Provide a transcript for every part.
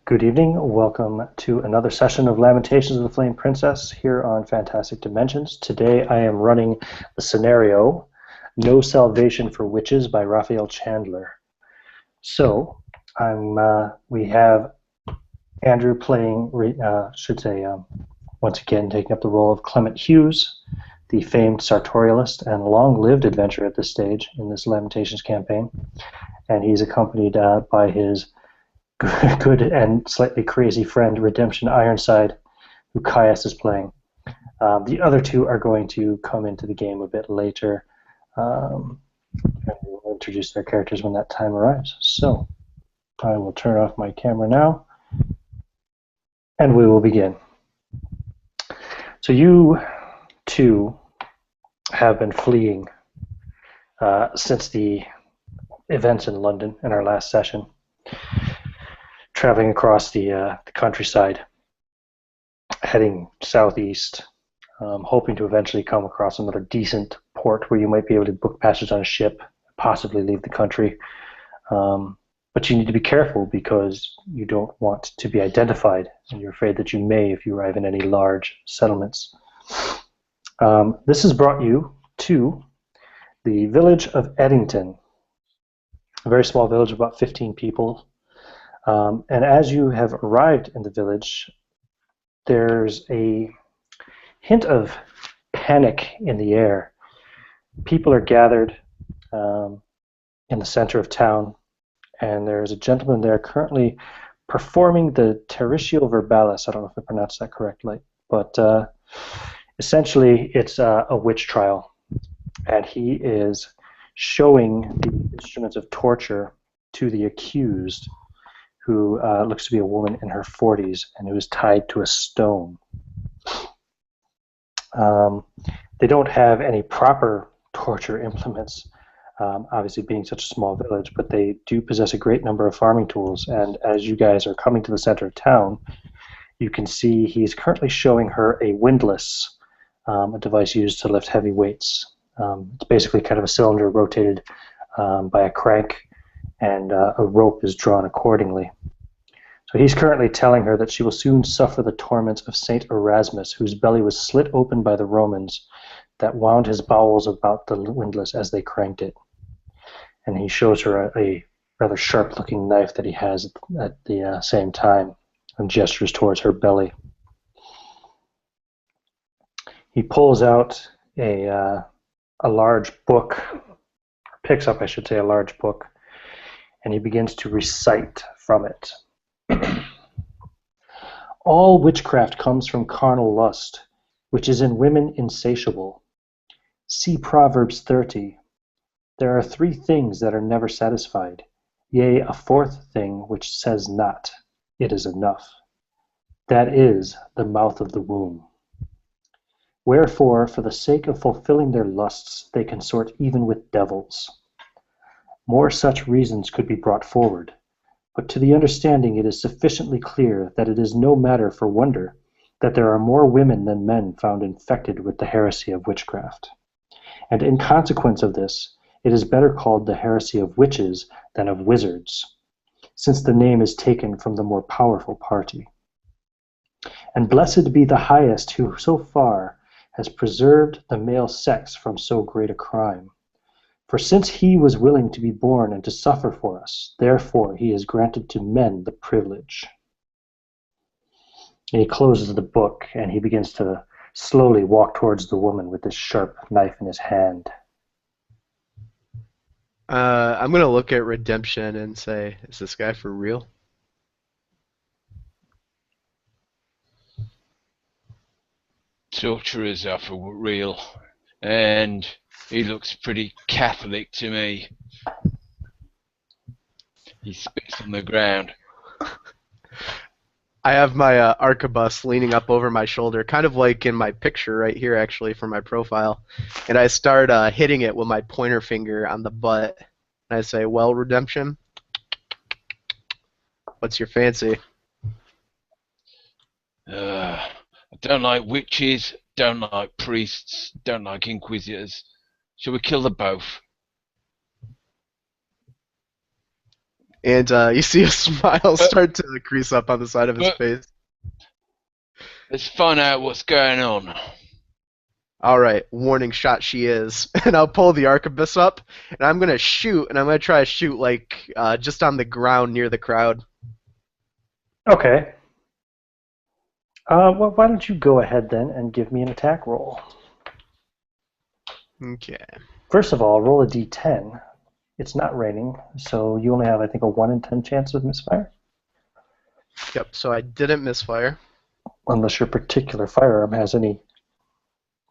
Good evening. Welcome to another session of Lamentations of the Flame Princess here on Fantastic Dimensions. Today I am running the scenario No Salvation for Witches by Raphael Chandler. So we have Andrew playing, once again taking up the role of Clement Hughes, the famed sartorialist and long-lived adventurer at this stage in this Lamentations campaign. And he's accompanied by his good and slightly crazy friend Redemption Ironside, who Caius is playing. The other two are going to come into the game a bit later, and we'll introduce their characters when that time arrives. So I will turn off my camera now, and we will begin. So you two have been fleeing since the events in London in our last session, traveling across the countryside, heading southeast, hoping to eventually come across another decent port where you might be able to book passage on a ship, possibly leave the country. But you need to be careful because you don't want to be identified, and you're afraid that you may if you arrive in any large settlements. This has brought you to the village of Edington, a very small village of about 15 people. And as you have arrived in the village, there's a hint of panic in the air. People are gathered in the center of town, and there's a gentleman there currently performing the territio verbalis. I don't know if I pronounced that correctly, but essentially it's a witch trial, and he is showing the instruments of torture to the accused, who looks to be a woman in her 40s and who is tied to a stone. They don't have any proper torture implements, obviously being such a small village, but they do possess a great number of farming tools, and as you guys are coming to the center of town, you can see he's currently showing her a windlass, a device used to lift heavy weights. It's basically kind of a cylinder rotated by a crank, and a rope is drawn accordingly. So he's currently telling her that she will soon suffer the torments of Saint Erasmus, whose belly was slit open by the Romans that wound his bowels about the windlass as they cranked it. And he shows her a rather sharp-looking knife that he has at the same time and gestures towards her belly. He pulls out a large book, or picks up, I should say, a large book, and he begins to recite from it. All witchcraft comes from carnal lust, which is in women insatiable. See Proverbs 30. There are 3 things that are never satisfied, yea, a 4th thing which says not, it is enough. That is the mouth of the womb. Wherefore, for the sake of fulfilling their lusts, they consort even with devils. More such reasons could be brought forward, but to the understanding it is sufficiently clear that it is no matter for wonder that there are more women than men found infected with the heresy of witchcraft. And in consequence of this, it is better called the heresy of witches than of wizards, since the name is taken from the more powerful party. And blessed be the highest who so far has preserved the male sex from so great a crime. For since he was willing to be born and to suffer for us, therefore he has granted to men the privilege. And he closes the book, and he begins to slowly walk towards the woman with this sharp knife in his hand. I'm going to look at Redemption and say, is this guy for real? Torturers are for real, and he looks pretty Catholic to me. He spits on the ground. I have my arquebus leaning up over my shoulder, kind of like in my picture right here, actually, for my profile. And I start hitting it with my pointer finger on the butt. And I say, well, Redemption, what's your fancy? I don't like witches, don't like priests, don't like inquisitors. Shall we kill them both? And you see a smile start to crease up on the side of his face. Let's find out what's going on. All right, warning shot she is. And I'll pull the arquebus up, and I'm going to shoot, and I'm going to try to shoot, like, just on the ground near the crowd. Okay. Well, why don't you go ahead then and give me an attack roll? Okay. First of all, roll a d10. It's not raining, so you only have, I think, a 1 in 10 chance of misfire. Yep, so I didn't misfire. Unless your particular firearm has any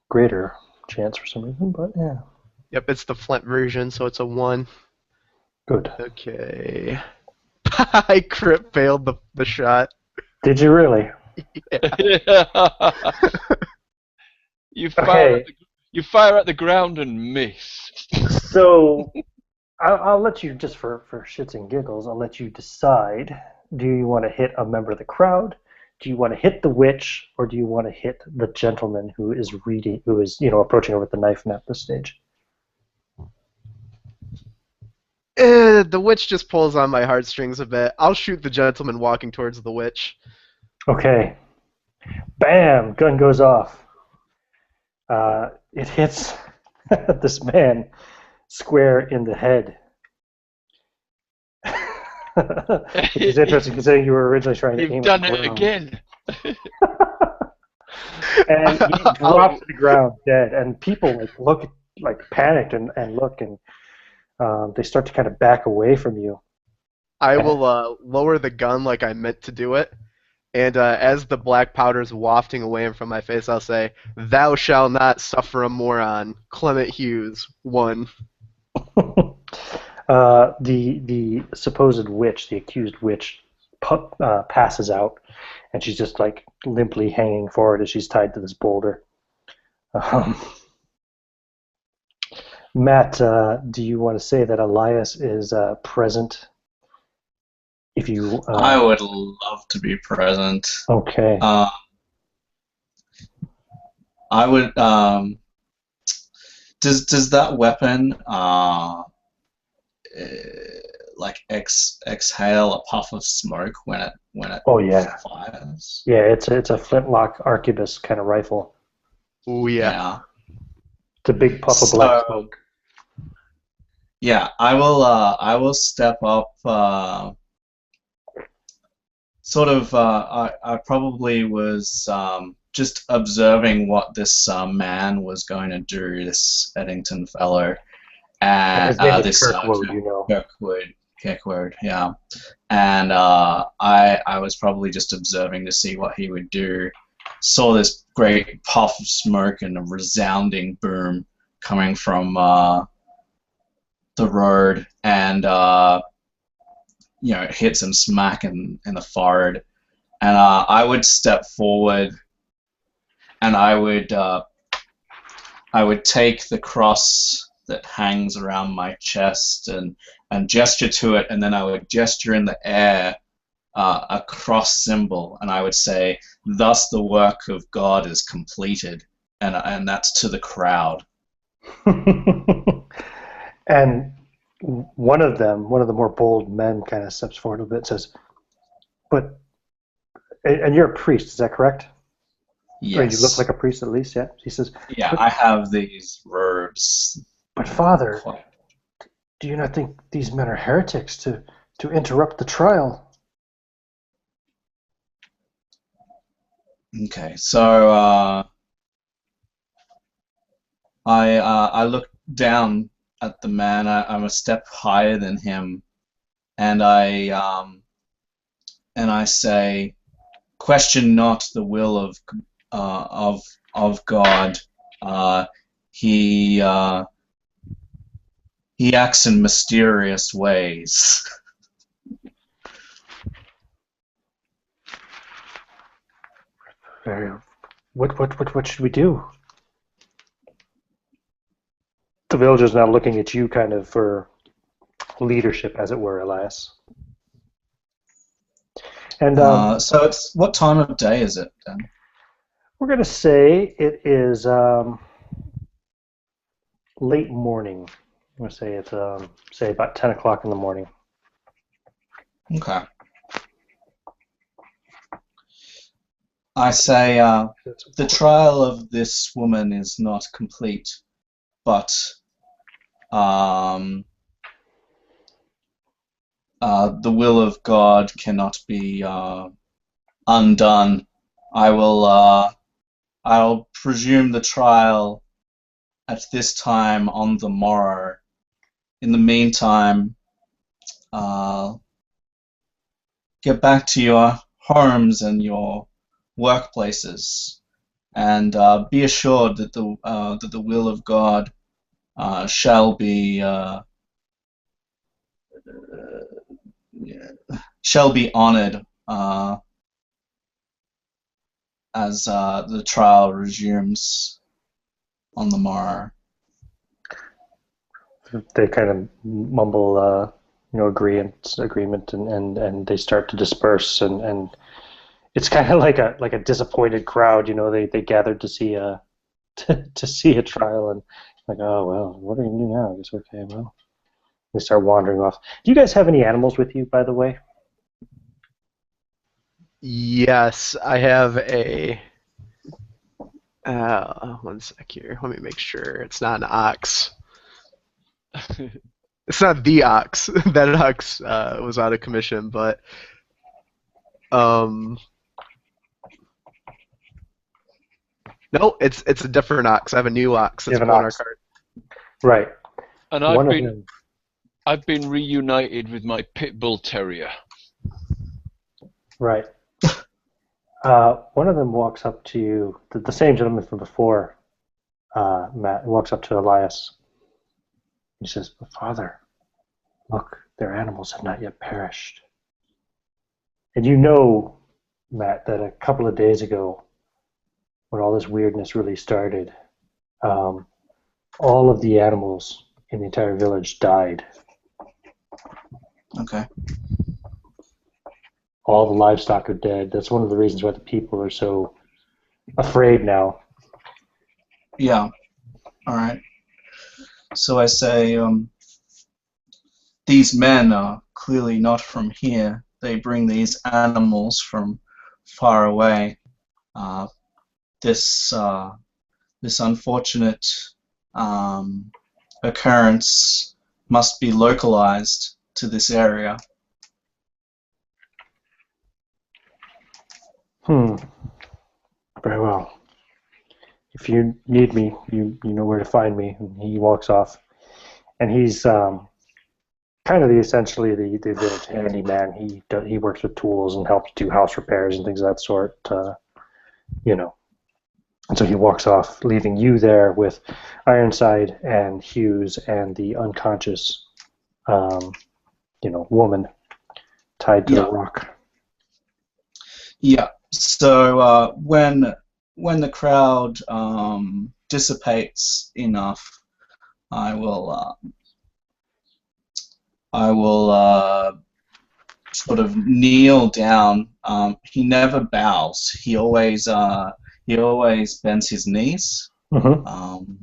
greater chance for some reason, but yeah. Yep, it's the Flint version, so it's a 1. Good. Okay. I crit failed the shot. Did you really? Yeah. You fire at the ground and miss. So I'll let you, just for shits and giggles, I'll let you decide. Do you want to hit a member of the crowd? Do you want to hit the witch, or do you want to hit the gentleman who is approaching her with the knife at this stage? The witch just pulls on my heartstrings a bit. I'll shoot the gentleman walking towards the witch. Okay. Bam! Gun goes off. It hits this man square in the head. Which is interesting considering you were originally trying to aim You've done at the it ground. again. And he drops to the ground dead, and people look panicked and look, and they start to kind of back away from you. I will lower the gun like I meant to do it, and as the black powder is wafting away from my face, I'll say, "Thou shalt not suffer a moron, Clement Hughes, 1." The supposed witch, the accused witch, passes out, and she's just limply hanging forward as she's tied to this boulder. Matt, do you want to say that Elias is present? If you, I would love to be present. Okay. I would. Does that weapon exhale a puff of smoke when it Oh yeah. fires? Yeah, it's a flintlock arquebus kind of rifle. Oh yeah. It's a big puff of black smoke. Yeah, I will step up. I probably was just observing what this man was going to do, this Edington fellow. And his name is this Kirkwood, you know. Kirkwood, yeah. And I was probably just observing to see what he would do. Saw this great puff of smoke and a resounding boom coming from the road, and it hits him smack in the forehead. And I would step forward, and I would take the cross that hangs around my chest and gesture to it, and then I would gesture in the air a cross symbol, and I would say, "Thus the work of God is completed," and that's to the crowd. And one of the more bold men, kind of steps forward a bit and says, and you're a priest, is that correct? Yes. Or you look like a priest at least, yeah? He says, yeah, I have these robes. But Father, do you not think these men are heretics to interrupt the trial? Okay, so I look down at the man. I'm a step higher than him, and I say, "Question not the will of God. He acts in mysterious ways." What should we do? The villager's now looking at you kind of for leadership, as it were, Elias. And so it's what time of day is it then? We're going to say it is late morning. I'm going to say it's say about 10 o'clock in the morning. Okay. I say the trial of this woman is not complete, but the will of God cannot be undone. I'll presume the trial at this time on the morrow. In the meantime, get back to your homes and your workplaces, and be assured that the will of God shall be honored as the trial resumes on the morrow. They kind of mumble, agreement, and they start to disperse, and it's kind of like a disappointed crowd. They gathered to see a to see a trial, and like, oh well, what are you gonna do now? I guess okay, well, they start wandering off. Do you guys have any animals with you, by the way? Yes, I have a. One sec here. Let me make sure it's not an ox. It's not the ox. That ox was out of commission, but no, it's a different ox. I have a new ox. That's on our card. Right. And I've been reunited with my pit bull terrier. Right. One of them walks up to you, the same gentleman from before, Matt, walks up to Elias. He says, "Father, look, their animals have not yet perished." And you know, Matt, that a couple of days ago, when all this weirdness really started, all of the animals in the entire village died. Okay. All the livestock are dead. That's one of the reasons why the people are so afraid now. Yeah. All right. So I say, these men are clearly not from here. They bring these animals from far away. This unfortunate occurrence must be localized to this area. Very well. If you need me, you know where to find me. And he walks off, and he's kind of essentially the village handyman. He works with tools and helps do house repairs and things of that sort. And so he walks off, leaving you there with Ironside and Hughes and the unconscious, woman tied to the rock. Yeah. So when the crowd dissipates enough, I will sort of kneel down. He never bows. He always bends his knees. Mm-hmm.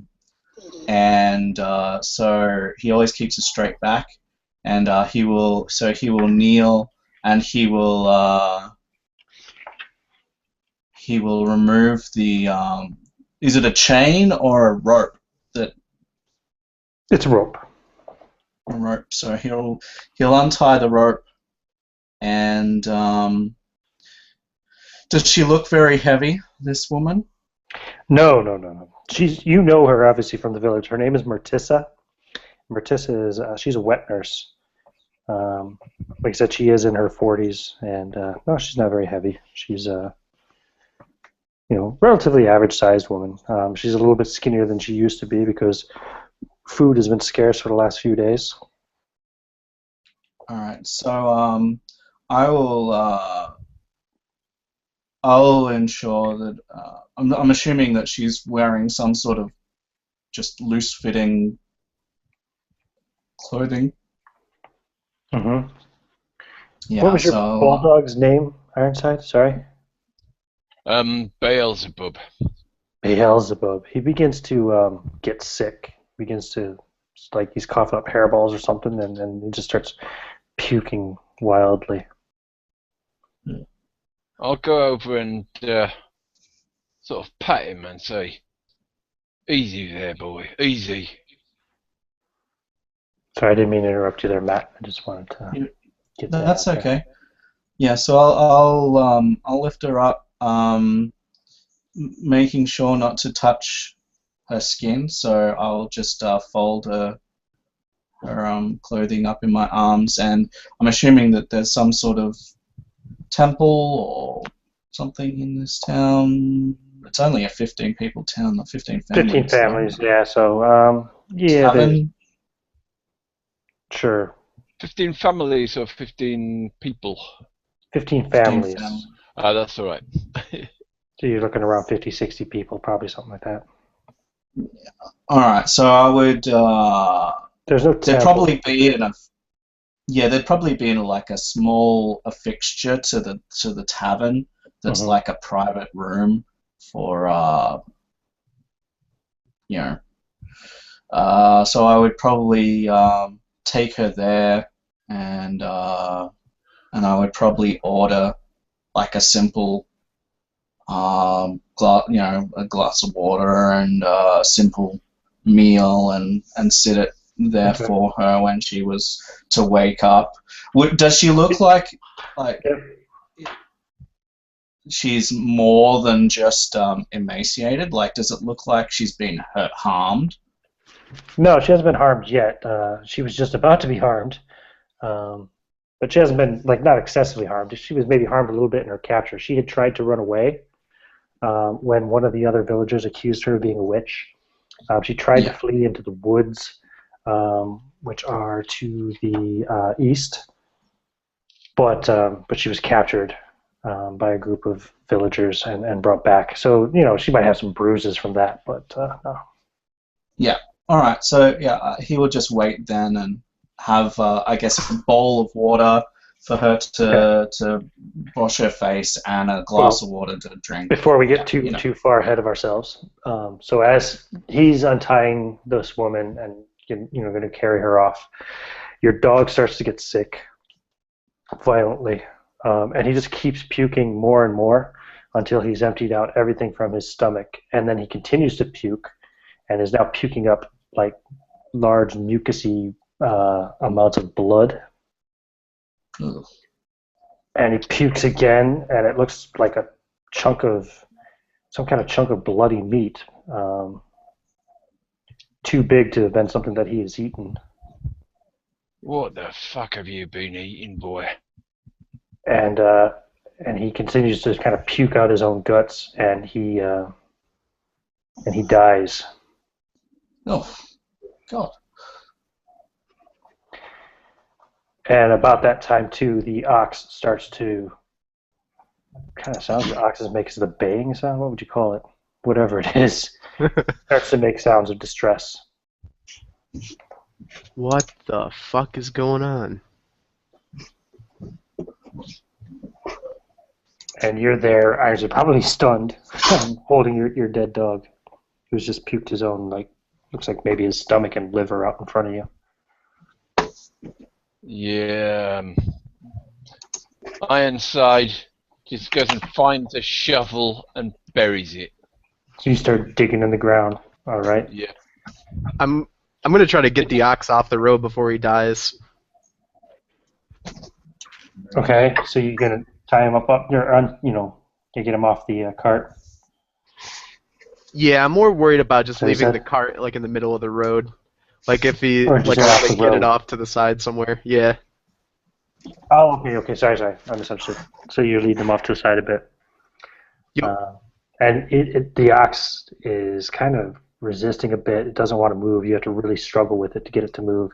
And so he always keeps a straight back, and he will kneel, and he will remove the is it a chain or a rope that It's a rope. A rope. So he'll untie the rope, and does she look very heavy, this woman? No. You know her obviously from the village. Her name is Mertissa. Mertissa is she's a wet nurse. Like I said, she is in her 40s, and no, she's not very heavy. She's relatively average-sized woman. She's a little bit skinnier than she used to be because food has been scarce for the last few days. All right. So I'll ensure that I'm assuming that she's wearing some sort of just loose-fitting clothing. Mm-hmm. Yeah. What was your bulldog's name, Ironside? Sorry. Beelzebub. Beelzebub. He begins to get sick. Begins to, like, he's coughing up hairballs or something, and he just starts puking wildly. I'll go over and sort of pat him and say, "Easy there, boy. Easy." Sorry, I didn't mean to interrupt you there, Matt. I just wanted to get that That's out there. okay. Yeah, so I'll lift her up, making sure not to touch her skin. So I'll just fold her clothing up in my arms, and I'm assuming that there's some sort of temple or something in this town. It's only a 15 people town, not 15 families. 15 families, yeah. So, yeah, Tavern? sure. 15 families or 15 people? 15 15 families. families. That's all right. So you're looking around 50, 60 people, probably something like that. All right, so I would. There's no There'd temple. probably be there'd probably be like a small affixture to the tavern that's Mhm. like a private room for you know. So I would probably take her there, and I would probably order like a simple a glass of water and a simple meal, and sit it there Okay. for her when she was to wake up. Does she look like she's more than just emaciated? Like, does it look like she's been harmed? No, she hasn't been harmed yet. She was just about to be harmed. But she hasn't been, like, not excessively harmed. She was maybe harmed a little bit in her capture. She had tried to run away when one of the other villagers accused her of being a witch. She tried to flee into the woods, which are to the east, but she was captured by a group of villagers and brought back. So, she might have some bruises from that, but no. Yeah. All right. So yeah, he will just wait then and have, I guess, a bowl of water for her to wash her face and a glass of water to drink. Before we get too far ahead of ourselves, so as he's untying this woman and going to carry her off, your dog starts to get sick violently, and he just keeps puking more and more until he's emptied out everything from his stomach, and then he continues to puke and is now puking up like large mucousy amounts of blood. Ugh. And he pukes again, and it looks like some kind of chunk of bloody meat, too big to have been something that he has eaten. What the fuck have you been eating, boy? And he continues to kind of puke out his own guts, and he dies. Oh, God. And about that time too, the ox starts to kind of sounds. The ox makes the baying sound. What would you call it? Whatever it is, starts to make sounds of distress. What the fuck is going on? And you're there, Isaac, probably stunned, holding your dead dog, who's just puked his own, like, looks like maybe his stomach and liver out in front of you. Yeah. Ironside just goes and finds a shovel and buries it. So you start digging in the ground. All right. Yeah. I'm gonna try to get the ox off the road before he dies. Okay. So you're gonna tie him up, you get him off the cart. Yeah, I'm more worried about just So is leaving that- the cart like in the middle of the road. Like if he Or just like off I the can get road. it off to the side somewhere. Yeah. Oh, okay. Sorry. I misunderstood. So you're leading them off to the side a bit. Yep. And the ox is kind of resisting a bit. It doesn't want to move. You have to really struggle with it to get it to move.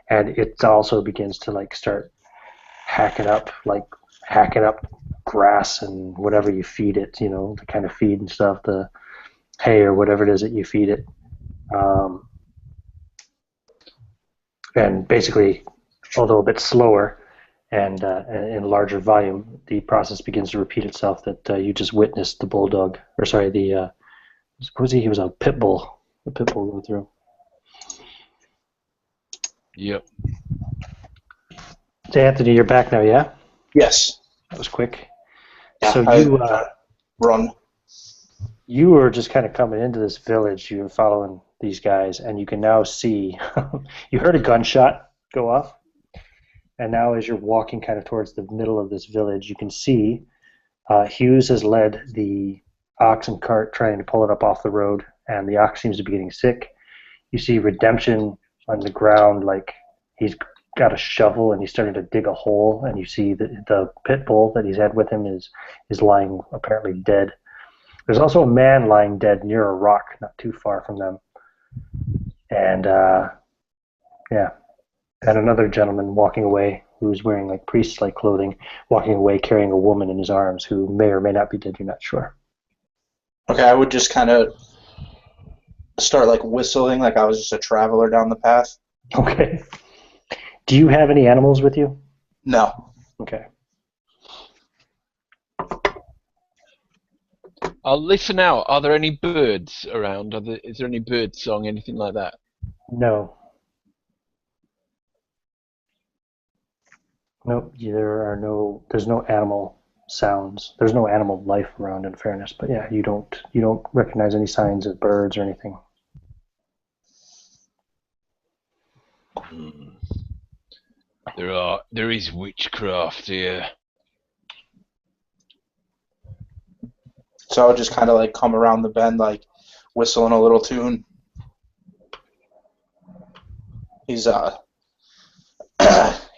And it also begins to like start hacking up grass and whatever you feed it, the kind of feed and stuff, the hay or whatever it is that you feed it. And basically, although a bit slower and in larger volume, the process begins to repeat itself that you just witnessed the bulldog, or sorry, he was a pit bull. The pit bull go through. Yep. So Anthony, you're back now, yeah? Yes. That was quick. Yeah, So run. you were just kind of coming into this village. You were following these guys, and you can now see. You heard a gunshot go off, and now as you're walking kind of towards the middle of this village, you can see Hughes has led the ox and cart trying to pull it up off the road, and the ox seems to be getting sick. You see Redemption on the ground, like he's got a shovel and he's starting to dig a hole, and you see the pit bull that he's had with him is lying apparently dead. There's also a man lying dead near a rock not too far from them. And yeah, and another gentleman walking away who's wearing like priest-like clothing, walking away carrying a woman in his arms who may or may not be dead, you're not sure. Okay, I would just kind of start like whistling like I was just a traveler down the path. Okay. Do you have any animals with you? No. Okay. I'll listen out. Are there any birds around? Is there any bird song, anything like that? No. Nope. There's no animal sounds. There's no animal life around, in fairness. But yeah, you don't recognize any signs of birds or anything. There is witchcraft here. So I would just kind of like come around the bend, like whistling a little tune. He's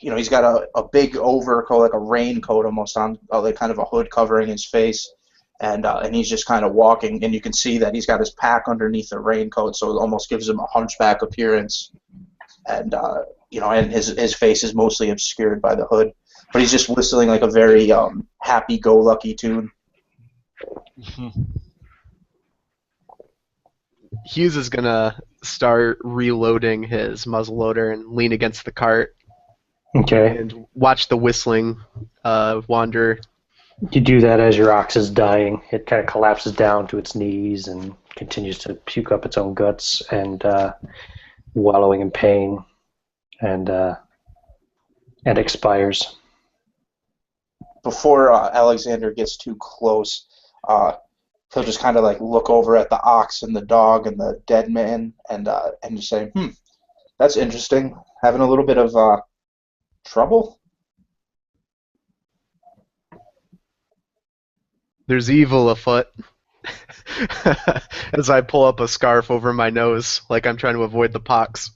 he's got a big overcoat, like a raincoat almost on, like kind of a hood covering his face, and he's just kind of walking, and you can see that he's got his pack underneath the raincoat, so it almost gives him a hunchback appearance, and and his face is mostly obscured by the hood, but he's just whistling like a very happy-go-lucky tune. Hughes is gonna start reloading his muzzleloader and lean against the cart Okay. and watch the whistling wander. You do that as your ox is dying. It kind of collapses down to its knees and continues to puke up its own guts and wallowing in pain and expires. Before Alexander gets too close, he'll just kind of like look over at the ox and the dog and the dead man and just say, that's interesting. Having a little bit of trouble? There's evil afoot. As I pull up a scarf over my nose, like I'm trying to avoid the pox.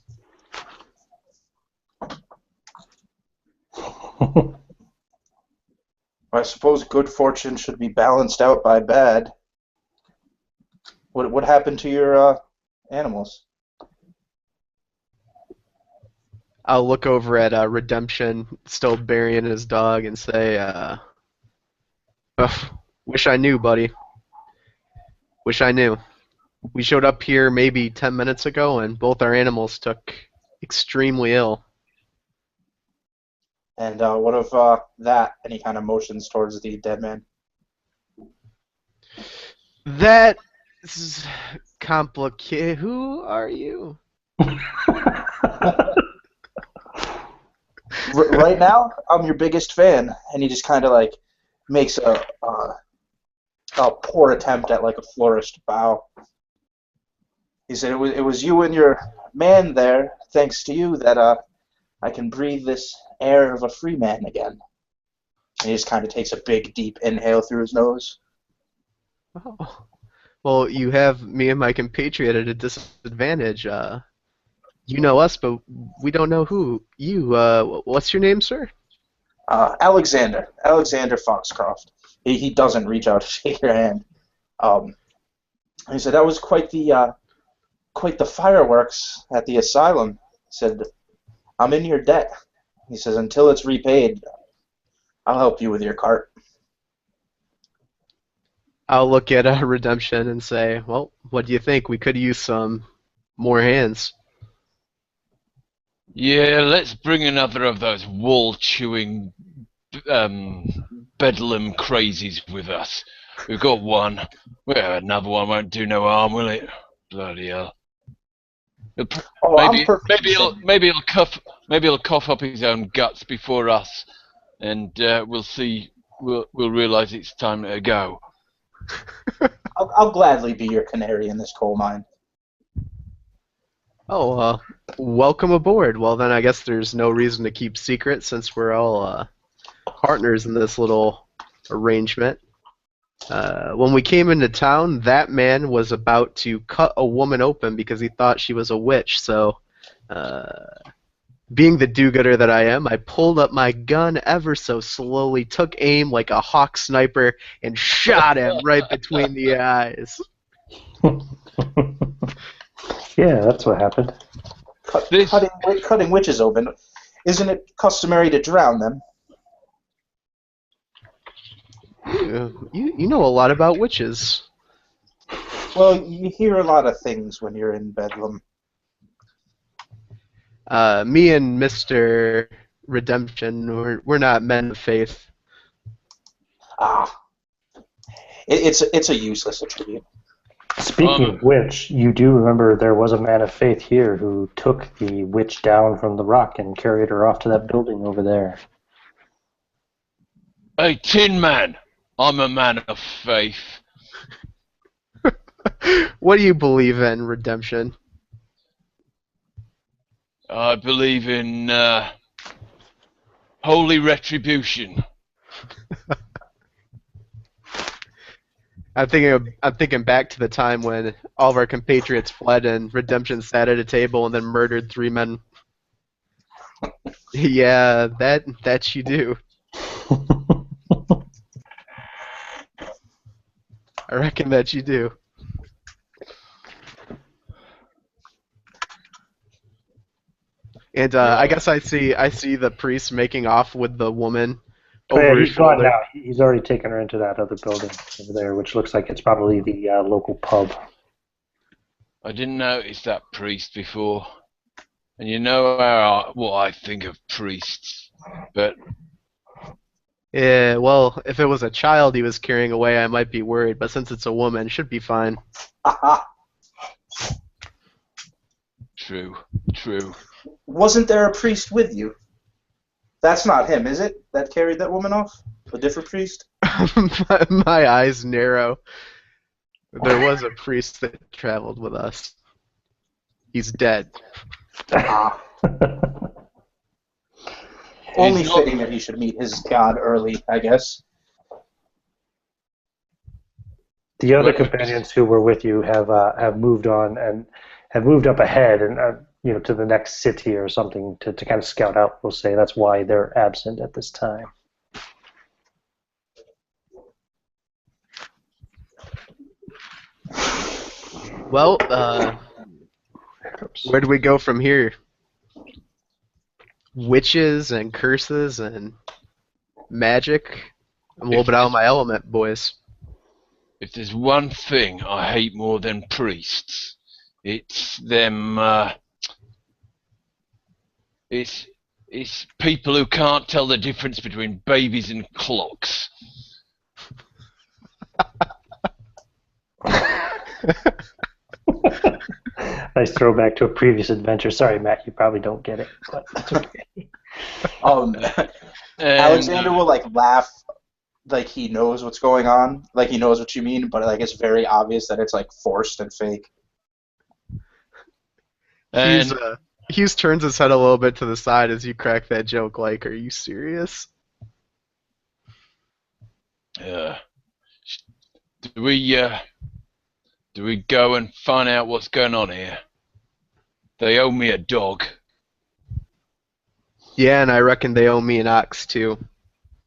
I suppose good fortune should be balanced out by bad. What happened to your animals? I'll look over at Redemption, still burying his dog, and say, wish I knew, buddy. Wish I knew. We showed up here maybe 10 minutes ago, and both our animals took extremely ill. And what of that? Any kind of motions towards the dead man? That is complicated. Who are you? Right now, I'm your biggest fan. And he just kind of like makes a poor attempt at like a flourished bow. He said, it was you and your man there, thanks to you, that I can breathe this air of a free man again. And he just kind of takes a big, deep inhale through his nose. Oh. Well, you have me and my compatriot at a disadvantage. You know us, but we don't know who you. What's your name, sir? Alexander Foxcroft. He doesn't reach out to shake your hand. He said that was quite the fireworks at the asylum. He said, I'm in your debt. He says, until it's repaid, I'll help you with your cart. I'll look at Redemption and say, well, what do you think? We could use some more hands. Yeah, let's bring another of those wool-chewing bedlam crazies with us. We've got one. Well, another one won't do no harm, will it? Bloody hell. Oh, I'm Maybe perfectly sane. maybe he'll cough up his own guts before us, and we'll see. We'll realise it's time to go. I'll gladly be your canary in this coal mine. Oh, welcome aboard. Well, then I guess there's no reason to keep secret since we're all partners in this little arrangement. When we came into town, that man was about to cut a woman open because he thought she was a witch. So, being the do-gooder that I am, I pulled up my gun ever so slowly, took aim like a hawk sniper, and shot him right between the eyes. Yeah, that's what happened. Cutting witches open. Isn't it customary to drown them? You know a lot about witches. Well, you hear a lot of things when you're in Bedlam. Me and Mr. Redemption, we're not men of faith. Ah, it's a useless attribute. Speaking of which, you do remember there was a man of faith here who took the witch down from the rock and carried her off to that building over there. Hey, Tin Man, I'm a man of faith. What do you believe in, Redemption? I believe in holy retribution. I'm thinking back to the time when all of our compatriots fled and Redemption sat at a table and then murdered 3 men. Yeah, that you do. I reckon that you do. And I guess I see the priest making off with the woman over his he's gone shoulder. now. He's already taken her into that other building over there, which looks like it's probably the local pub. I didn't notice that priest before, and you know what I think of priests, but Yeah, well, if it was a child he was carrying away, I might be worried, but since it's a woman, it should be fine. true. Wasn't there a priest with you? That's not him, is it? That carried that woman off? A different priest? My eyes narrow. There was a priest that traveled with us. He's dead. Only fitting that he should meet his god early, I guess. The other companions who were with you have moved on and have moved up ahead and to the next city or something to kind of scout out. We'll say that's why they're absent at this time. Well, where do we go from here? Witches and curses and magic. I'm a little bit out of my element, boys. If there's one thing I hate more than priests, it's them. It's people who can't tell the difference between babies and clocks. Nice throwback to a previous adventure. Sorry, Matt, you probably don't get it, but that's okay. Alexander will laugh like he knows what's going on, like he knows what you mean, but it's very obvious that it's forced and fake. And Hughes turns his head a little bit to the side as you crack that joke. Like, are you serious? Do we go and find out what's going on here? They owe me a dog. Yeah, and I reckon they owe me an ox too.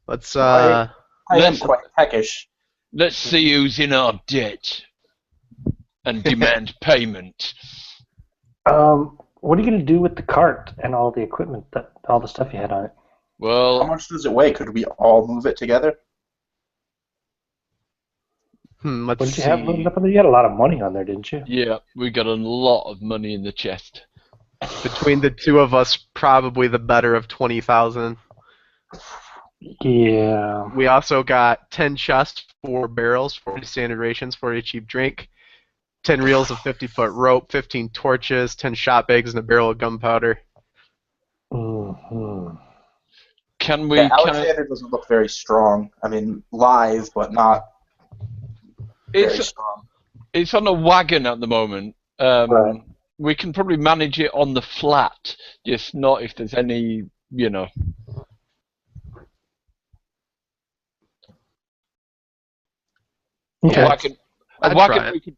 Let's I am quite peckish. Let's see who's in our debt and demand payment. What are you going to do with the cart and all the equipment, all the stuff you had on it? Well, how much does it weigh? Could we all move it together? Let's what did you see. have loaded up on there? You had a lot of money on there, didn't you? Yeah, we got a lot of money in the chest. Between the two of us, probably the better of 20,000. Yeah. We also got 10 chests, 4 barrels, 40 standard rations for a cheap drink, 10 reels of 50-foot rope, 15 torches, 10 shot bags, and a barrel of gunpowder. Mm-hmm. Can Yeah, we? Alexander doesn't look very strong. I mean, live, but not very It's strong. it's on a wagon at the moment. Right. We can probably manage it on the flat, just not if there's any, you know. Okay. A wagon. A I'd wagon. try it. We could.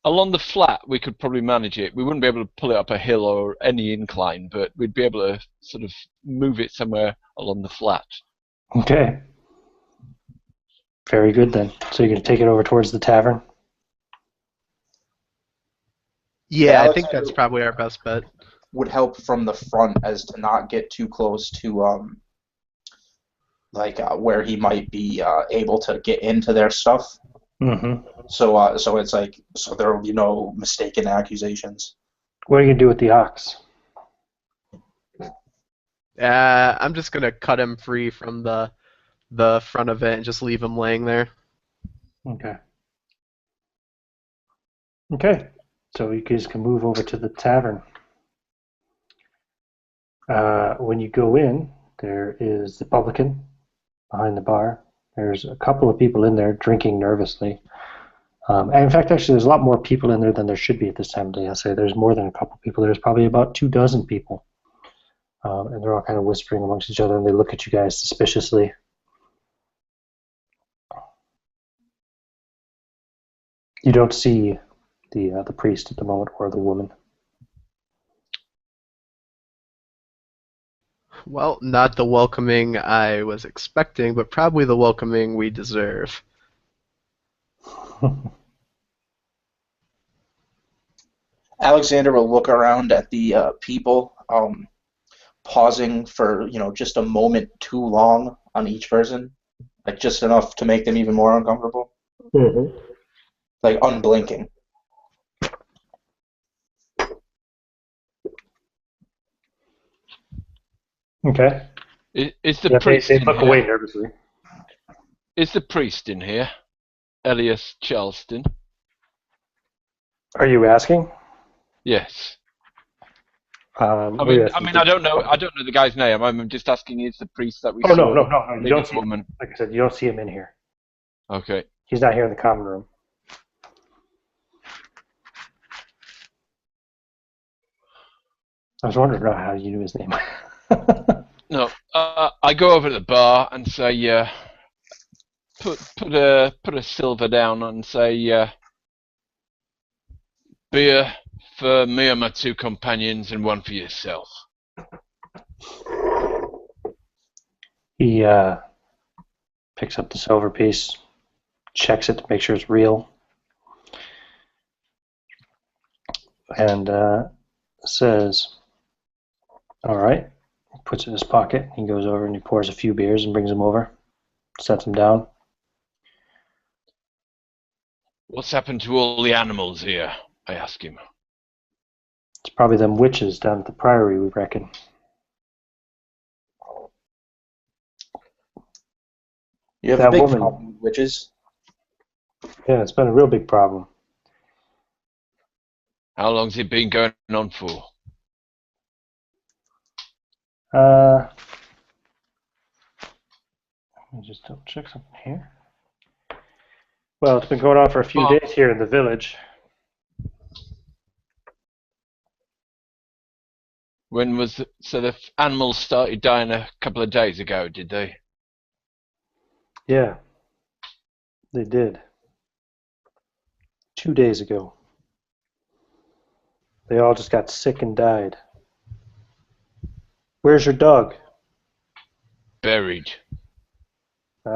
Along the flat, we could probably manage it. We wouldn't be able to pull it up a hill or any incline, but we'd be able to sort of move it somewhere along the flat. Okay. Very good then. So you're going to take it over towards the tavern? Yeah, I think Alexander that's probably our best bet. would help from the front as to not get too close to where he might be able to get into their stuff. Mm-hmm. So it's like there will be no mistaken accusations. What are you going to do with the ox? I'm just gonna cut him free from the front of it and just leave him laying there. Okay. Okay. So you guys can move over to the tavern. When you go in, there is the publican behind the bar. There's a couple of people in there drinking nervously. And in fact, actually, there's a lot more people in there than there should be at this time of day. I'll say there's more than a couple of people. There's probably about 24 people. And they're all kind of whispering amongst each other, and they look at you guys suspiciously. You don't see the priest at the moment, or the woman. Well, not the welcoming I was expecting, but probably the welcoming we deserve. Alexander will look around at the people, pausing for just a moment too long on each person, like just enough to make them even more uncomfortable, like unblinking. Okay. Is the Yeah, priest they in look here? away nervously. Is the priest in here? Elias Charleston. Are you asking? Yes. I I don't know. I don't know the guy's name. I'm just asking. Is the priest that we Oh, saw? no. You lead don't a see him. woman? Like I said, you don't see him in here. Okay. He's not here in the common room. I was wondering how you knew his name. No. I go over to the bar and say, put a silver down and say, beer for me and my two companions and one for yourself. He picks up the silver piece, checks it to make sure it's real, and says, all right, puts it in his pocket. He goes over and he pours a few beers and brings them over, sets them down. What's happened to all the animals here? I ask him. It's probably them witches down at the priory, we reckon. You have That a big woman- problem with witches. Yeah, it's been a real big problem. How long's it been going on for? Let me just double check something here. Well, it's been going on for a few days here in the village. So the animals started dying a couple of days ago, did they? Yeah, they did. 2 days ago. They all just got sick and died. Where's your dog? Buried.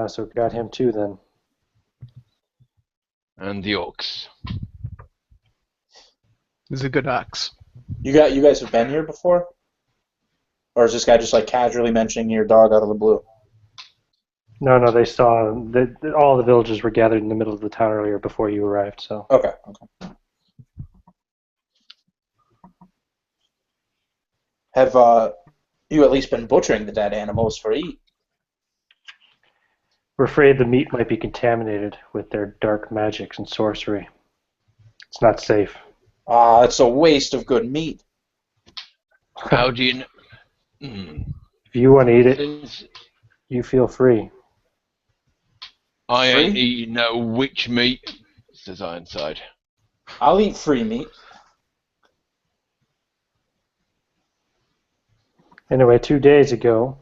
So got him too then. And the ox. He's a good ox. You guys have been here before, or is this guy just like casually mentioning your dog out of the blue? No, they saw all the villagers were gathered in the middle of the town earlier before you arrived. So Okay. Have you at least been butchering the dead animals for eat? we're afraid the meat might be contaminated with their dark magics and sorcery. It's not safe. Ah, it's a waste of good meat. How do you know? If you want to eat it, Since you feel free. I ain't Free? eating no witch meat, says Ironside. I'll eat free meat. Anyway, 2 days ago,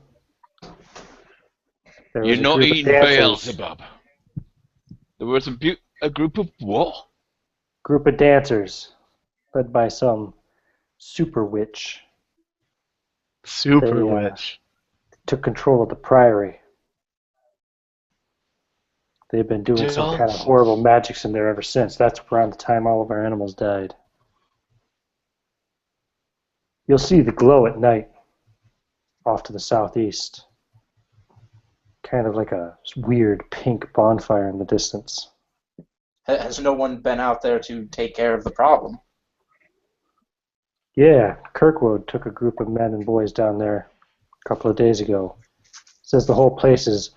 there was You're a not group of eating dancers. Beelzebub. There was a group of what? Group of dancers, led by some super witch. Super They, witch. Took control of the priory. They've been doing some kind of Dancers. horrible magics in there ever since. That's around the time all of our animals died. You'll see the glow at night off to the southeast. Kind of like a weird pink bonfire in the distance. Has no one been out there to take care of the problem? Yeah, Kirkwood took a group of men and boys down there a couple of days ago. Says the whole place is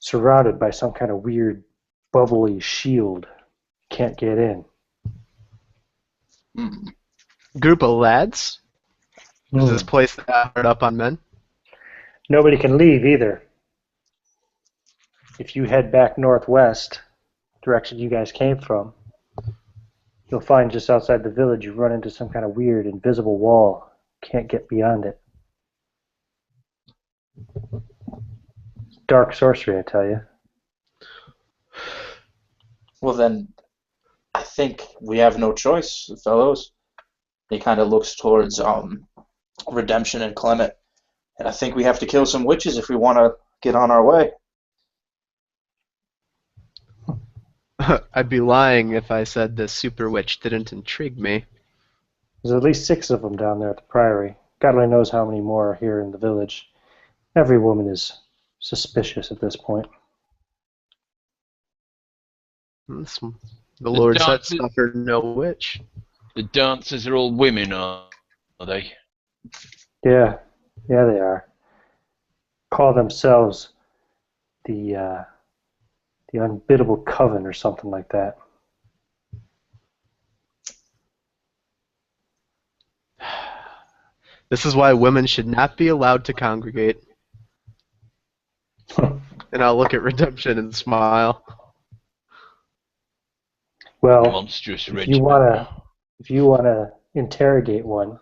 surrounded by some kind of weird bubbly shield. Can't get in. Hmm. Group of lads? Is this place hard up on men? Nobody can leave either. If you head back northwest, direction you guys came from, you'll find just outside the village you run into some kind of weird invisible wall. Can't get beyond it. Dark sorcery, I tell you. Well then, I think we have no choice, fellows. He kind of looks towards Redemption and Clement, and I think we have to kill some witches if we want to get on our way. I'd be lying if I said the super witch didn't intrigue me. There's at least 6 of them down there at the priory. God only knows how many more are here in the village. Every woman is suspicious at this point. The Lord said, dancers- suffer no witch. The dancers are all women, are they? Yeah, they are. Call themselves the unbiddable coven or something like that. This is why women should not be allowed to congregate. And I'll look at Redemption and smile. Well, Monstrous if regiment. you wanna interrogate one,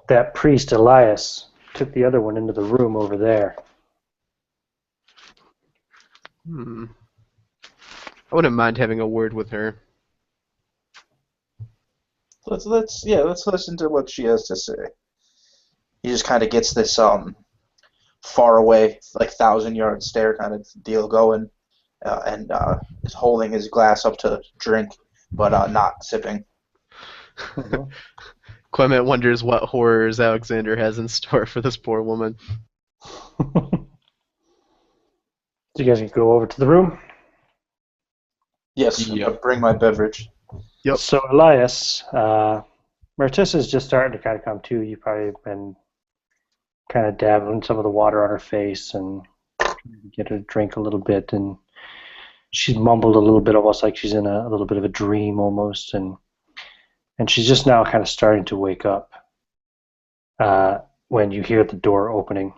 that priest Elias took the other one into the room over there. I wouldn't mind having a word with her. Let's listen to what she has to say. He just kind of gets this far away, like 1,000-yard stare kind of deal going, and is holding his glass up to drink, but not sipping. Clement wonders what horrors Alexander has in store for this poor woman. So you guys can go over to the room. Yes, Yep. bring my beverage. Yep. So Elias, Martissa's just starting to kind of come to. You've probably been kind of dabbling some of the water on her face and get her to drink a little bit, and she's mumbled a little bit, almost like she's in a little bit of a dream almost, and she's just now kind of starting to wake up when you hear the door opening.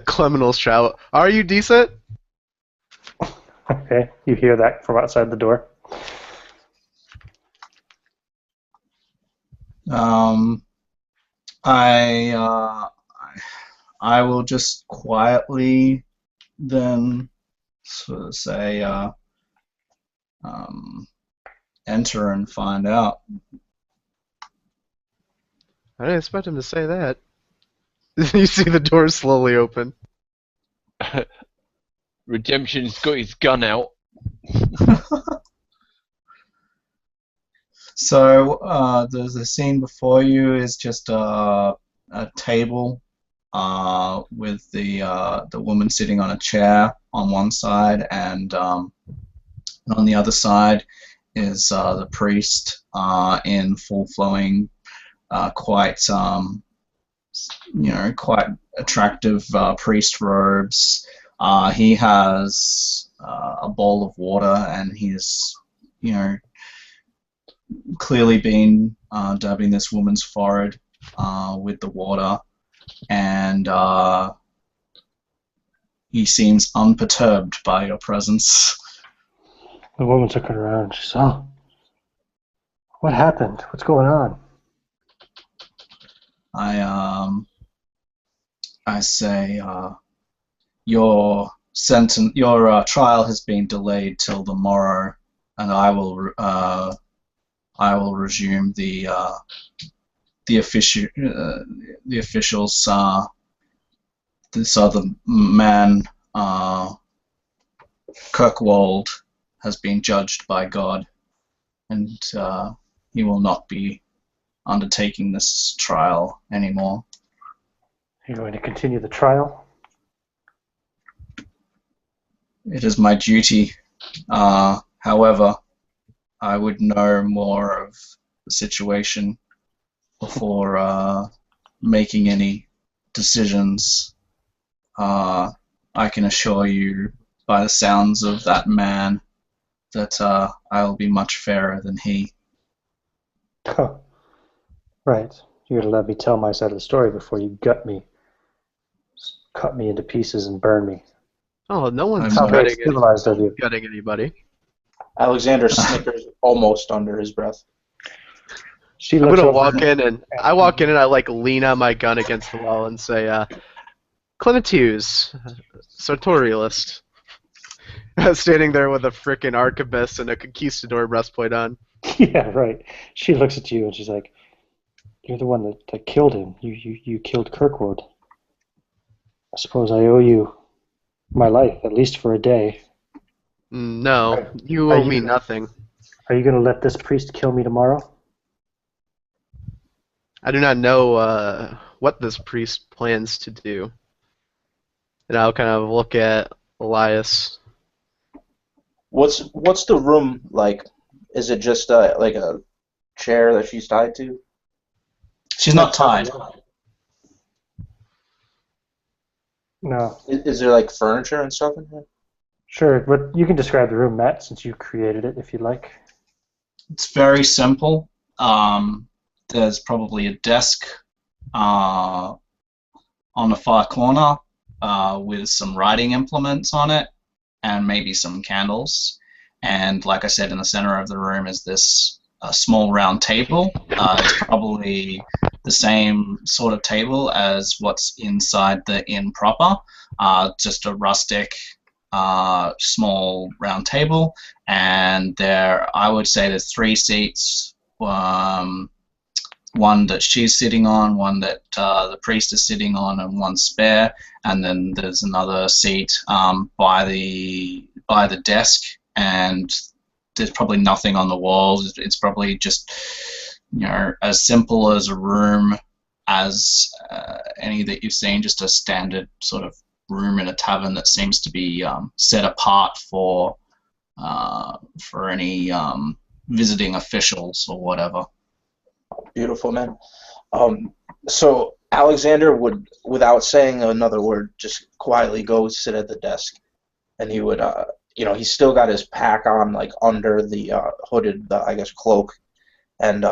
Clement will shout, "Are you decent?" Okay, you hear that from outside the door. I will just quietly then sort of say, enter and find out. I didn't expect him to say that. You see the door slowly open. Redemption's got his gun out. So the scene before you is just a table with the woman sitting on a chair on one side, and on the other side is the priest in full flowing, quite quite attractive priest robes. He has a bowl of water, and he's, you know, clearly been dabbing this woman's forehead with the water, and he seems unperturbed by your presence. The woman's looking around. She's, oh, what happened? What's going on? I say, your trial has been delayed till the morrow, and I will resume the officials. This other man, Kirkwald, has been judged by God, and he will not be undertaking this trial anymore. Are you going to continue the trial? It is my duty. However, I would know more of the situation before making any decisions. I can assure you, by the sounds of that man, that I will be much fairer than he. Huh. Right. You're going to let me tell my side of the story before you gut me, cut me into pieces and burn me. Oh, no one's How very gutting, civilized of you. gutting anybody. Alexander snickers almost under his breath. She I'm looks gonna over walk at- in and I like lean on my gun against the wall and say, Clementus, sartorialist. Standing there with a frickin' arquebus and a conquistador breastplate on. Yeah, right. She looks at you and she's like, "You're the one that killed him. You killed Kirkwood. I suppose I owe you my life, at least for a day. No, you Are owe you- me nothing. Are you going to let this priest kill me tomorrow?" I do not know what this priest plans to do. And I'll kind of look at Elias. What's the room like? Is it just like a chair that she's tied to? She's not tied. No. Is there like furniture and stuff in here? Sure, but you can describe the room, Matt, since you created it, if you'd like. It's very simple. There's probably a desk on the far corner with some writing implements on it, and maybe some candles. And like I said, in the center of the room is this small round table. It's probably the same sort of table as what's inside the inn proper, just a rustic small round table. And I would say there's 3 seats. One that she's sitting on, one that the priest is sitting on, and one spare. And then there's another seat by the desk, and there's probably nothing on the walls. It's probably just, you know, as simple as a room as any that you've seen, just a standard sort of room in a tavern that seems to be set apart for any visiting officials or whatever. Beautiful, man. So Alexander would, without saying another word, just quietly go sit at the desk, and he would, he's still got his pack on, like under the hooded, I guess, cloak, and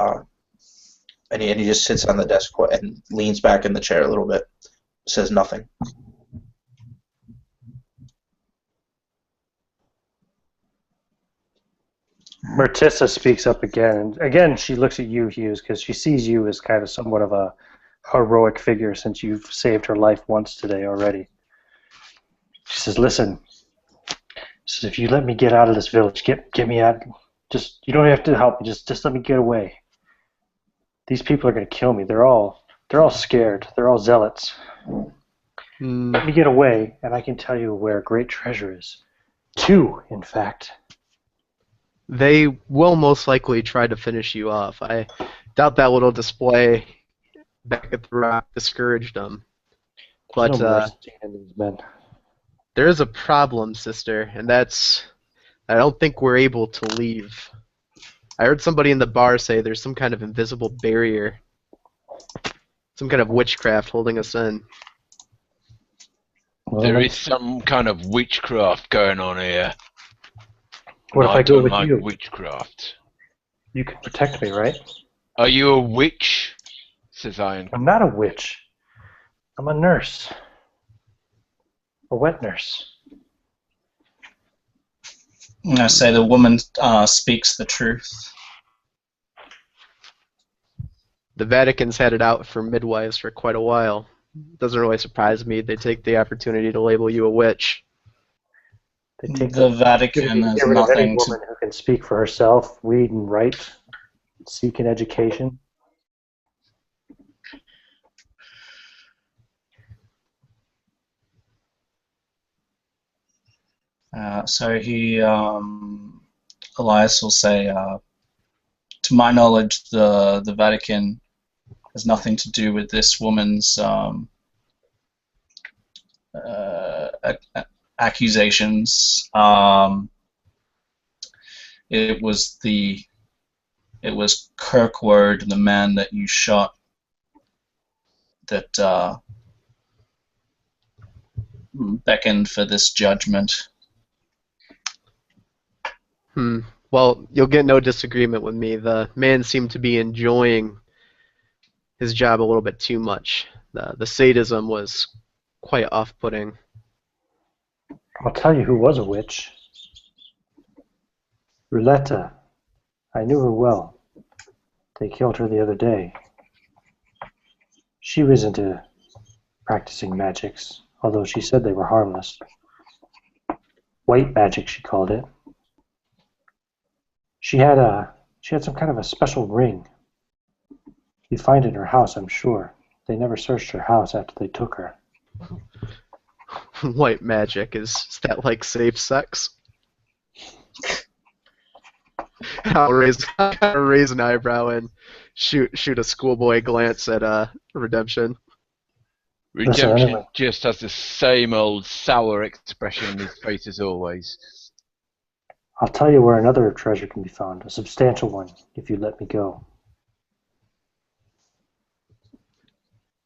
he just sits on the desk and leans back in the chair a little bit, says nothing. Mortissa speaks up again. And again, she looks at you, Hughes, because she sees you as kind of somewhat of a heroic figure since you've saved her life once today already. She says, "Listen, she says, if you let me get out of this village, get me out. Just, you don't have to help me. Just let me get away. These people are going to kill me. They're all scared. They're all zealots. Let me get away, and I can tell you where great treasure is. 2, in fact." They will most likely try to finish you off. I doubt that little display back at the rock discouraged them. But There's no mercy in these men. there is a problem, sister, and that's I don't think we're able to leave. I heard somebody in the bar say there's some kind of invisible barrier, some kind of witchcraft holding us in. Well, There is some kind of witchcraft going on here. what if I go with Like you? witchcraft. You can protect me, right? Are you a witch? Says Iron. I'm not a witch. I'm a nurse. A wet nurse. I say the woman speaks the truth. The Vatican's had it out for midwives for quite a while. Doesn't really surprise me. They take the opportunity to label you a witch. They take The Vatican get has rid of any nothing woman to... who can speak for herself, read and write, seek an education. So he, Elias will say, to my knowledge, the Vatican has nothing to do with this woman's accusations. It was Kirkward, the man that you shot, that beckoned for this judgment. Well, you'll get no disagreement with me. The man seemed to be enjoying his job a little bit too much. The sadism was quite off-putting. I'll tell you who was a witch. Rouletta. I knew her well. They killed her the other day. She was into practicing magics, although she said they were harmless. White magic, she called it. She had some kind of a special ring. You'd find it in her house, I'm sure. They never searched her house after they took her. White magic, is that like safe sex? I'll raise an eyebrow and shoot a schoolboy glance at Redemption. Redemption Listen, anyway. just has the same old sour expression on his face as always. I'll tell you where another treasure can be found, a substantial one, if you let me go.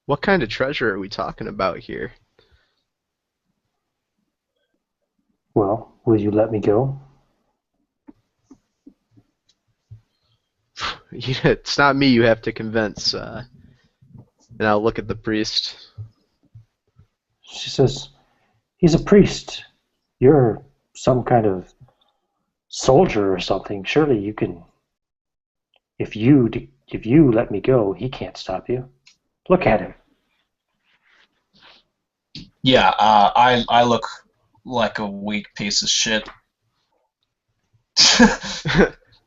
What kind of treasure are we talking about here? Well, will you let me go? It's not me you have to convince. And I'll look at the priest. She says, he's a priest. You're some kind of soldier or something. Surely you can... If you let me go, he can't stop you. Look at him. Yeah, I look like a weak piece of shit.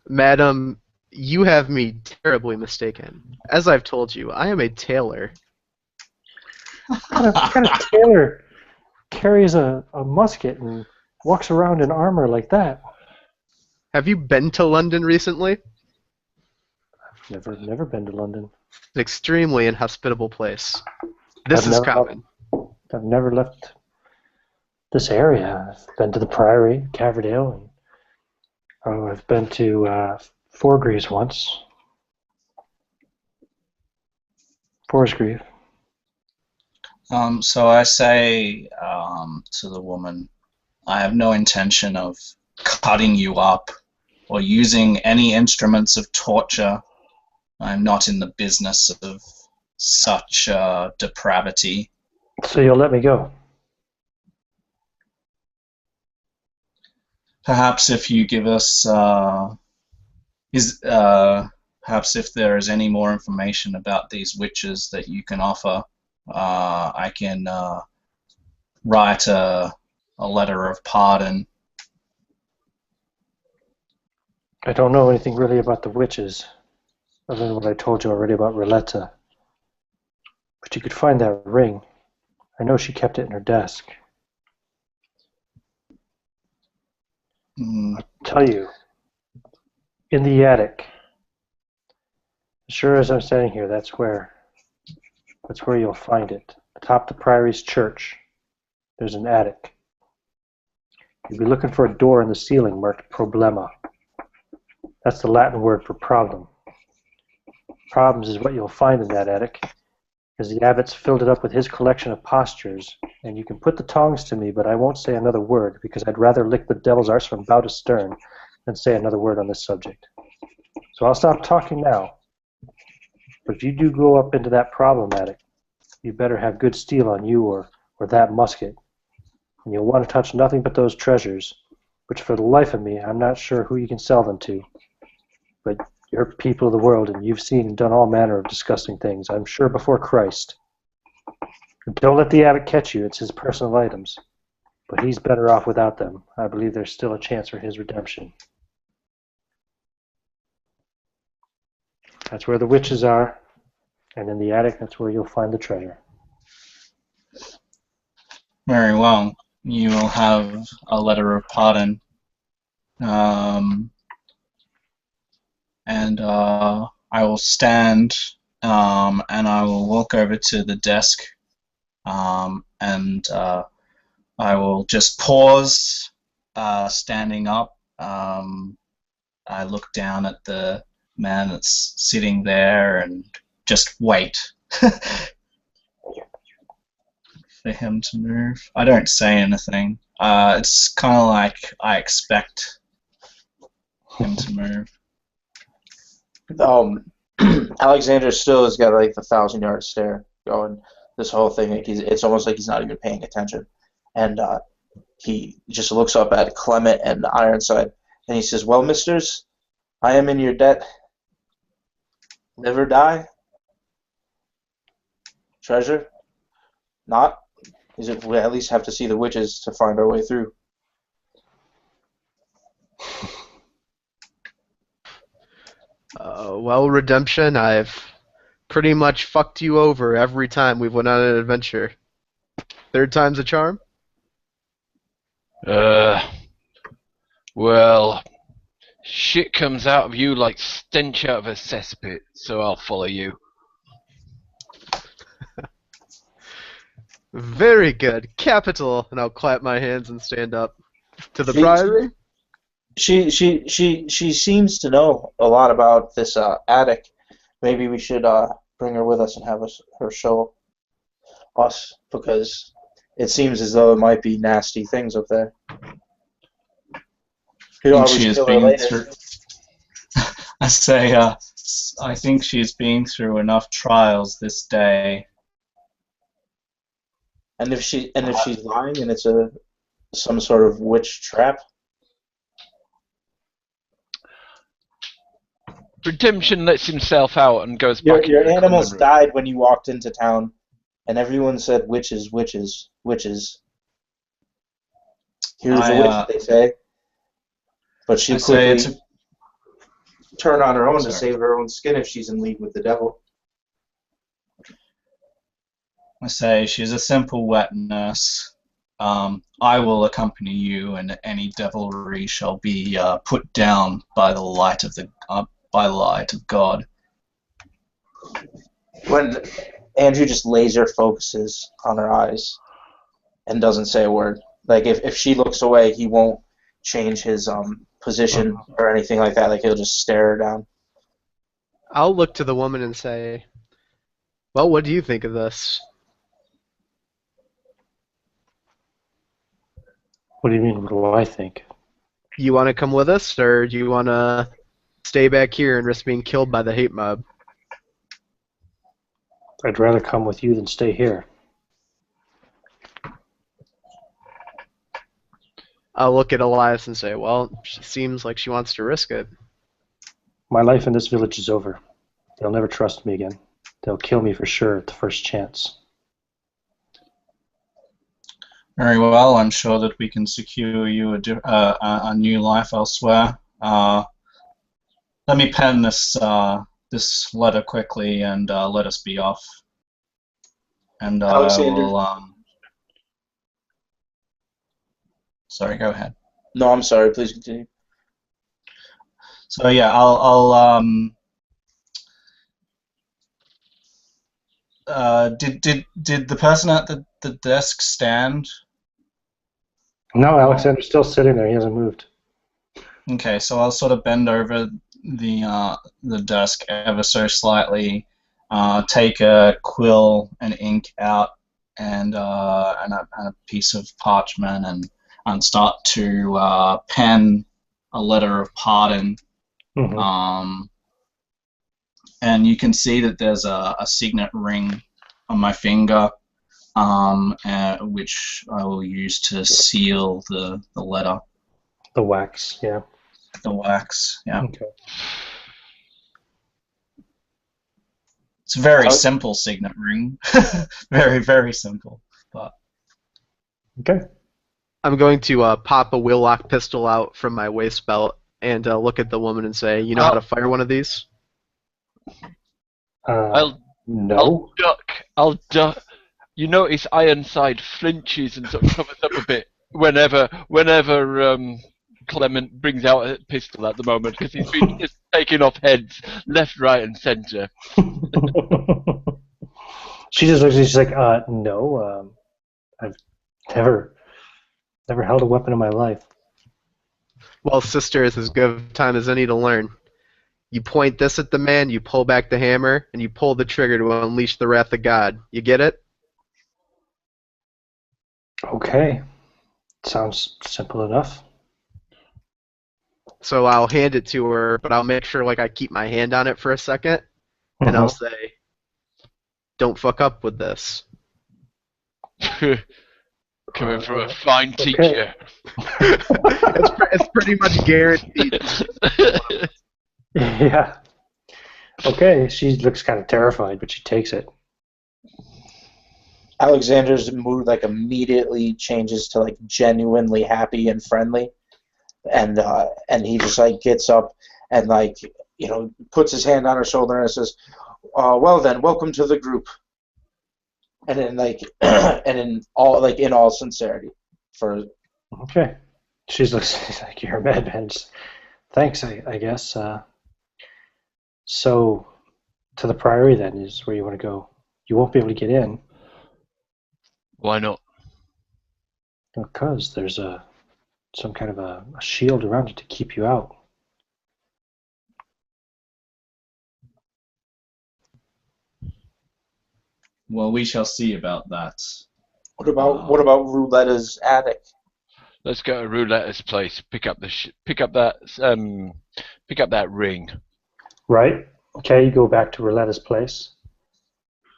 Madam, you have me terribly mistaken. As I've told you, I am a tailor. What kind of tailor carries a musket and walks around in armor like that? Have you been to London recently? Never been to London. It's an extremely inhospitable place. This is common. I've never left this area. I've been to the Priory, Caverdale, and I've been to Forsgrave once. Forsgrave. So I say to the woman, I have no intention of cutting you up or using any instruments of torture. I'm not in the business of such depravity. So you'll let me go? Perhaps if you give us, perhaps if there is any more information about these witches that you can offer, I can write a letter of pardon. I don't know anything really about the witches, other than what I told you already about Rouletta. But you could find that ring. I know she kept it in her desk. I'll tell you, in the attic, as sure as I'm standing here, that's where you'll find it. Atop the Priory's church, there's an attic. You'll be looking for a door in the ceiling marked Problema. That's the Latin word for problem. Problems is what you'll find in that attic, because the abbot's filled it up with his collection of postures and you can put the tongs to me, but I won't say another word, because I'd rather lick the devil's arse from bow to stern than say another word on this subject. So I'll stop talking now. But if you do go up into that problematic, you better have good steel on you or that musket. And you'll want to touch nothing but those treasures, which for the life of me, I'm not sure who you can sell them to. But you're people of the world, and you've seen and done all manner of disgusting things, I'm sure before Christ. And don't let the abbot catch you, it's his personal items. But he's better off without them. I believe there's still a chance for his redemption. That's where the witches are, and in the attic, that's where you'll find the treasure. Very well. You will have a letter of pardon. And I will stand and I will walk over to the desk and I will just pause, standing up. I look down at the man that's sitting there and just wait for him to move. I don't say anything. It's kind of like I expect him to move. Alexander still has got like the 1,000-yard stare going. This whole thing, like it's almost like he's not even paying attention, and he just looks up at Clement and Ironside, and he says, "Well, misters, I am in your debt. Live or die? Treasure? Not? Is it? We at least have to see the witches to find our way through." Well, Redemption, I've pretty much fucked you over every time we've went on an adventure. Third time's a charm? Well, shit comes out of you like stench out of a cesspit, so I'll follow you. Very good. Capital. And I'll clap my hands and stand up. To the priory? She seems to know a lot about this attic. Maybe we should bring her with us and have her show us, because it seems as though it might be nasty things up there. I say, I think she's been through enough trials this day. And if she's lying and it's some sort of witch trap. Redemption lets himself out and goes back. Your animals died when you walked into town, and everyone said witches, witches, witches. Here's a witch, they say. But she quickly turn on her own to save her own skin if she's in league with the devil. I say she's a simple wet nurse. I will accompany you, and any devilry shall be put down by the light of God. When Andrew just laser focuses on her eyes and doesn't say a word. Like if she looks away, he won't change his position or anything like that. Like he'll just stare her down. I'll look to the woman and say, "Well, what do you think of this?" What do you mean, what do I think? You want to come with us, or do you want to stay back here and risk being killed by the hate mob? I'd rather come with you than stay here. I'll look at Elias and say, "Well, she seems like she wants to risk it." My life in this village is over. They'll never trust me again. They'll kill me for sure at the first chance. Very well. I'm sure that we can secure you a new life elsewhere. Let me pen this letter quickly and let us be off. And Alexander. Sorry, go ahead. No, I'm sorry. Please continue. So yeah, did the person at the desk stand? No, Alexander's still sitting there. He hasn't moved. Okay, so I'll sort of bend over the desk ever so slightly, take a quill and ink out, and a piece of parchment and start to pen a letter of pardon. Mm-hmm. And you can see that there's a signet ring on my finger, which I will use to seal the letter. The wax, yeah. The wax, yeah. Okay. It's a very simple signet ring. Very, very simple. But Okay. I'm going to pop a wheel-lock pistol out from my waist belt and look at the woman and say, "You know how to fire one of these?" No. I'll duck. You notice Ironside flinches and sort of covers up a bit whenever Clement brings out a pistol at the moment, because he's been just taking off heads left, right, and centre. She just looks at you, she's like, no, I've never held a weapon in my life. Well, sister, it's as good a time as any to learn. You point this at the man, you pull back the hammer, and you pull the trigger to unleash the wrath of God. You get it? Okay. Sounds simple enough. So I'll hand it to her, but I'll make sure I keep my hand on it for a second, and I'll say, "Don't fuck up with this." Coming from a fine teacher. It's pretty much guaranteed. Yeah. Okay, she looks kind of terrified, but she takes it. Alexander's mood immediately changes to genuinely happy and friendly, and he just gets up and puts his hand on her shoulder and says, "Well then, welcome to the group." And then and in all sincerity, Okay. She's like, "You're a madman." Thanks, I guess. So, to the priory then is where you want to go. You won't be able to get in. Why not? Because there's some kind of a shield around it to keep you out. well, we shall see about that. What about Rouletta's attic? Let's go to Rouletta's place. Pick up that ring. Right. Okay, you go back to Rouletta's place.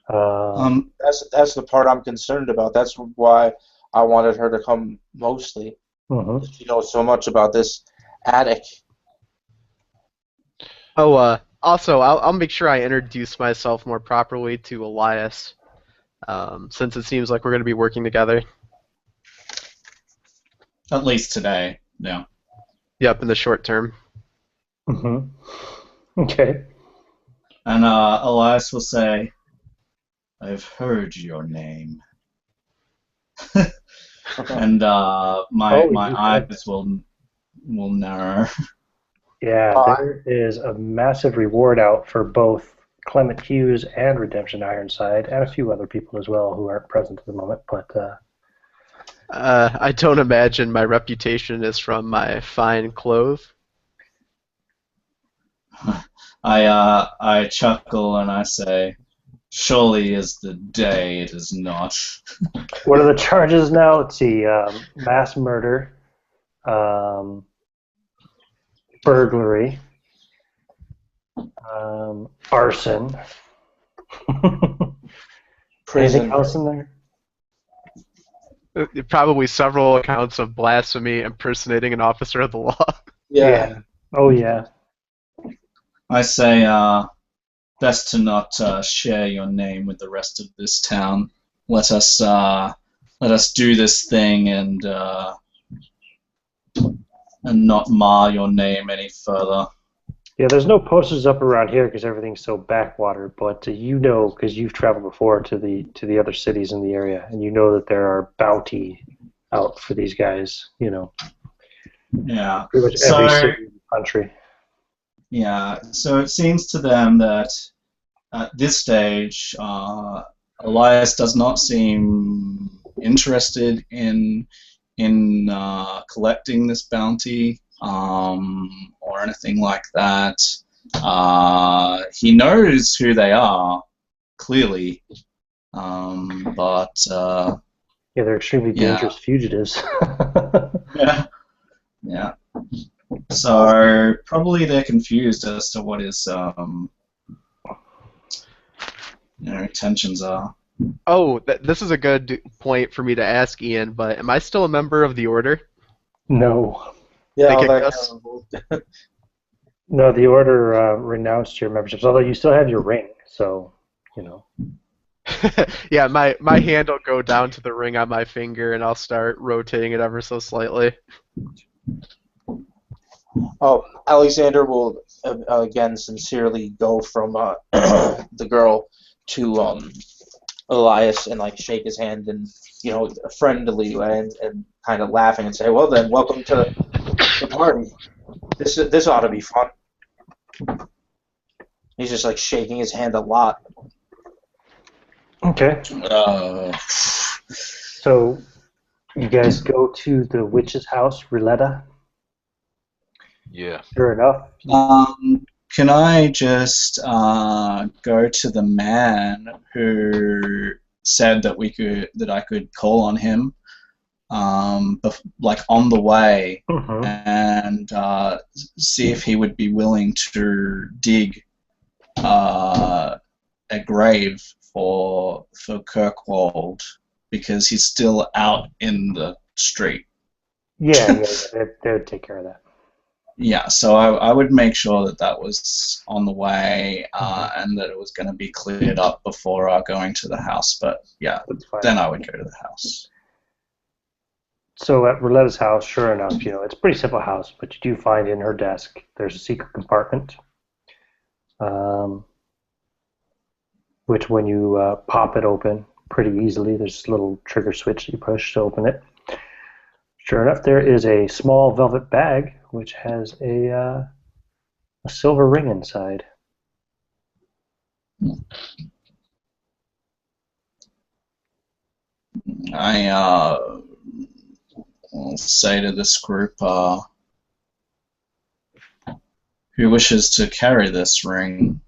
That's the part I'm concerned about. That's why I wanted her to come mostly. Mm-hmm. She knows so much about this attic. Oh, also, I'll make sure I introduce myself more properly to Elias, since it seems like we're going to be working together. At least today, yeah. Yep, in the short term. Mm-hmm. Okay. And Elias will say, "I've heard your name." And my eyes will narrow. Yeah, there is a massive reward out for both Clement Hughes and Redemption Ironside, and a few other people as well who aren't present at the moment. But I don't imagine my reputation is from my fine clothes. I chuckle and I say, "Surely is the day it is not." what are the charges now? Let's see: mass murder, burglary, arson. Anything else in there? Probably several accounts of blasphemy, impersonating an officer of the law. Yeah. Oh yeah. I say, best to not share your name with the rest of this town. Let us do this thing and not mar your name any further. Yeah, there's no posters up around here because everything's so backwater. But you know, because you've traveled before to the other cities in the area, and you know that there are bounty out for these guys. You know. Yeah. Pretty much every city in the country. Yeah. So it seems to them that at this stage, Elias does not seem interested in collecting this bounty. Or anything like that. He knows who they are, clearly. But Yeah, they're extremely dangerous fugitives. yeah, yeah. So probably they're confused as to what his intentions are. Oh, this is a good point for me to ask Ian, but am I still a member of the Order? No. Yeah, They all kicked that us? kind of- No, the Order renounced your memberships, although you still have your ring, so, you know. Yeah, my hand will go down to the ring on my finger, and I'll start rotating it ever so slightly. Oh, Alexander will again sincerely go from the girl to Elias and like shake his hand and friendly and kind of laughing and say, "Well then, welcome to the party. This ought to be fun." He's just like shaking his hand a lot. Okay. So, you guys go to the witch's house, Roletta. Yeah. Sure enough. Can I just go to the man who said that I could call on him, like on the way, and see if he would be willing to dig a grave for Kirkwald, because he's still out in the street. Yeah, they would take care of that. Yeah, so I would make sure that was on the way, and that it was going to be cleared up before going to the house. But yeah, then I would go to the house. So at Roletta's house, sure enough, it's a pretty simple house, but you do find in her desk there's a secret compartment, which when you pop it open pretty easily, there's a little trigger switch that you push to open it. Sure enough, there is a small velvet bag which has a silver ring inside. I will say to this group, who wishes to carry this ring?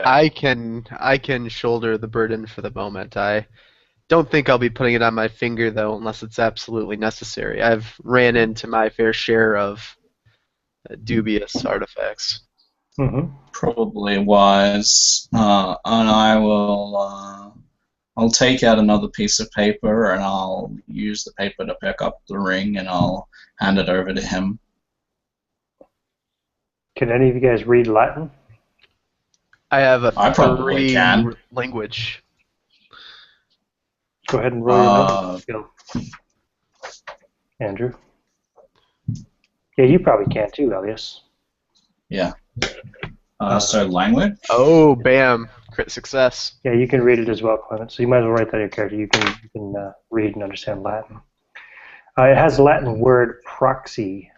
I can shoulder the burden for the moment. I don't think I'll be putting it on my finger though, unless it's absolutely necessary. I've ran into my fair share of dubious artifacts. Probably wise. And I will. I'll take out another piece of paper and I'll use the paper to pick up the ring and I'll hand it over to him. Can any of you guys read Latin? I have a I probably can. language. Go ahead and roll your language skill. Andrew? Yeah, you probably can too, Elias. Yeah. So language? Oh, bam. Crit success. Yeah, you can read it as well, Clement. So you might as well write that in your character. You can read and understand Latin. It has the Latin word proxy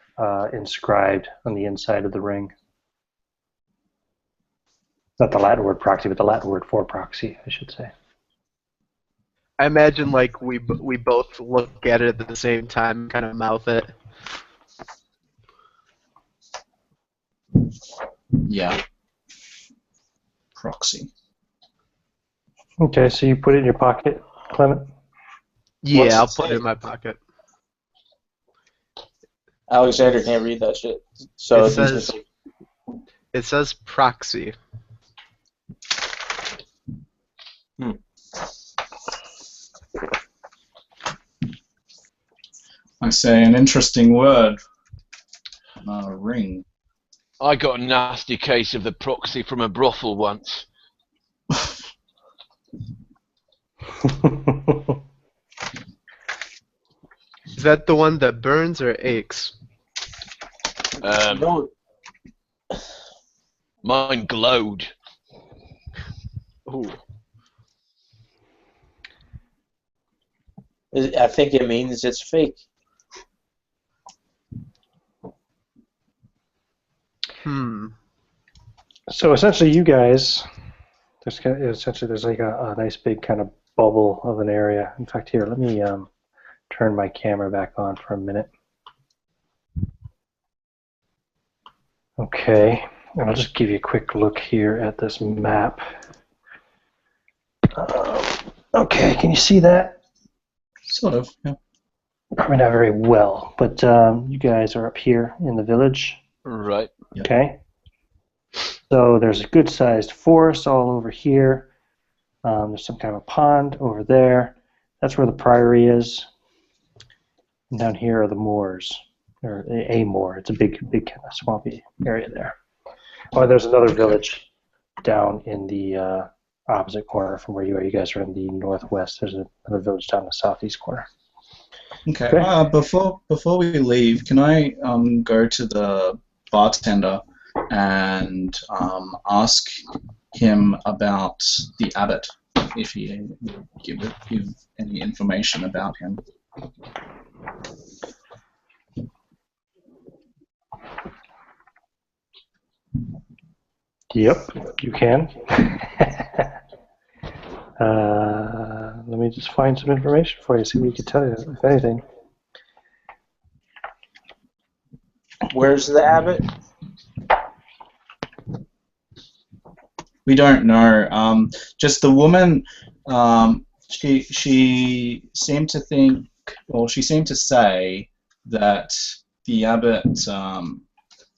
inscribed on the inside of the ring. Not the Latin word proxy, but the Latin word for proxy, I should say. I imagine like we both look at it at the same time, kind of mouth it. Yeah. Proxy. Okay, so you put it in your pocket, Clement? Yeah, I'll put it in my pocket. Alexander can't read that shit. So it says proxy. I say an interesting word. Ring. I got a nasty case of the proxy from a brothel once. Is that the one that burns or aches? No. Mine glowed. Ooh. I think it means it's fake. So essentially, you guys, there's like a nice big kind of bubble of an area. In fact, here, let me turn my camera back on for a minute. Okay, and I'll just give you a quick look here at this map. Okay, can you see that? Sort of, yeah. Probably not very well, but you guys are up here in the village. Right. Yep. Okay. So there's a good-sized forest all over here. There's some kind of a pond over there. That's where the priory is. And down here are the moors, or a moor. It's a big kind of swampy area there. Oh, there's another village down in the opposite corner from where you are. You guys are in the northwest. There's another village down in the southeast corner. Okay. Before we leave, can I go to the bartender and ask him about the abbot, if he would give any information about him? Yep, you can. Let me just find some information for you, see what he can tell you, if anything. Where's the abbot? We don't know. Just the woman. She seemed to think, or she seemed to say that the abbot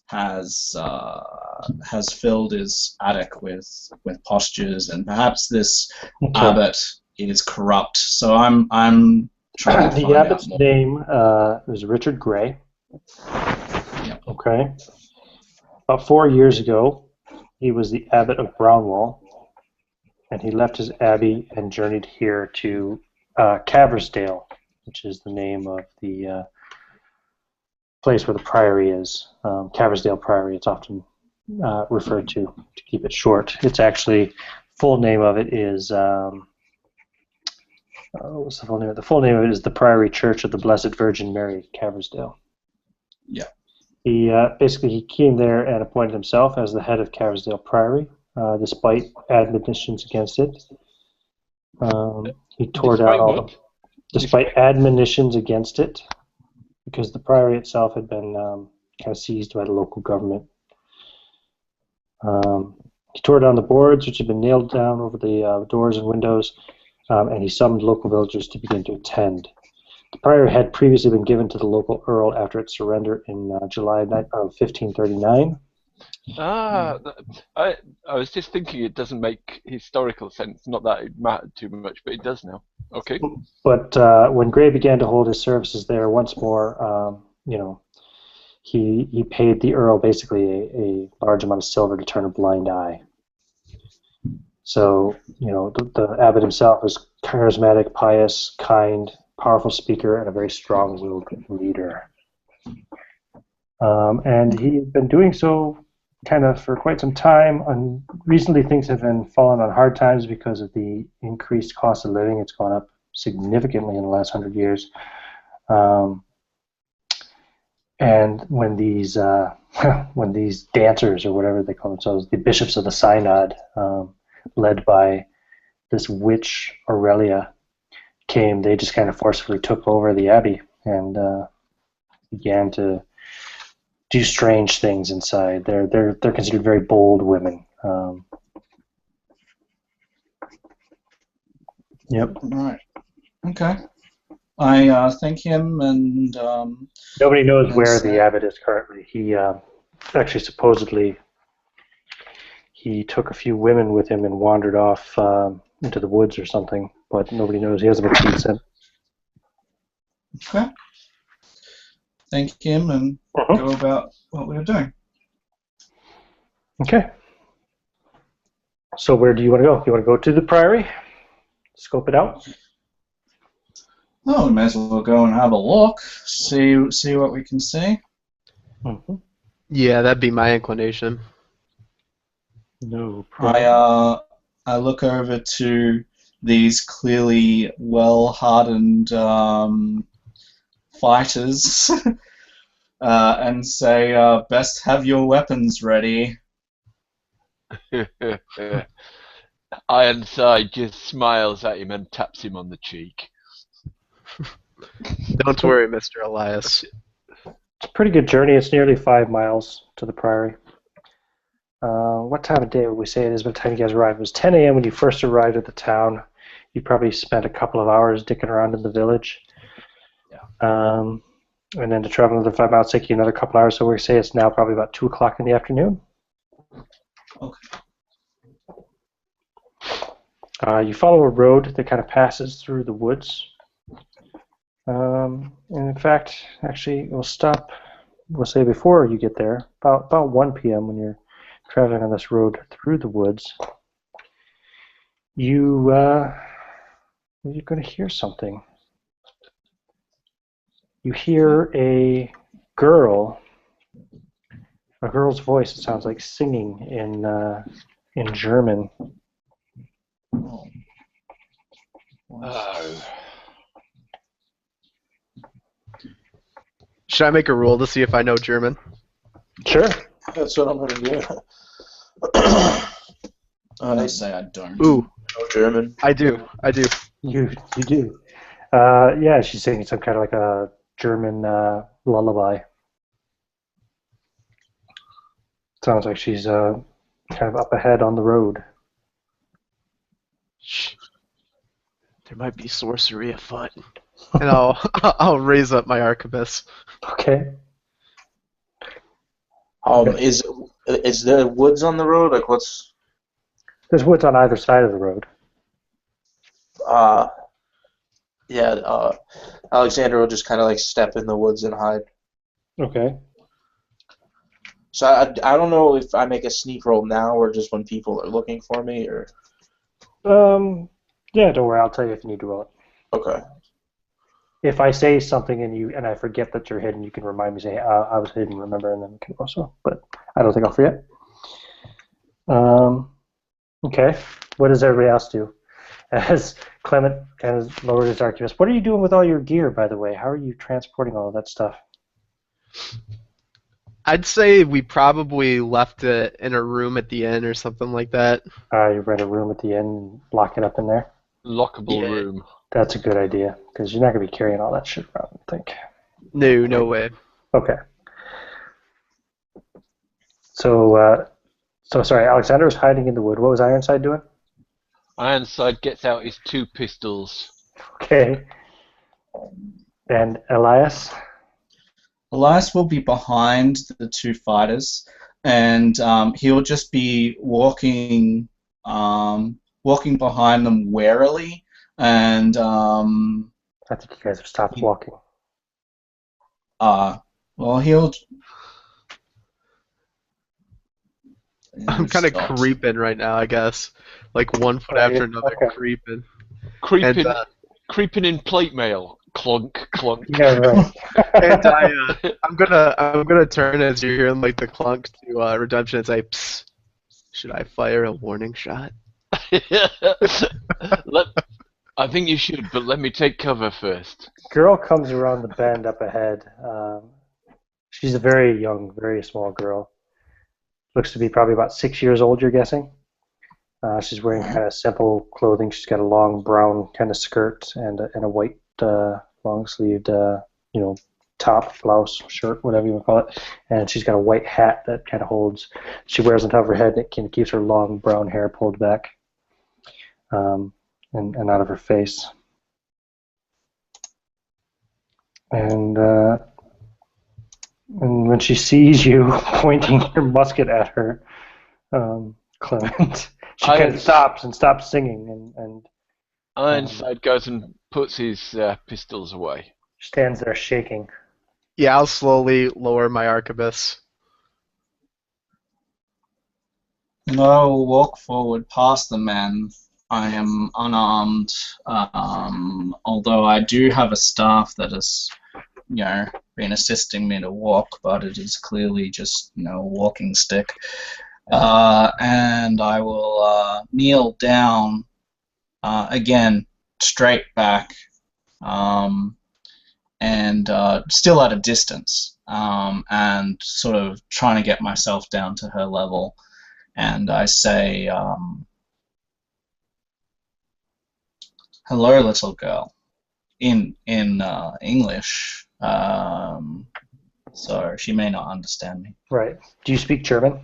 has filled his attic with postures, and perhaps this abbot is corrupt. So I'm trying to find the abbot's out more. name is Richard Gray. Yep. Okay. About 4 years ago, he was the abbot of Brownwall, and he left his abbey and journeyed here to Caversdale, which is the name of the place where the priory is. Caversdale Priory, it's often referred to keep it short. It's actually, full name of it is, what's the full name of it? The full name of it is the Priory Church of the Blessed Virgin Mary, Caversdale. Yeah. He basically he came there and appointed himself as the head of Caversdale Priory, despite admonitions against it. He tore down all the, despite admonitions against it, because the priory itself had been kind of seized by the local government. He tore down the boards, which had been nailed down over the doors and windows, and he summoned local villagers to begin to attend. The priory had previously been given to the local earl after its surrender in July of 1539. I was just thinking it doesn't make historical sense. Not that it mattered too much, but it does now. Okay. But when Gray began to hold his services there once more, he paid the earl basically a large amount of silver to turn a blind eye. So, the abbot himself was charismatic, pious, kind, powerful speaker, and a very strong-willed leader. And he's been doing so kind of for quite some time. And recently things have been falling on hard times because of the increased cost of living. It's gone up significantly in the last 100 years. And when these dancers, or whatever they call themselves, the bishops of the synod, led by this witch Aurelia, came, they just kind of forcefully took over the abbey and began to do strange things inside. They're considered very bold women. Yep. Right. Okay. I thank him, and nobody knows where the abbot is currently. He actually supposedly he took a few women with him and wandered off into the woods or something, but nobody knows. He hasn't been seen since. Okay. Thank him and go about what we're doing. Okay. So where do you want to go? You want to go to the priory? Scope it out? Oh, we may as well go and have a look, see what we can see. Mm-hmm. Yeah, that'd be my inclination. No problem. I look over to these clearly well-hardened fighters and say, best have your weapons ready. Ironside just smiles at him and taps him on the cheek. Don't worry, Mr. Elias. It's a pretty good journey. It's nearly 5 miles to the priory. What time of day would we say it is by the time you guys arrived? It was 10 a.m. when you first arrived at the town. You probably spent a couple of hours dicking around in the village. Yeah. And then to travel another 5 miles take you another couple hours, so we say it's now probably about 2 o'clock in the afternoon. Okay. You follow a road that kind of passes through the woods. And in fact, actually, we'll stop, we'll say before you get there, about 1 p.m. when you're traveling on this road through the woods, you're going to hear something. You hear a girl's voice. It sounds like singing in German. Oh. Oh. Should I make a roll to see if I know German? Sure. That's what I'm going to do. I say I don't. Ooh, No German. I do. You do. Yeah, she's singing some kind of like a German lullaby. Sounds like she's kind of up ahead on the road. Shh. There might be sorcery afoot. And I'll raise up my arquebus. Okay. Is there woods on the road? Like what's? There's woods on either side of the road. Alexander will just kind of like step in the woods and hide. Okay. So I don't know if I make a sneak roll now or just when people are looking for me or. Yeah, don't worry. I'll tell you if you need to roll it. Okay. If I say something and I forget that you're hidden, you can remind me. Say, I was hidden. Remember, and then we can also. But I don't think I'll forget. Okay. What does everybody else do? As Clement kind of lowered his arquebus. What are you doing with all your gear, by the way? How are you transporting all of that stuff? I'd say we probably left it in a room at the inn or something like that. You rent a room at the inn and lock it up in there? Lockable room. That's a good idea, because you're not going to be carrying all that shit around, I think. No way. Okay. So sorry, Alexander was hiding in the wood. What was Ironside doing? Ironside gets out his 2 pistols. Okay. And Elias? Elias will be behind the 2 fighters, and he'll just be walking behind them warily, and I think you guys have stopped walking. well, he'll. I'm kind of creeping right now, I guess. Like 1 foot after another, okay. creeping. Creeping in plate mail. Clunk, clunk. Yeah, right. And I'm gonna turn as you're hearing like the clunk to Redemption and say, "Psst, should I fire a warning shot?" I think you should, but let me take cover first. Girl comes around the bend up ahead. She's a very young, very small girl. Looks to be probably about 6 years old, you're guessing. She's wearing kind of simple clothing. She's got a long brown kind of skirt and a white long-sleeved, top, blouse, shirt, whatever you want to call it. And she's got a white hat that kind of holds. She wears on top of her head, and it kind of keeps her long brown hair pulled back and out of her face. And when she sees you pointing your musket at her, Clement, she kind of stops singing and Ironside goes and puts his pistols away. stands there shaking. Yeah, I'll slowly lower my arquebus. And I will walk forward past the men. I am unarmed, although I do have a staff that has, been assisting me to walk, but it is clearly just, a walking stick. And I will kneel down, again, straight back, and still at a distance, and sort of trying to get myself down to her level. And I say, "Hello, little girl," in English, so she may not understand me. Right. Do you speak German?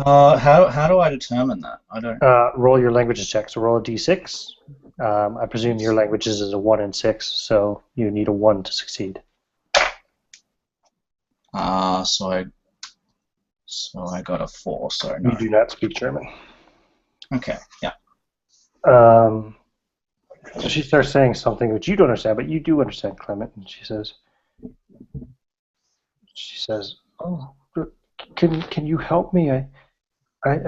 How do I determine that? I don't. Roll your languages check. So roll a d6. I presume your languages is a 1 and 6, so you need a 1 to succeed. So I got a 4. So no. You do not speak German. Okay. Yeah. So she starts saying something which you don't understand, but you do understand, Clement. And she says, "Oh, can you help me? I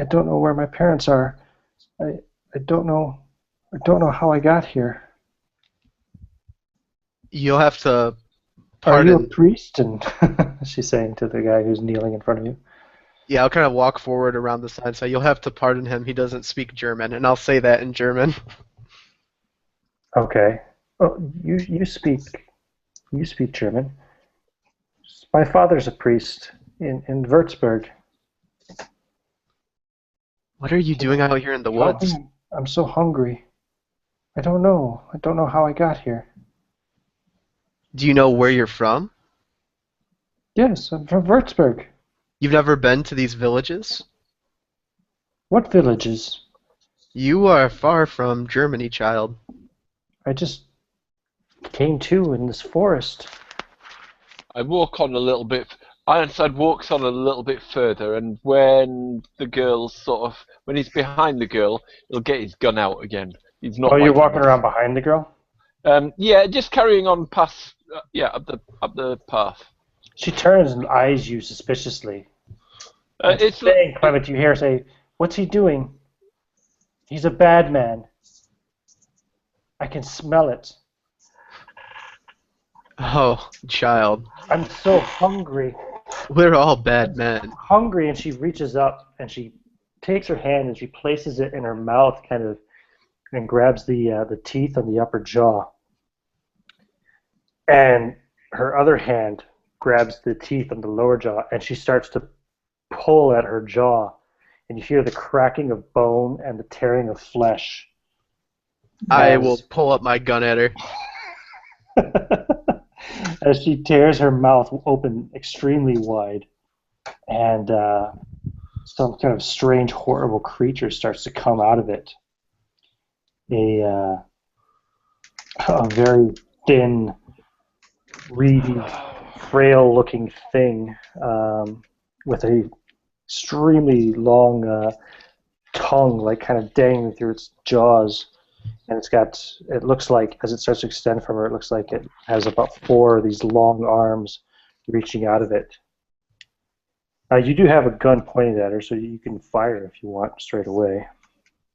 don't know where my parents are. I don't know how I got here." You'll have to Are you a pardon. priest? And she's saying to the guy who's kneeling in front of you. Yeah, I'll kind of walk forward around the side, so you'll have to pardon him. He doesn't speak German, and I'll say that in German. Okay. Oh, you speak German. My father's a priest in Würzburg. What are you doing out here in the woods? I'm so hungry. I don't know how I got here. Do you know where you're from? Yes, I'm from Würzburg. You've never been to these villages? What villages? You are far from Germany, child. I just came to in this forest. I walk on a little bit. Ironside walks on a little bit further, and when the girl's when he's behind the girl, he'll get his gun out again. He's not. Oh, you're like- walking around behind the girl? Yeah, just carrying on past. Up the path. She turns and eyes you suspiciously. It's saying, Clement, you hear her say, "What's he doing? He's a bad man. I can smell it. Oh, child. I'm so hungry." We're all bad men. Hungry, and she reaches up and she takes her hand and she places it in her mouth, kind of, and grabs the teeth on the upper jaw. And her other hand grabs the teeth on the lower jaw, and she starts to pull at her jaw, and you hear the cracking of bone and the tearing of flesh. I will pull up my gun at her. As she tears her mouth open extremely wide, and some kind of strange, horrible creature starts to come out of it. A very thin, reedy, frail-looking thing with a extremely long tongue, like kind of dangling through its jaws. And it looks like, as it starts to extend from her, it looks like it has about 4 of these long arms reaching out of it. You do have a gun pointed at her, so you can fire if you want straight away.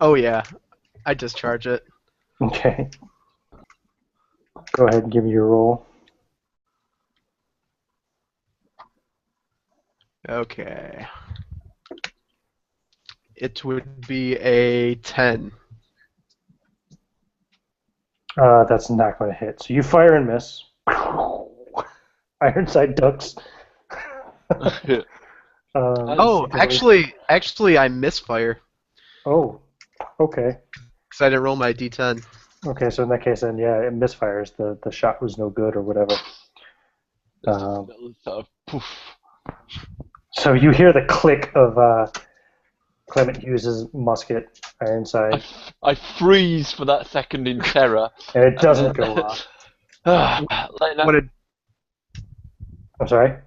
Oh, yeah. I discharge it. Okay. Go ahead and give me your roll. Okay. It would be a 10. That's not going to hit. So you fire and miss. Ironside ducks. Actually, I misfire. Oh, okay. Because I didn't roll my d10. Okay, so in that case, then, yeah, it misfires. The shot was no good or whatever. Poof. So you hear the click of Clement Hughes' musket, Ironside. I freeze for that second in terror. And it doesn't go off. letting I'm sorry?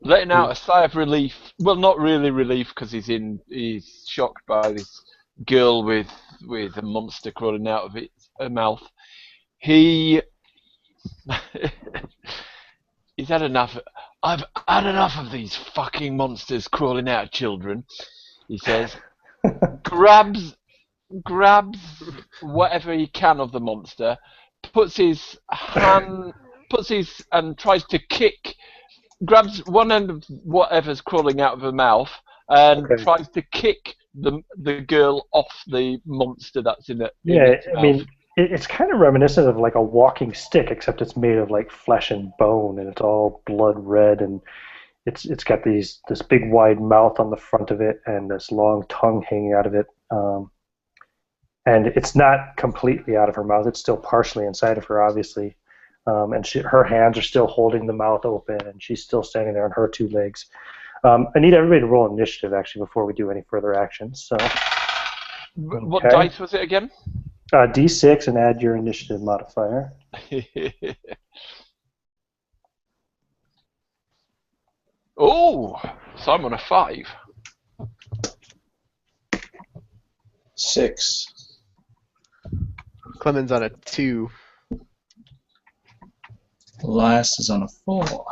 out a sigh of relief. Well, not really relief because he's shocked by this girl with a monster crawling out of her mouth. He's had enough. I've had enough of these fucking monsters crawling out of children, he says. grabs whatever he can of the monster, and tries to kick, grabs one end of whatever's crawling out of her mouth and tries to kick the girl off the monster that's in it. Yeah, I mean, it's kind of reminiscent of like a walking stick, except it's made of like flesh and bone, and it's all blood red, and it's got this big wide mouth on the front of it, and this long tongue hanging out of it. And it's not completely out of her mouth; it's still partially inside of her, obviously. And her hands are still holding the mouth open, and she's still standing there on her 2 legs. I need everybody to roll initiative, actually, before we do any further actions. So, What okay. dice was it again? D6 and add your initiative modifier. Oh, so I'm on a 5. 6. Clement's on a 2. Elias is on a 4.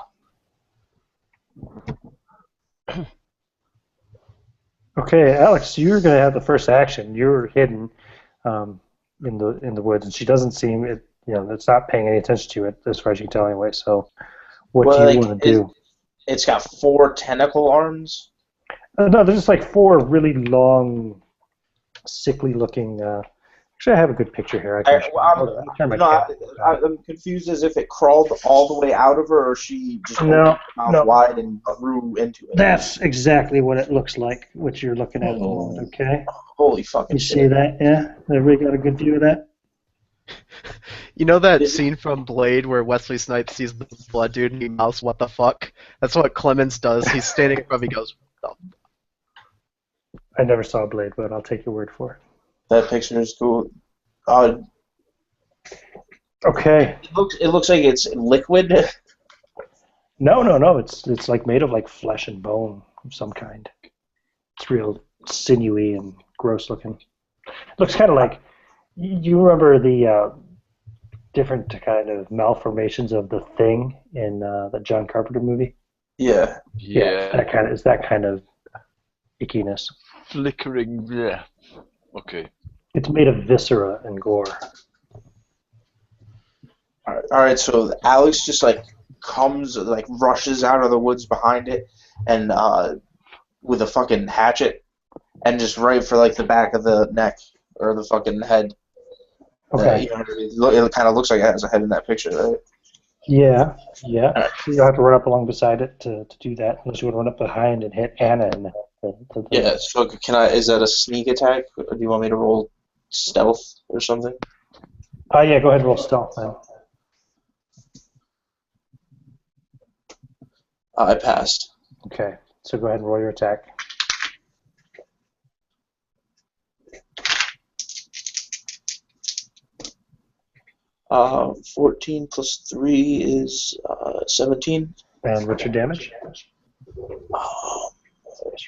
Okay, Alex, you're going to have the first action. You're hidden in the woods, and she doesn't seem it's not paying any attention to it as far as you can tell anyway. So, what do you want to do? It's got 4 tentacle arms. No, there's just like 4 really long, sickly-looking. Actually, I have a good picture here. I'm confused as if it crawled all the way out of her, or she just opened her mouth wide and grew into it. That's exactly what it looks like, what you're looking at the moment, okay? Holy fucking You see that, yeah? Everybody got a good view of that? You know that scene from Blade where Wesley Snipes sees the blood dude and he mouths, "What the fuck?" That's what Clemens does. He's standing in front of me, goes, "What the fuck?" I never saw Blade, but I'll take your word for it. That picture is cool. Okay. It looks like it's liquid. No. It's like made of like flesh and bone of some kind. It's real sinewy and gross looking. Looks kind of like, you remember the different kind of malformations of the Thing in the John Carpenter movie? Yeah. Yeah. It's that kind of ickiness. Flickering. Yeah. Okay. It's made of viscera and gore. All right. So Alex just rushes out of the woods behind it, and with a fucking hatchet, and just right for like the back of the neck or the fucking head. Okay. It kind of looks like it has a head in that picture, right? Yeah. Right. You'll have to run up along beside it to do that, unless you want to run up behind and hit Anna. Yeah. So is that a sneak attack? Or do you want me to roll stealth or something? Yeah. Go ahead and roll stealth, man. I passed. Okay. So go ahead and roll your attack. 14 plus 3 is 17. And what's your damage?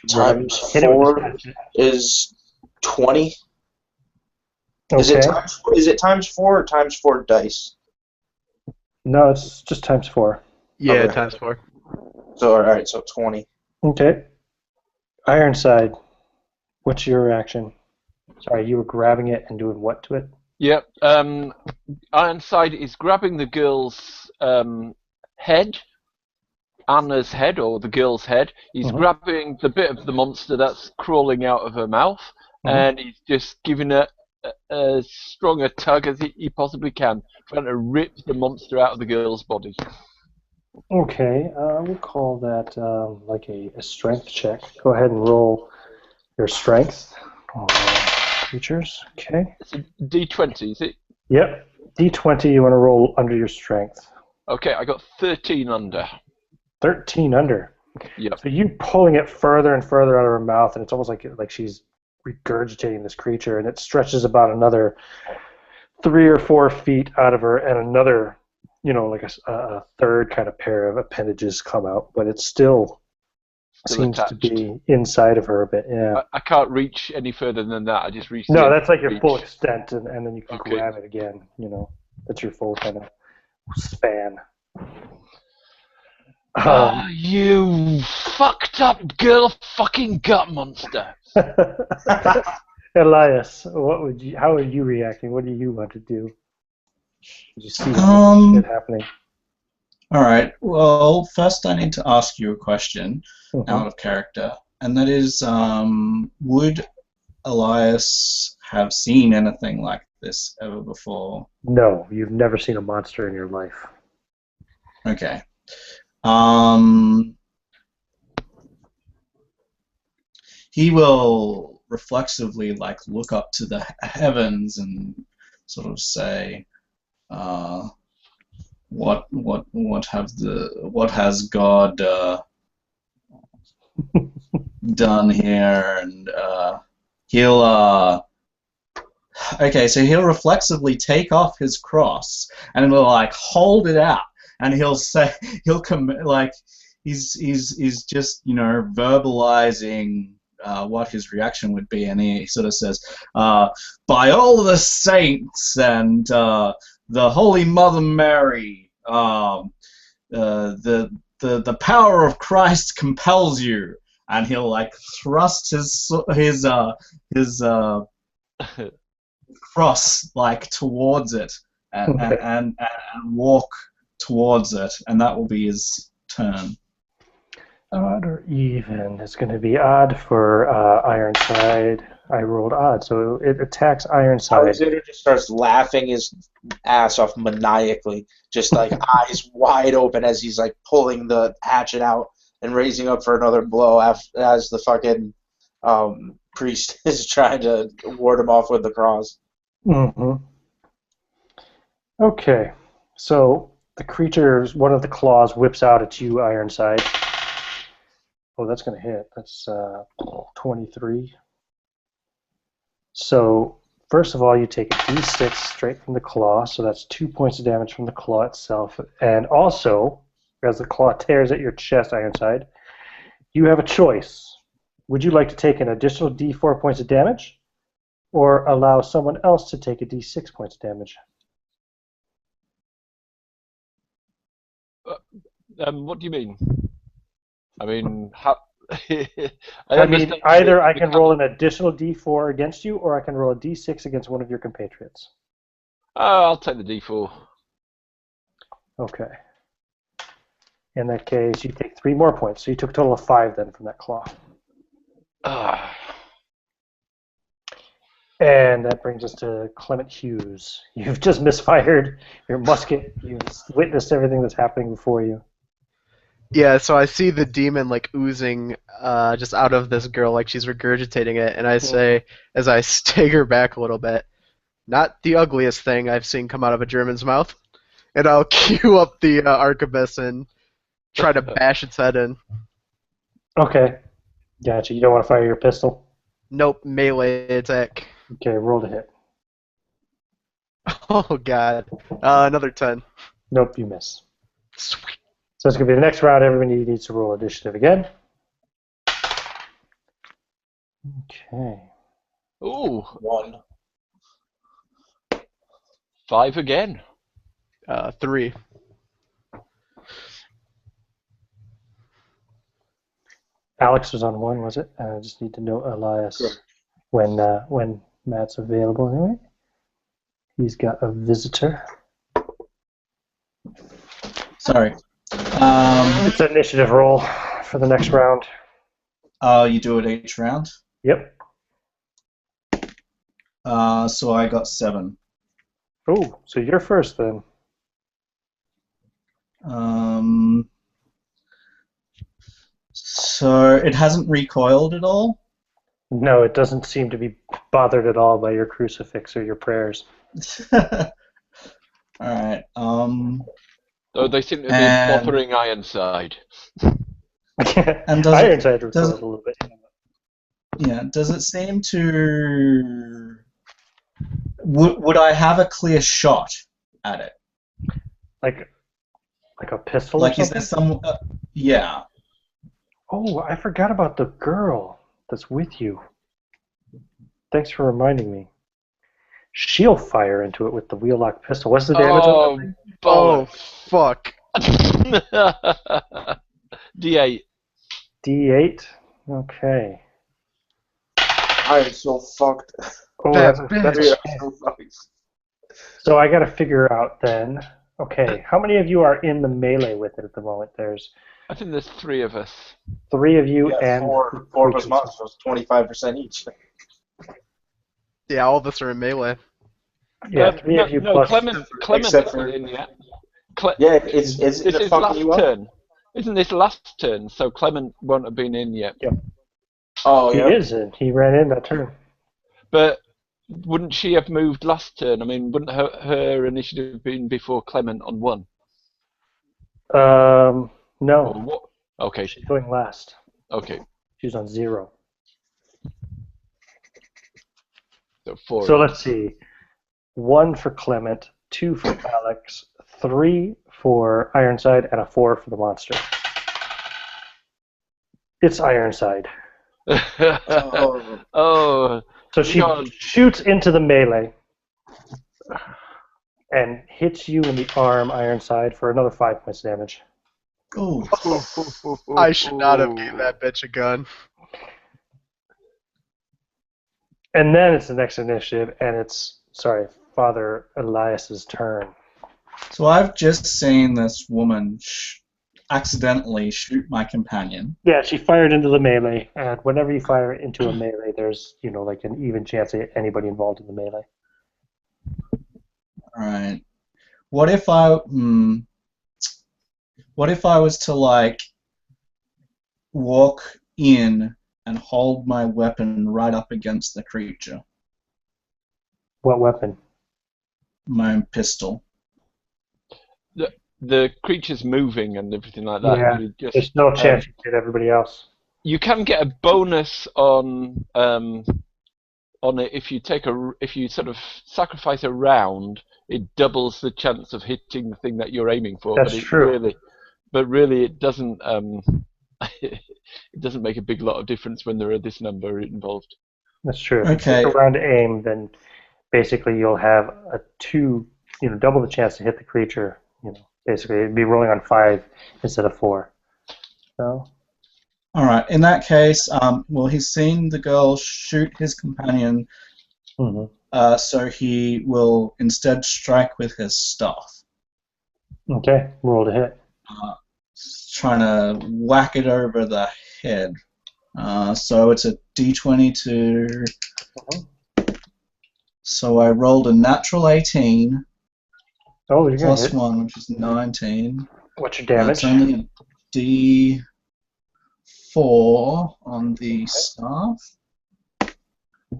Times 4 is 20. Okay. Is it times 4 or times 4 dice? No, it's just times 4. Yeah, Okay. times 4. So all right, so 20. Okay. Ironside, what's your reaction? Sorry, you were grabbing it and doing what to it? Yep. Ironside is grabbing the girl's head, Anna's head, or the girl's head. He's grabbing the bit of the monster that's crawling out of her mouth, and he's just giving it as strong a tug as he possibly can, trying to rip the monster out of the girl's body. Okay, we'll call that like a strength check. Go ahead and roll your strength. Features, okay. It's a D20, is it? Yep. D20, you want to roll under your strength. Okay, I got 13 under. 13 under. Yep. So you pulling it further and further out of her mouth, and it's almost like she's regurgitating this creature, and it stretches about another 3 or 4 feet out of her, and another, like a third kind of pair of appendages come out, but it still seems attached. to be inside of her a bit. Yeah. I can't reach any further than that. I just reached. No, that's like your full extent, and then you can grab it again. That's your full kind of span. You fucked up girl fucking gut monster. Elias, how are you reacting? What do you want to do? Did you see shit happening? All right. Well, first I need to ask you a question out of character, and that is, would Elias have seen anything like this ever before? No, you've never seen a monster in your life. Okay. He will reflexively look up to the heavens and sort of say, what has God done here, and he'll okay, so he'll reflexively take off his cross and he'll like hold it out, and he'll say like he's just verbalizing what his reaction would be, and he sort of says, by all the saints and the Holy Mother Mary, the power of Christ compels you, and he'll like thrust his cross like towards it and walk towards it, and that will be his turn. Odd or even? It's going to be odd for Ironside. I rolled odd, so it attacks Ironside. Alexander just starts laughing his ass off maniacally, just like eyes wide open as he's like pulling the hatchet out and raising up for another blow as the fucking priest is trying to ward him off with the cross. Mm-hmm. Okay, so the creature's one of the claws whips out at you, Ironside. Oh, that's going to hit. That's 23. So, first of all, you take a d6 straight from the claw, so that's 2 points of damage from the claw itself. And also, as the claw tears at your chest, Ironside, you have a choice. Would you like to take an additional d4 points of damage, or allow someone else to take a d6 points of damage? What do you mean? I mean, how? I mean, either I can roll an additional d4 against you, or I can roll a d6 against one of your compatriots. I'll take the d4. Okay. In that case, you take 3 more points. So you took a total of 5 then from that claw. And that brings us to Clement Hughes. You've just misfired your musket. You've witnessed everything that's happening before you. Yeah, so I see the demon like oozing just out of this girl, like she's regurgitating it, and I say, as I stagger back a little bit, not the ugliest thing I've seen come out of a German's mouth, and I'll cue up the arquebus and try to bash its head in. Okay. Gotcha. You don't want to fire your pistol? Nope, melee attack. Okay, roll to hit. Oh god. Another 10. Nope, you miss. Sweet. So it's going to be the next round. Everybody needs to roll initiative again. Okay. Ooh, 1. 5 again. 3. Alex was on 1, was it? I just need to know Elias when Matt's available anyway. He's got a visitor. Sorry. It's an initiative roll for the next round. Oh, you do it each round? Yep. So I got 7. Oh, so you're first then. So it hasn't recoiled at all? No, it doesn't seem to be bothered at all by your crucifix or your prayers. Alright. Though they seem to be bothering Ironside. And Ironside recoiled a little bit. Yeah, does it seem to... Would I have a clear shot at it? Like a pistol Like, or is something? there some... yeah. Oh, I forgot about the girl that's with you. Thanks for reminding me. She'll fire into it with the wheel-lock pistol. What's the damage on that thing? Oh, fuck. D8. D8? Okay. I am so fucked. Oh, That that's bitch. So fucked. So I gotta figure out then. Okay, how many of you are in the melee with it at the moment? There's I think there's 3 of us. 3 of you Yeah, and 4 plus monsters, 25% each. Yeah, all of us are in melee. yeah, 3 of you no, plus. Clement except isn't for- in yet. Yeah, it's This it is fucking last you up? turn. Isn't this last turn? So Clement won't have been in yet. Oh, He yeah. is in. He ran in that turn. But wouldn't she have moved last turn? I mean, wouldn't her initiative been before Clement on 1? No. Or what? Okay. She's going last. Okay. She's on 0. So 4. So let's see. 1 for Clement, 2 for Alex, 3 for Ironside, and a 4 for the monster. It's Ironside. Oh. So she shoots into the melee and hits you in the arm, Ironside, for another 5 points damage. Oh, I should not have given that bitch a gun. And then it's the next initiative, and it's, Father Elias's turn. so I've just seen this woman accidentally shoot my companion. Yeah, she fired into the melee, and whenever you fire into a melee, there's, like an even chance of anybody involved in the melee. All right. What if I was to like walk in and hold my weapon right up against the creature? What weapon? My pistol. The creature's moving and everything like that. Yeah, there's no chance you hit everybody else. You can get a bonus on it if you sort of sacrifice a round. It doubles the chance of hitting the thing that you're aiming for. That's true. But really, it doesn't. It doesn't make a big lot of difference when there are this number involved. That's true. Okay. If you take a round to aim, then basically you'll have a 2, double the chance to hit the creature. Basically it'd be rolling on 5 instead of 4. So. All right. In that case, he's seen the girl shoot his companion. Mm-hmm. So he will instead strike with his staff. Okay, roll to hit. Trying to whack it over the head. So it's a D22. Uh-huh. So I rolled a natural 18. Oh, you're Plus hit. 1, which is 19. What's your damage? It's only a D4 on the staff.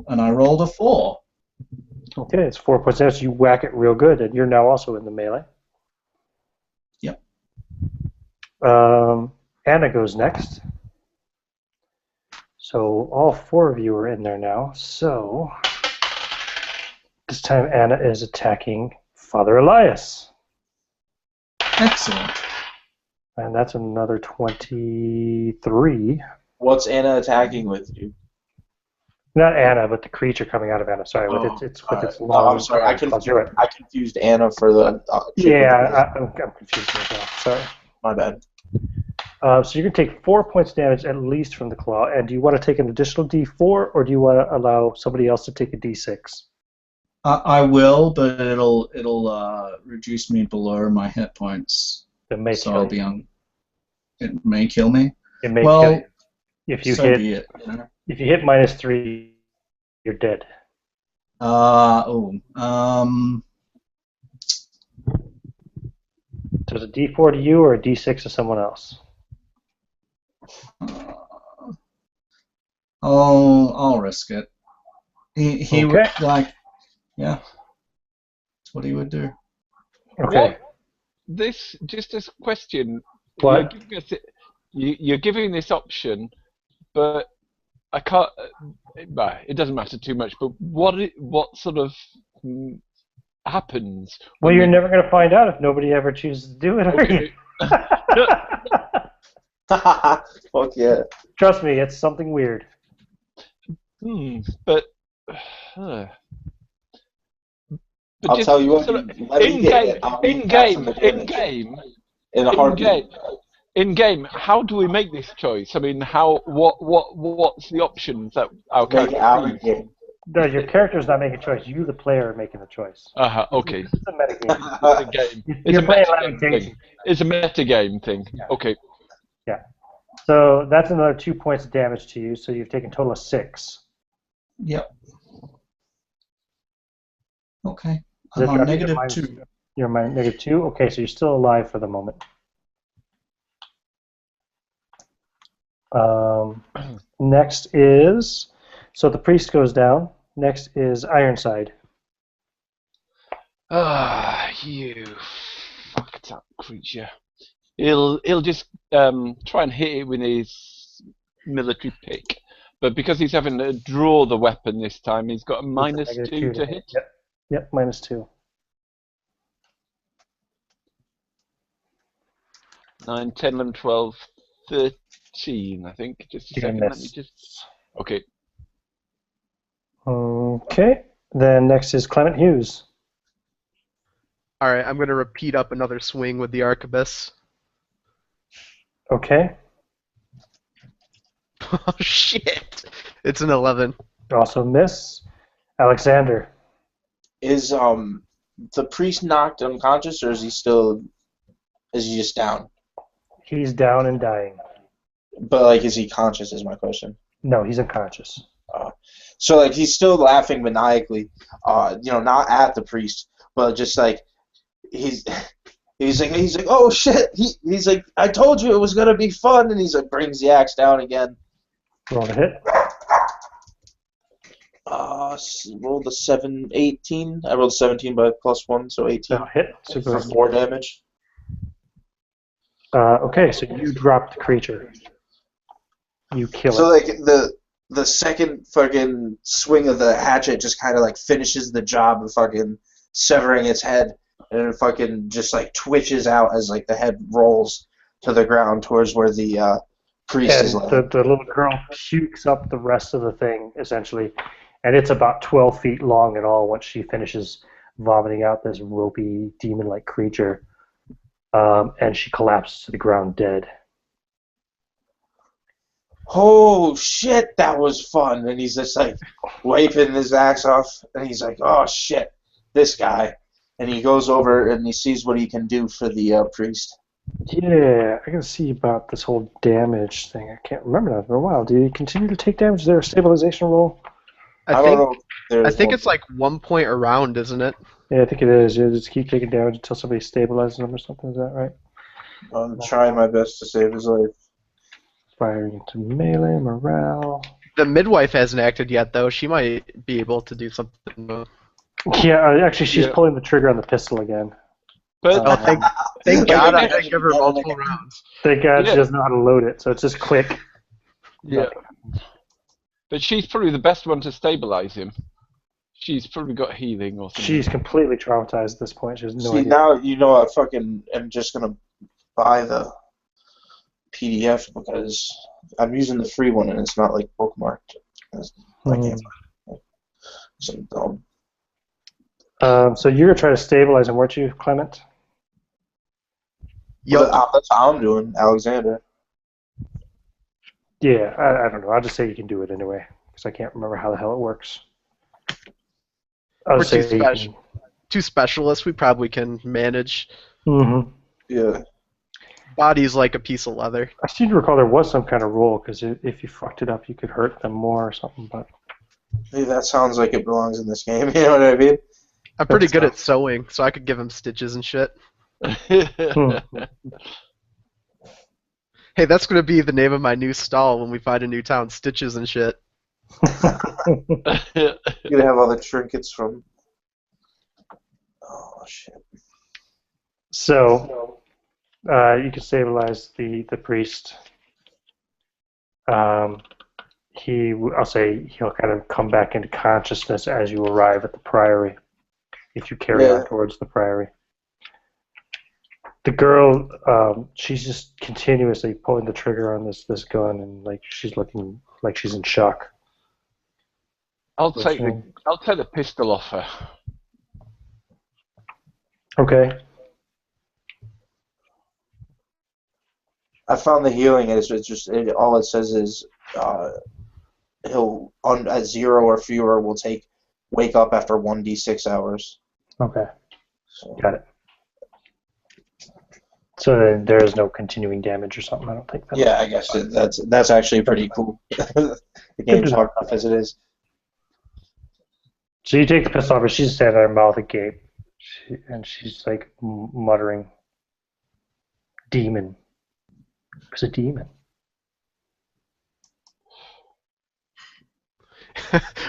And I rolled a 4. Okay, it's 4 points damage. You whack it real good, and you're now also in the melee. Yep. Anna goes next. So all 4 of you are in there now. So this time Anna is attacking Father Elias. Excellent. And that's another 23. What's Anna attacking with you? Not Anna, but the creature coming out of Anna. Sorry, with its long. I'm sorry. I considred. confused Anna for the. I'm confused myself. Sorry. My bad. So you're going to take 4 points damage at least from the claw. And do you want to take an additional D4, or do you want to allow somebody else to take a D6? I will, but it'll reduce me below my hit points. It may So kill I'll be on. It may kill me. It may kill you. If you so hit, be it. if you hit -3, you're dead. So is a D4 to you or a D6 to someone else? I'll risk it. He would Okay. yeah. That's what he would do. Okay. Just this question. What? You're giving this option, but I can't. It doesn't matter too much. But what sort of happens? Well, you're never going to find out if nobody ever chooses to do it, are Okay. you? Fuck yeah. Trust me, it's something weird. But I'll just tell you what. sort of Let me get it. I'll be passing the damage. In a heartbeat. In game, how do we make this choice? I mean, what's the options that our Make it out of character game. No, your character's not making a choice. You, the player, are making the choice. Okay. It's a metagame. It's a game. It's You're a playing metagame lamentation. thing. It's a metagame thing. Yeah. Okay. Yeah. So that's another 2 points of damage to you. So you've taken a total of 6. Yep. Okay. Does that I'm on drop you to -2. You're -2. Okay, so you're still alive for the moment. Next is, so the priest goes down. Next is Ironside. You fucked up creature. He'll just try and hit it with his military pick. But because he's having to draw the weapon this time, he's got a minus Negative 2 to hit. Yep, -2. 9, 10, 11, 12, 13, I think. Just a You're second. gonna Let me miss. just. Okay. Okay. Then next is Clement Hughes. All right, I'm gonna repeat up another swing with the arquebus. Okay. Oh shit! It's an 11. Also miss. Alexander. Is the priest knocked unconscious, or is he still? Is he just down? He's down and dying. But like, is he conscious? Is my question. No, he's unconscious. So like, he's still laughing maniacally. Not at the priest, but just like he's like, oh shit. He's like, I told you it was gonna be fun, and he's like, brings the axe down again. Roll the hit. Rolled a 18. I rolled 17 by +1, so 18 No, hit. for 4 damage. Okay, so you drop the creature. You kill So it. like the second fucking swing of the hatchet just kind of like finishes the job of fucking severing its head, and it fucking just like twitches out as like the head rolls to the ground towards where the priest is And laying. the little girl pukes up the rest of the thing, essentially. And it's about 12 feet long in all once she finishes vomiting out this ropey, demon-like creature. And she collapses to the ground dead. Oh shit, that was fun! And he's just like wiping his axe off, and he's like, oh shit, this guy. And he goes over and he sees what he can do for the priest. Yeah, I can see about this whole damage thing. I can't remember that for a while. Do you continue to take damage? Is there a stabilization roll? I don't think know if there's I think one. it's like 1 point around, isn't it? Yeah, I think it is. You just keep taking damage until somebody stabilizes them or something. Is that right? I'm trying my best to save his life. Firing into melee, morale. The midwife hasn't acted yet, though. She might be able to do something. Yeah, actually, she's Yeah. pulling the trigger on the pistol again. But Oh, thank God I didn't give her multiple rounds. Thank God Yeah. she doesn't know how to load it, so it's just click. yeah. But she's probably the best one to stabilize him. She's probably got healing or something. She's completely traumatized at this point. She has no See, idea. now you know I fucking am just gonna buy the PDF because I'm using the free one and it's not like bookmarked. I can't find it. So dumb. So you're gonna try to stabilize him, weren't you, Clement? Yup. That's how I'm doing, Alexander. Yeah, I don't know. I'll just say you can do it anyway, because I can't remember how the hell it works. I'll We're say too special. Two specialists we probably can manage. Mm-hmm. Yeah. Body's like a piece of leather. I seem to recall there was some kind of rule, because if you fucked it up, you could hurt them more or something. But Hey, that sounds like it belongs in this game. You know what I mean? I'm pretty That's good tough. at sewing, so I could give him stitches and shit. Hey, that's gonna be the name of my new stall when we find a new town. Stitches and shit. You can have all the trinkets from. Oh shit. So you can stabilize the priest. I'll say he'll kind of come back into consciousness as you arrive at the priory, if you carry on towards the priory. The girl, she's just continuously pulling the trigger on this gun, and like she's looking like she's in shock. I'll take the pistol off her. Okay. I found the healing, and it's just all it says is he'll at 0 or fewer will wake up after 1d6 hours. Okay. So. Got it. So then there is no continuing damage or something. I don't think. Yeah, I guess that's actually pretty cool. The game's hard enough as it is. So you take the pistol off her. She's standing there, mouth agape, and she's like muttering, "Demon. It's a demon."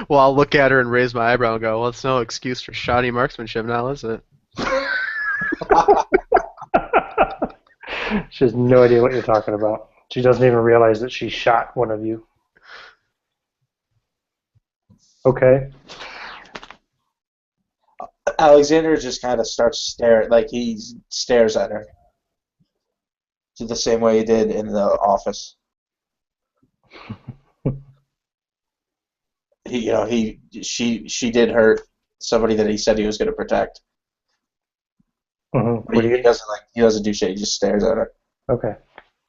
Well, I'll look at her and raise my eyebrow and go, well, it's no excuse for shoddy marksmanship now, is it? She has no idea what you're talking about. She doesn't even realize that she shot one of you. Okay. Alexander just kind of starts staring, like he stares at her, the same way he did in the office. She did hurt somebody that he said he was going to protect. Mm-hmm. But he doesn't do shit. He just stares at her. Okay.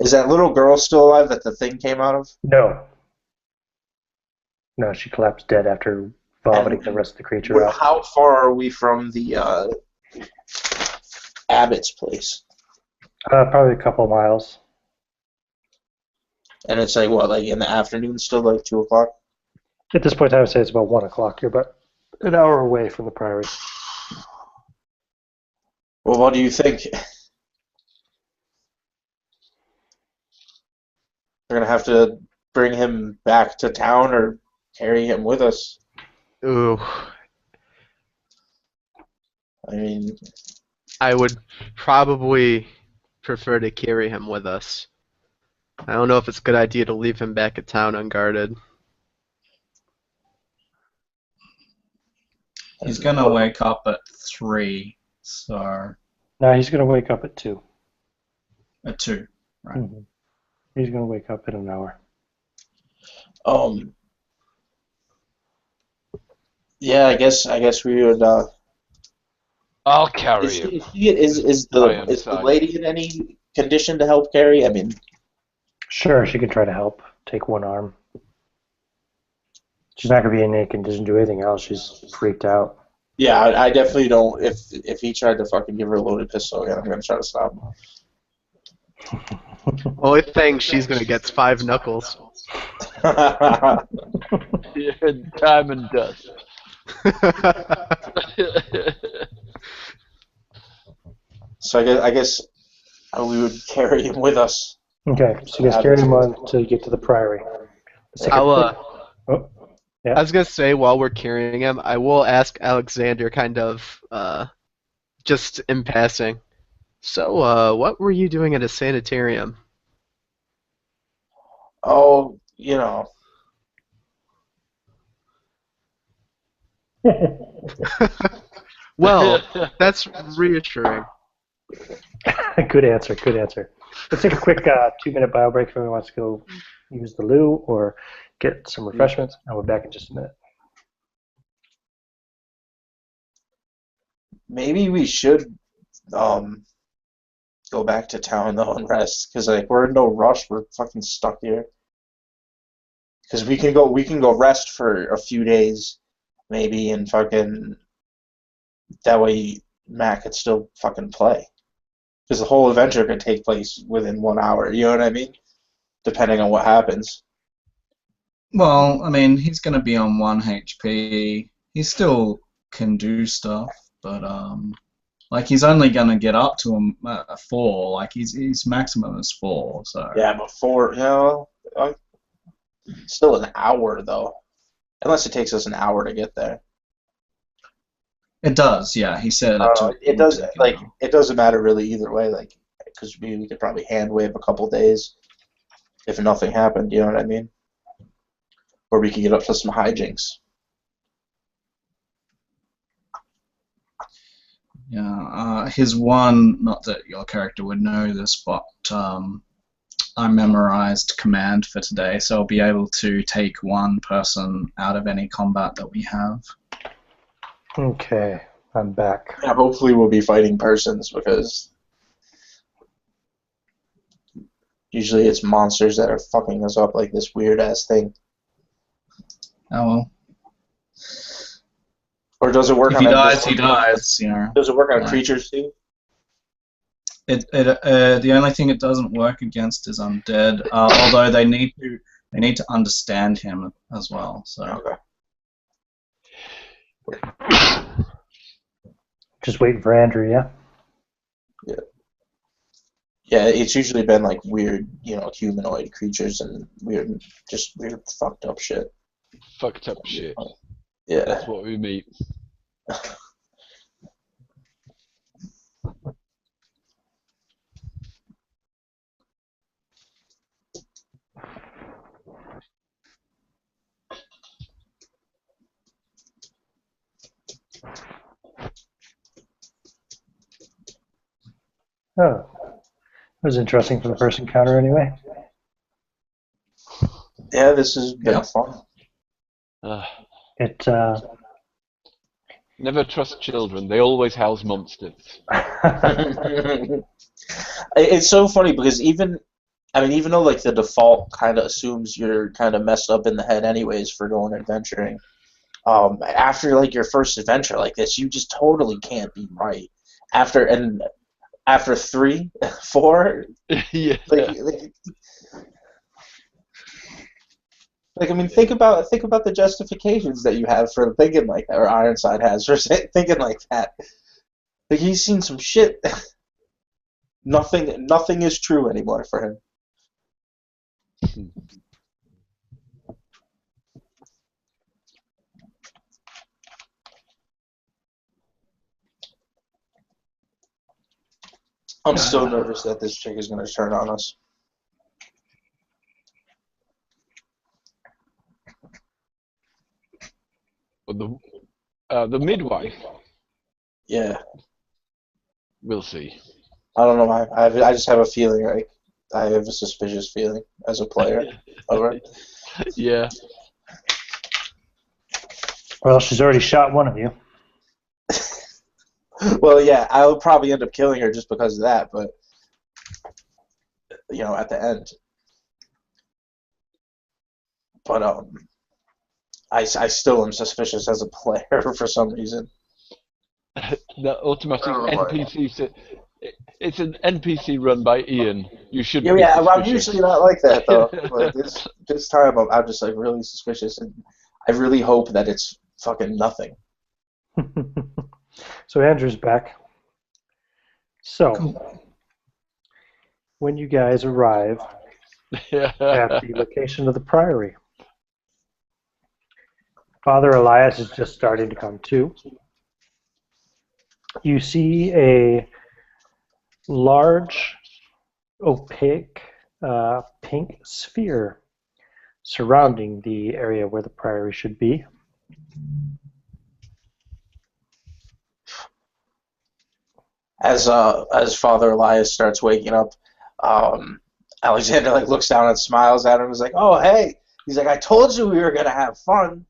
Is that little girl still alive that the thing came out of? No. No, she collapsed dead after vomiting the rest of the creature out. How far are we from the Abbott's place? Probably a couple miles. And it's like what, like in the afternoon, still like 2 o'clock? At this point, I would say it's about 1 o'clock. You're about an hour away from the priory. Well, what do you think? We're gonna have to bring him back to town or carry him with us. Ooh. I mean, I would probably prefer to carry him with us. I don't know if it's a good idea to leave him back at town unguarded. He's gonna wake up at 3, so No, he's going to wake up at 2. at 2, right? Mm-hmm. He's going to wake up in an hour. yeah, I guess we would. I'll carry him. Is the lady in any condition to help carry? I mean, Sure, she can try to help. Take one arm. She's not going to be in any condition to do anything else. She's freaked out. yeah, I definitely don't. If he tried to fucking give her a loaded pistol again, I'm gonna try to stop him. Only thing she's gonna get's 5 knuckles. Time and dust. So I guess we would carry him with us. Okay, so you guys carry him on until you get to the priory. I was gonna say, while we're carrying him, I will ask Alexander kind of just in passing. So, what were you doing at a sanitarium? Oh, you know. Well, that's reassuring. Good answer, good answer. Let's take a quick 2-minute bio break if anyone wants to go use the loo or get some refreshments, and we're back in just a minute. Maybe we should go back to town though and rest, because like we're in no rush. We're fucking stuck here. Because we can go rest for a few days, maybe, and fucking that way Matt could still fucking play. Because the whole adventure could take place within 1 hour. You know what I mean? Depending on what happens. Well, I mean, he's gonna be on 1 HP. He still can do stuff, but like he's only gonna get up to a 4. Like his maximum is 4. So Yeah, but 4, still an hour though. Unless it takes us an hour to get there. it does. Yeah, he said It does. Like it doesn't matter really either way. Like because we could probably hand wave a couple days if nothing happened. You know what I mean? Or we could get up to some hijinks. Yeah, his one. Not that your character would know this, but I memorized command for today, so I'll be able to take 1 person out of any combat that we have. Okay, I'm back. Yeah, hopefully we'll be fighting persons because usually it's monsters that are fucking us up like this weird ass thing. Oh well. Or does it work If on he dies, he dies. You know. Does it work on creatures too? The only thing it doesn't work against is undead. Although they need to understand him as well. So. Okay. Just waiting for Andrew, yeah? Yeah. Yeah, it's usually been like weird, humanoid creatures and weird fucked up shit. Fucked up shit. Yeah. That's what we meet. Oh, that was interesting for the first encounter anyway. Yeah, this has been Yep. fun. It Never trust children. They always house monsters. It's so funny because even though like the default kind of assumes you're kind of messed up in the head anyways for going adventuring, after like your first adventure like this, you just totally can't be right. After 3, 4, Yeah. I mean, think about the justifications that you have for thinking like that, or Ironside has for thinking like that. Like he's seen some shit. Nothing is true anymore for him. I'm still nervous that this chick is going to turn on us. But the midwife, Yeah, we'll see. I don't know why. I just have a feeling, like I have a suspicious feeling as a player of her. Yeah. well, she's already shot one of you. Well, yeah, I'll probably end up killing her just because of that, but at the end. But I still am suspicious as a player for some reason. The automatic I don't know why. NPC. It's an NPC run by Ian. You should Yeah, be I'm suspicious. usually not like that though. But this time I'm just like really suspicious, and I really hope that it's fucking nothing. So Andrew's back. So, Cool. when you guys arrive at the location of the priory, Father Elias is just starting to come to. You see a large, opaque, pink sphere surrounding the area where the priory should be. As Father Elias starts waking up, Alexander like looks down and smiles at him. He's like, "Oh, hey." He's like, "I told you we were gonna have fun."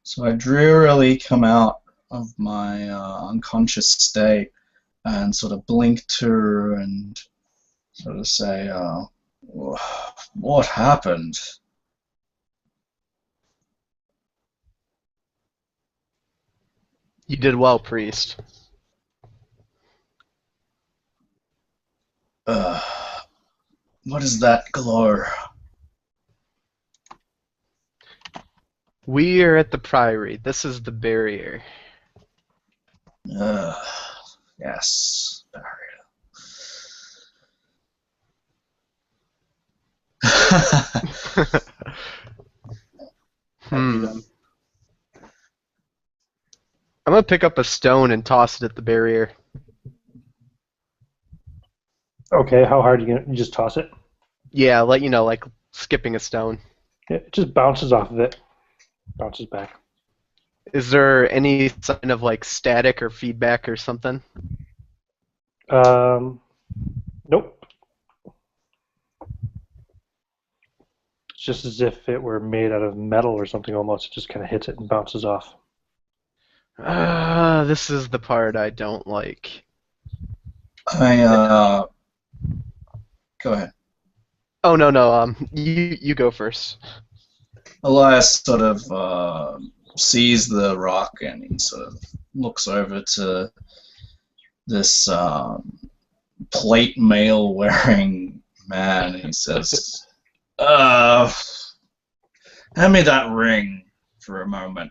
So I drearily come out of my unconscious state and sort of blink to her and sort of say, what happened? You did well, priest. What is that glow? We are at the priory. This is the barrier. Yes, barrier. I'm gonna pick up a stone and toss it at the barrier. Okay, how hard are you gonna just toss it? Yeah, like skipping a stone. It just bounces off of it. Bounces back. Is there any sign of like static or feedback or something? Nope. It's just as if it were made out of metal or something almost. It just kind of hits it and bounces off. This is the part I don't like. Go ahead. Oh no. You go first. Elias sort of sees the rock and he sort of looks over to this plate mail wearing man and he says, hand me that ring for a moment.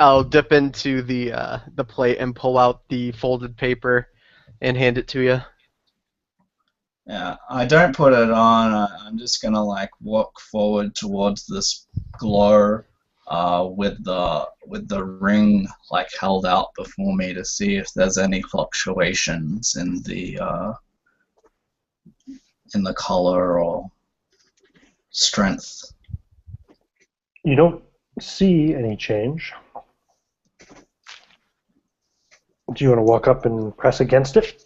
I'll dip into the plate and pull out the folded paper and hand it to you. Yeah, I don't put it on. I'm just gonna like walk forward towards this glow, with the ring like held out before me to see if there's any fluctuations in the color or strength. You don't see any change. Do you want to walk up and press against it?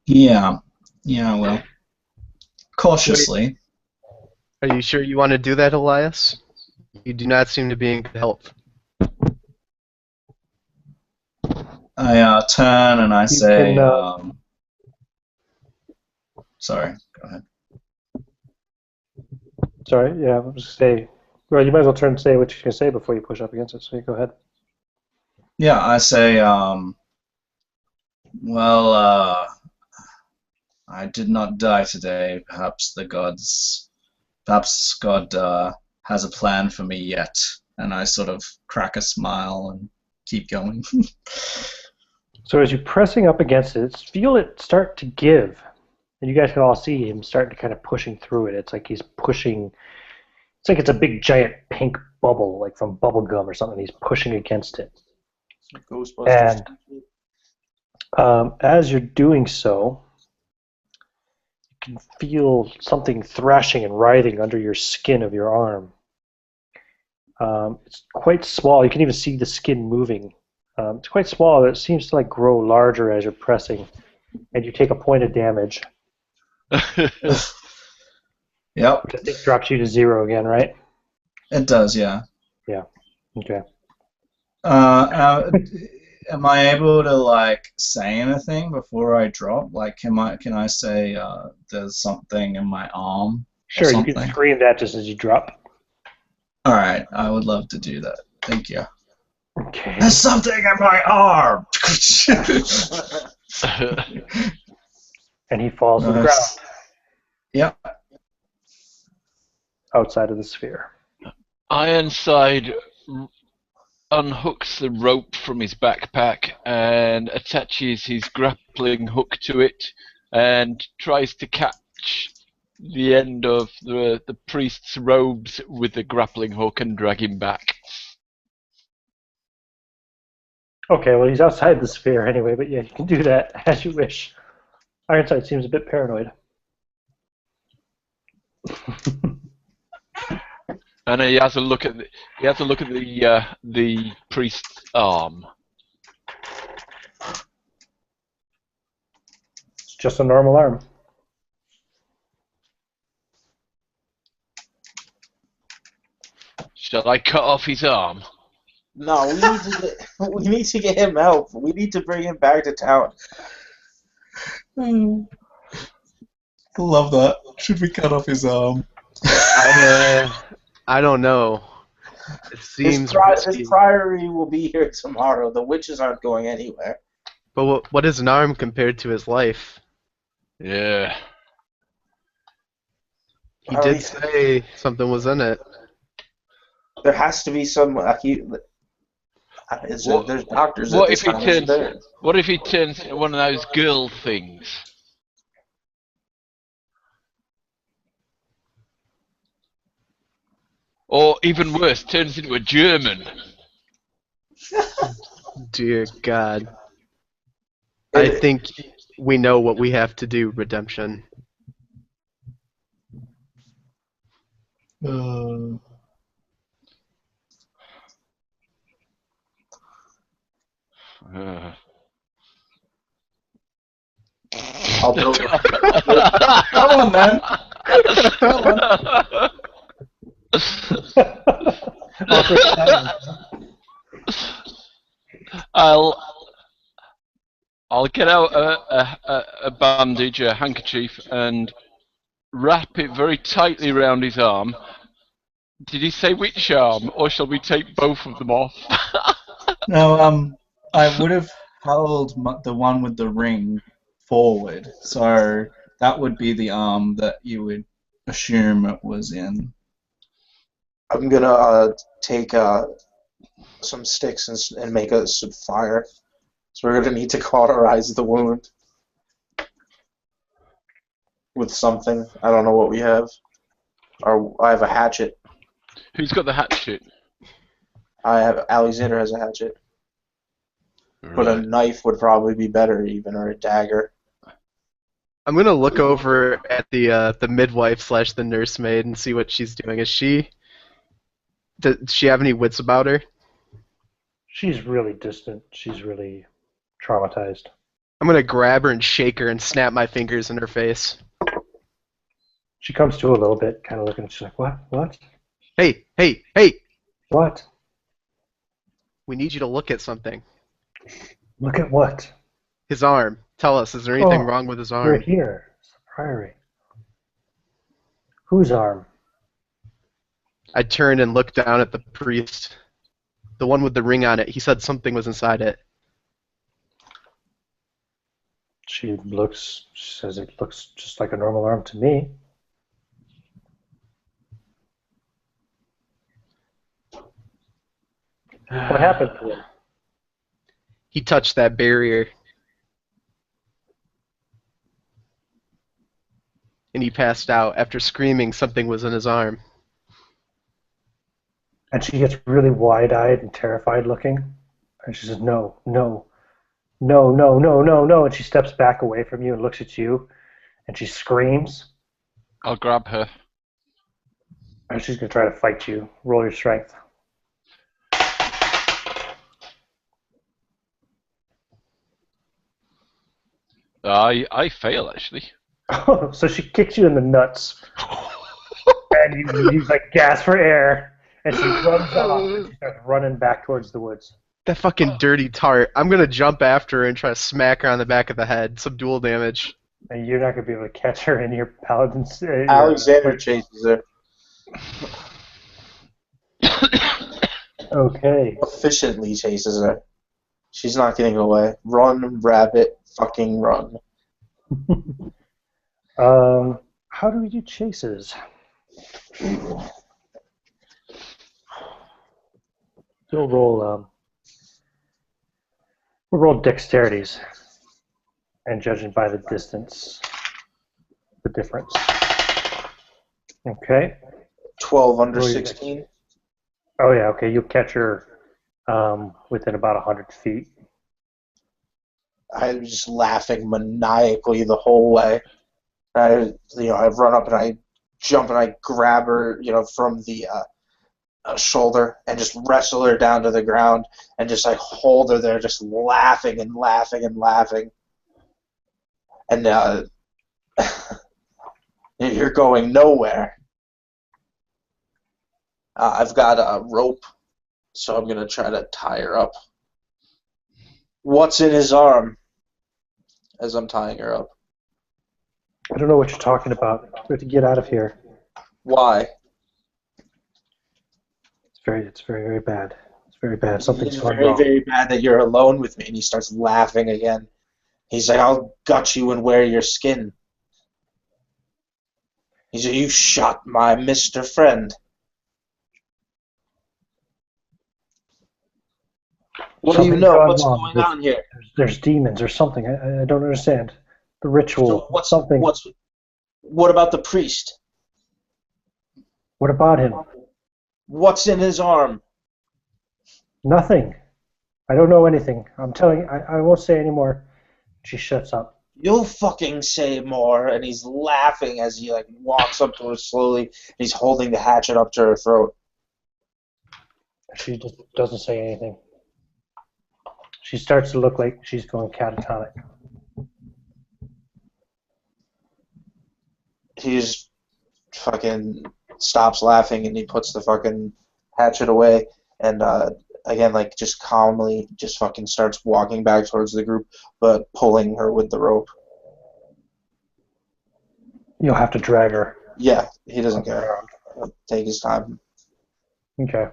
Yeah, well, cautiously. Are you sure you want to do that, Elias? You do not seem to be in good health. I turn and I say, can, sorry, go ahead. Sorry, yeah, I was going to say, well, you might as well turn and say what you're going to say before you push up against it, so you go ahead. Yeah, I say, well, I did not die today. Perhaps God has a plan for me yet. And I sort of crack a smile and keep going. So as you're pressing up against it, feel it start to give. And you guys can all see him starting to kind of pushing through it. It's like he's pushing, it's like it's a big giant pink bubble, like from bubble gum or something. He's pushing against it. Ghostbusters. And as you're doing so, you can feel something thrashing and writhing under your skin of your arm. It's quite small. You can even see the skin moving. It's quite small, but it seems to like grow larger as you're pressing, and you take a point of damage. Yep. Which I think drops you to 0 again, right? It does, yeah. Yeah. Okay. Am I able to like say anything before I drop? Like, can I say there's something in my arm? Sure, you can scream that just as you drop. All right, I would love to do that. Thank you. Okay. There's something in my arm. And he falls to the ground Yep. outside of the sphere. Ironside unhooks the rope from his backpack and attaches his grappling hook to it and tries to catch the end of the priest's robes with the grappling hook and drag him back. Okay, well, he's outside the sphere anyway, but yeah, you can do that as you wish. Ironside seems a bit paranoid. And he has a look at the priest's arm. It's just a normal arm. Shall I cut off his arm? No, we need to get him help. We need to bring him back to town. I love that. Should we cut off his arm? I don't know. It seems his priory will be here tomorrow. The witches aren't going anywhere. But what is an arm compared to his life? Yeah. He did say something was in it. There has to be some. There's doctors. What if he turns into one of those girl things? Or even worse, turns into a German. Dear God. I think we know what we have to do, Redemption. I'll do it. Come on, man. Come on. I'll get out a bandage, a handkerchief, and wrap it very tightly around his arm. Did he say which arm, or shall we take both of them off? No, I would have held the one with the ring forward, so that would be the arm that you would assume it was in. I'm gonna take some sticks and make some fire. So we're gonna need to cauterize the wound with something. I don't know what we have. Or I have a hatchet. Who's got the hatchet? Alexander has a hatchet. Right. But a knife would probably be better, even, or a dagger. I'm gonna look over at the midwife / the nursemaid and see what she's doing. Is she Does she have any wits about her? She's really distant. She's really traumatized. I'm gonna grab her and shake her and snap my fingers in her face. She comes to a little bit, kind of looking. She's like, "What? What? Hey, hey, hey! What? We need you to look at something. Look at what? His arm. Tell us, is there anything Oh, wrong with his We're arm? here. It's the priory. Whose arm? I turned and looked down at the priest. The one with the ring on it. He said something was inside it. She says it looks just like a normal arm to me. What happened to him? He touched that barrier. And he passed out after screaming something was in his arm. And she gets really wide-eyed and terrified looking. And she says, no, no, no, no, no, no, no. And she steps back away from you and looks at you. And she screams. I'll grab her. And she's going to try to fight you. Roll your strength. I fail, actually. So she kicks you in the nuts. And you like gasp for air. And she runs off and she starts running back towards the woods. That fucking dirty tart. I'm gonna jump after her and try to smack her on the back of the head. Some dual damage. And you're not going to be able to catch her in your paladin's... Alexander chases her. Okay. Efficiently chases her. She's not getting away. Run, rabbit, fucking run. How do we do chases? We'll roll dexterities, and judging by the distance, the difference. Okay. 12 under Roll your 16. Oh yeah. Okay. You'll catch her within about 100 feet. I was just laughing maniacally the whole way. I run up and I jump and I grab her, from the shoulder and just wrestle her down to the ground and just like hold her there, just laughing and laughing and laughing. And you're going nowhere. I've got a rope, so I'm gonna try to tie her up. What's in his arm? As I'm tying her up. I don't know what you're talking about. We have to get out of here. Why? It's very, very bad. It's very bad. Something's It's gone very, wrong. very bad that you're alone with me. And he starts laughing again. He's like, I'll gut you and wear your skin. He's like, you shot my Mr. Friend. What do you Something's know? gone What's wrong. going on here? There's demons or something. I don't understand. The ritual. So what about the priest? What about him? What's in his arm? Nothing. I don't know anything. I'm telling you, I won't say anymore. She shuts up. You'll fucking say more. And he's laughing as he walks up to her slowly. And he's holding the hatchet up to her throat. She just doesn't say anything. She starts to look like she's going catatonic. He just fucking stops laughing and he puts the fucking hatchet away and again just calmly just fucking starts walking back towards the group but pulling her with the rope. You'll have to drag her. Yeah, he doesn't care. He'll take his time. Okay.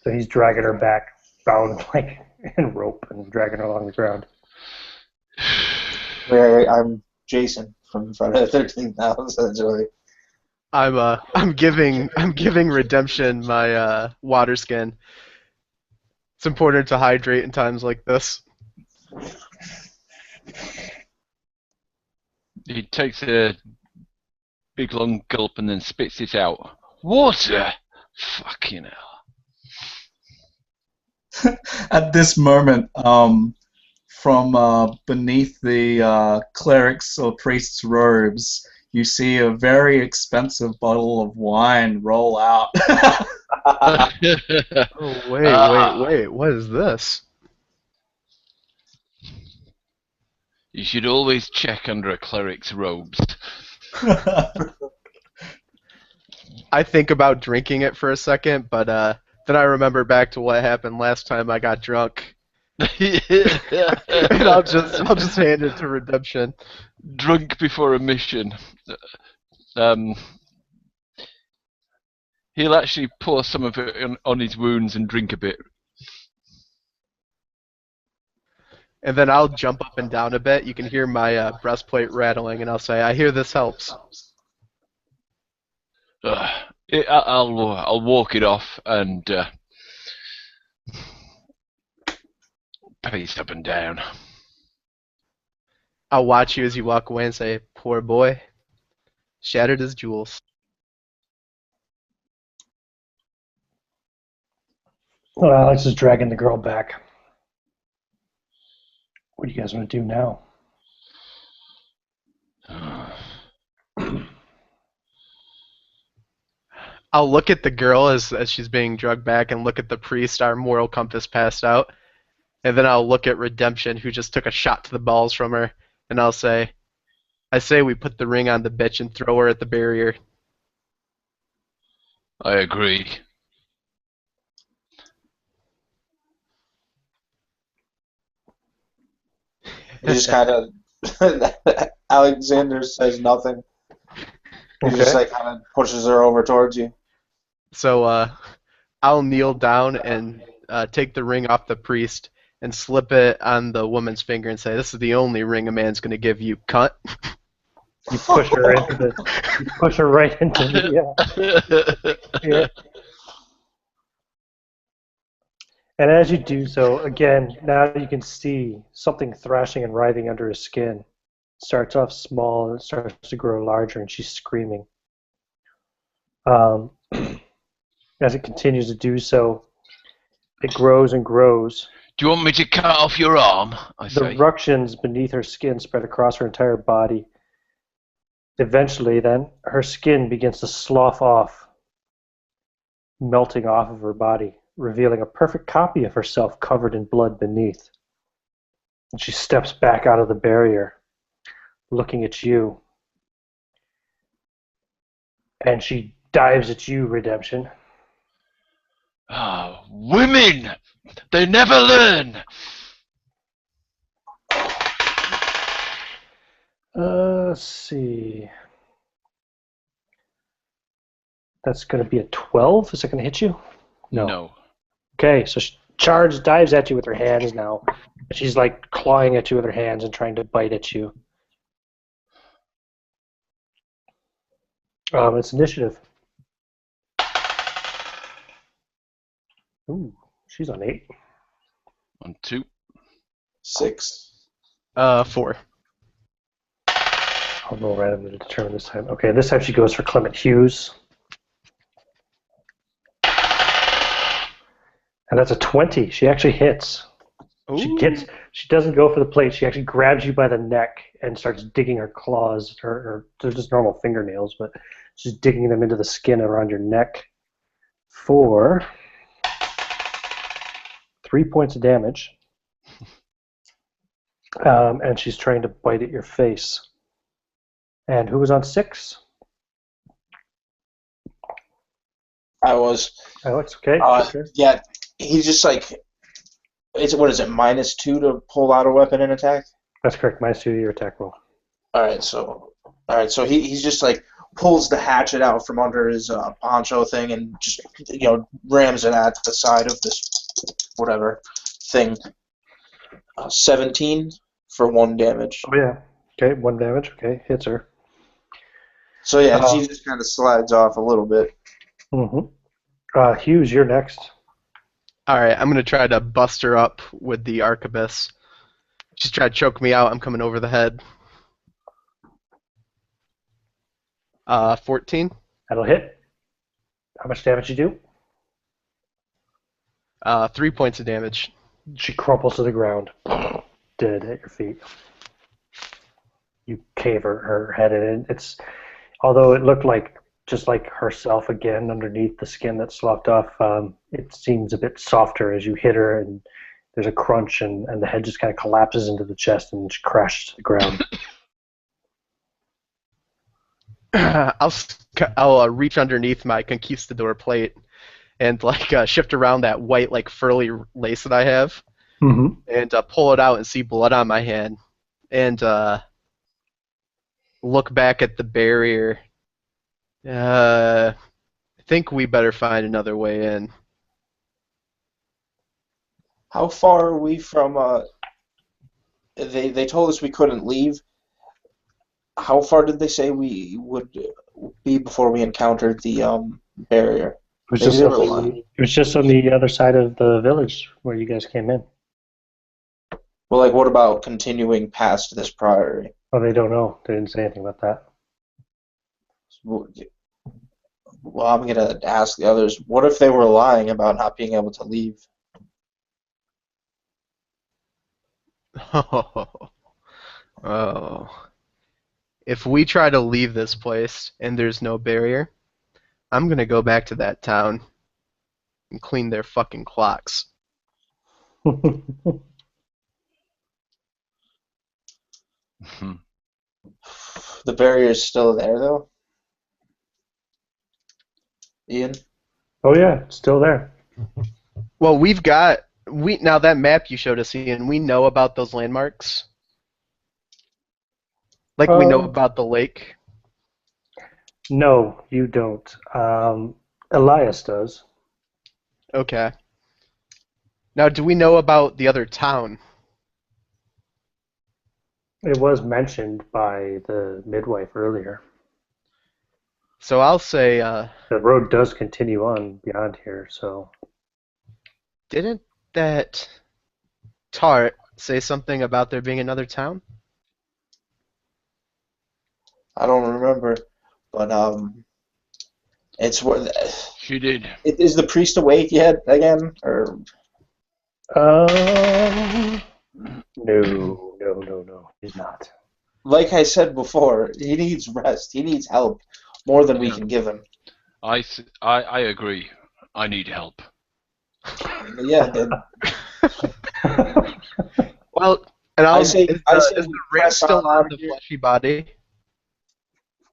So he's dragging her back, bound in rope and dragging her along the ground. I'm Jason from Friday the 13th now, essentially. I'm giving Redemption my water skin. It's important to hydrate in times like this. He takes a big long gulp and then spits it out. Water! Fucking hell. At this moment, from beneath the cleric's or priest's robes, you see a very expensive bottle of wine roll out. Oh, wait. What is this? You should always check under a cleric's robes. I think about drinking it for a second, but then I remember back to what happened last time I got drunk. And I'll just hand it to Redemption. Drunk before a mission. He'll actually pour some of it on his wounds and drink a bit. And then I'll jump up and down a bit. You can hear my breastplate rattling, and I'll say, "I hear this helps." I'll walk it off and pace up and down. I'll watch you as you walk away and say, "Poor boy, shattered his jewels." Well, Alex is dragging the girl back. What do you guys want to do now? I'll look at the girl as she's being drugged back and look at the priest, our moral compass passed out. And then I'll look at Redemption, who just took a shot to the balls from her, and I'll say, "I say we put the ring on the bitch and throw her at the barrier." I agree. He just kind of Alexander says nothing. He just like kind of pushes her over towards you. So I'll kneel down and take the ring off the priest and slip it on the woman's finger and say, "This is the only ring a man's going to give you, cunt." You push her you push her right into the yeah. And as you do so, again, now you can see something thrashing and writhing under his skin. It starts off small and it starts to grow larger, and she's screaming. As it continues to do so, it grows and grows. Do you want me to cut off your arm? I The say. ructions beneath her skin spread across her entire body. Eventually, then, her skin begins to slough off, melting off of her body, revealing a perfect copy of herself covered in blood beneath. And she steps back out of the barrier, looking at you. And she dives at you, Redemption. Ah, women! They never learn! Let's see. That's going to be a 12. Is that going to hit you? No. Okay, so she dives at you with her hands now. She's like clawing at you with her hands and trying to bite at you. It's initiative. Ooh, she's on 8. On 2. 6. 4. I'll roll randomly to determine this time. Okay, this time she goes for Clement Hughes. And that's a 20. She actually hits. Ooh. She doesn't go for the plate. She actually grabs you by the neck and starts digging her claws, or they're just normal fingernails, but she's digging them into the skin around your neck for 3 points of damage. And she's trying to bite at your face. And who was on 6? I was. Alex, okay. Yeah, he's just like, what is it, -2 to pull out a weapon and attack? That's correct, -2 to your attack roll. Alright, so he's just like pulls the hatchet out from under his poncho thing and just, rams it at the side of this whatever thing. 17 for 1 damage. Oh, yeah. Okay, 1 damage. Okay, hits her. So, yeah, she just kind of slides off a little bit. Mm-hmm. Hughes, you're next. Alright, I'm going to try to bust her up with the arquebus. She's trying to choke me out. I'm coming over the head. 14. That'll hit. How much damage you do? 3 points of damage. She crumples to the ground, dead at your feet. You cave her head in. Although it looked like just like herself again underneath the skin that sloughed off, it seems a bit softer as you hit her, and there's a crunch, and the head just kind of collapses into the chest and she crashes to the ground. I'll reach underneath my conquistador plate and like shift around that white like furry lace that I have, and pull it out and see blood on my hand, and look back at the barrier. I think we better find another way in. How far are we from? They told us we couldn't leave. How far did they say we would be before we encountered the barrier? It was just on the other side of the village where you guys came in. Well, like, what about continuing past this priory? Oh, they don't know. They didn't say anything about that. Well, I'm gonna ask the others. What if they were lying about not being able to leave? Oh. If we try to leave this place and there's no barrier, I'm gonna go back to that town and clean their fucking clocks. The barrier's still there, though. Ian? Oh yeah, it's still there. Well, now that map you showed us, Ian, we know about those landmarks. Like we know about the lake. No, you don't. Elias does. Okay. Now, do we know about the other town? It was mentioned by the midwife earlier. So I'll say... the road does continue on beyond here, so... Didn't that Tart say something about there being another town? I don't remember, but it's where. She did. Is the priest awake yet again, or? No, he's not. Like I said before, he needs rest. He needs help more than we can give him. I agree. I need help. Yeah. Then, well, and I say, is the ring still on the fleshy body?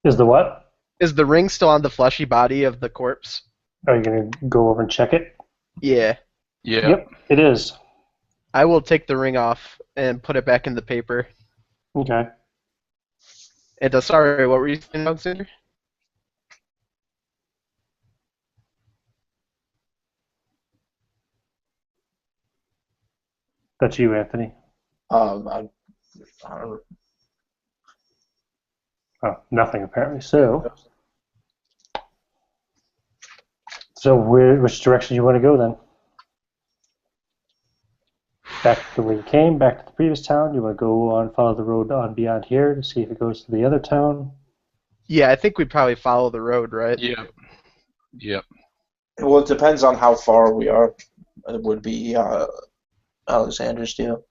Is the what? Is the ring still on the fleshy body of the corpse? Are you going to go over and check it? Yeah. Yeah. Yep, it is. I will take the ring off and put it back in the paper. Okay. And sorry, what were you saying, Alexander? That's you, Anthony. I don't. Oh, nothing apparently. So which direction do you want to go then? Back to where you came, back to the previous town? You want to go on, follow the road on beyond here to see if it goes to the other town? Yeah, I think we'd probably follow the road, right? Yeah. Yep. Well, it depends on how far we are. It would be Alexander's deal.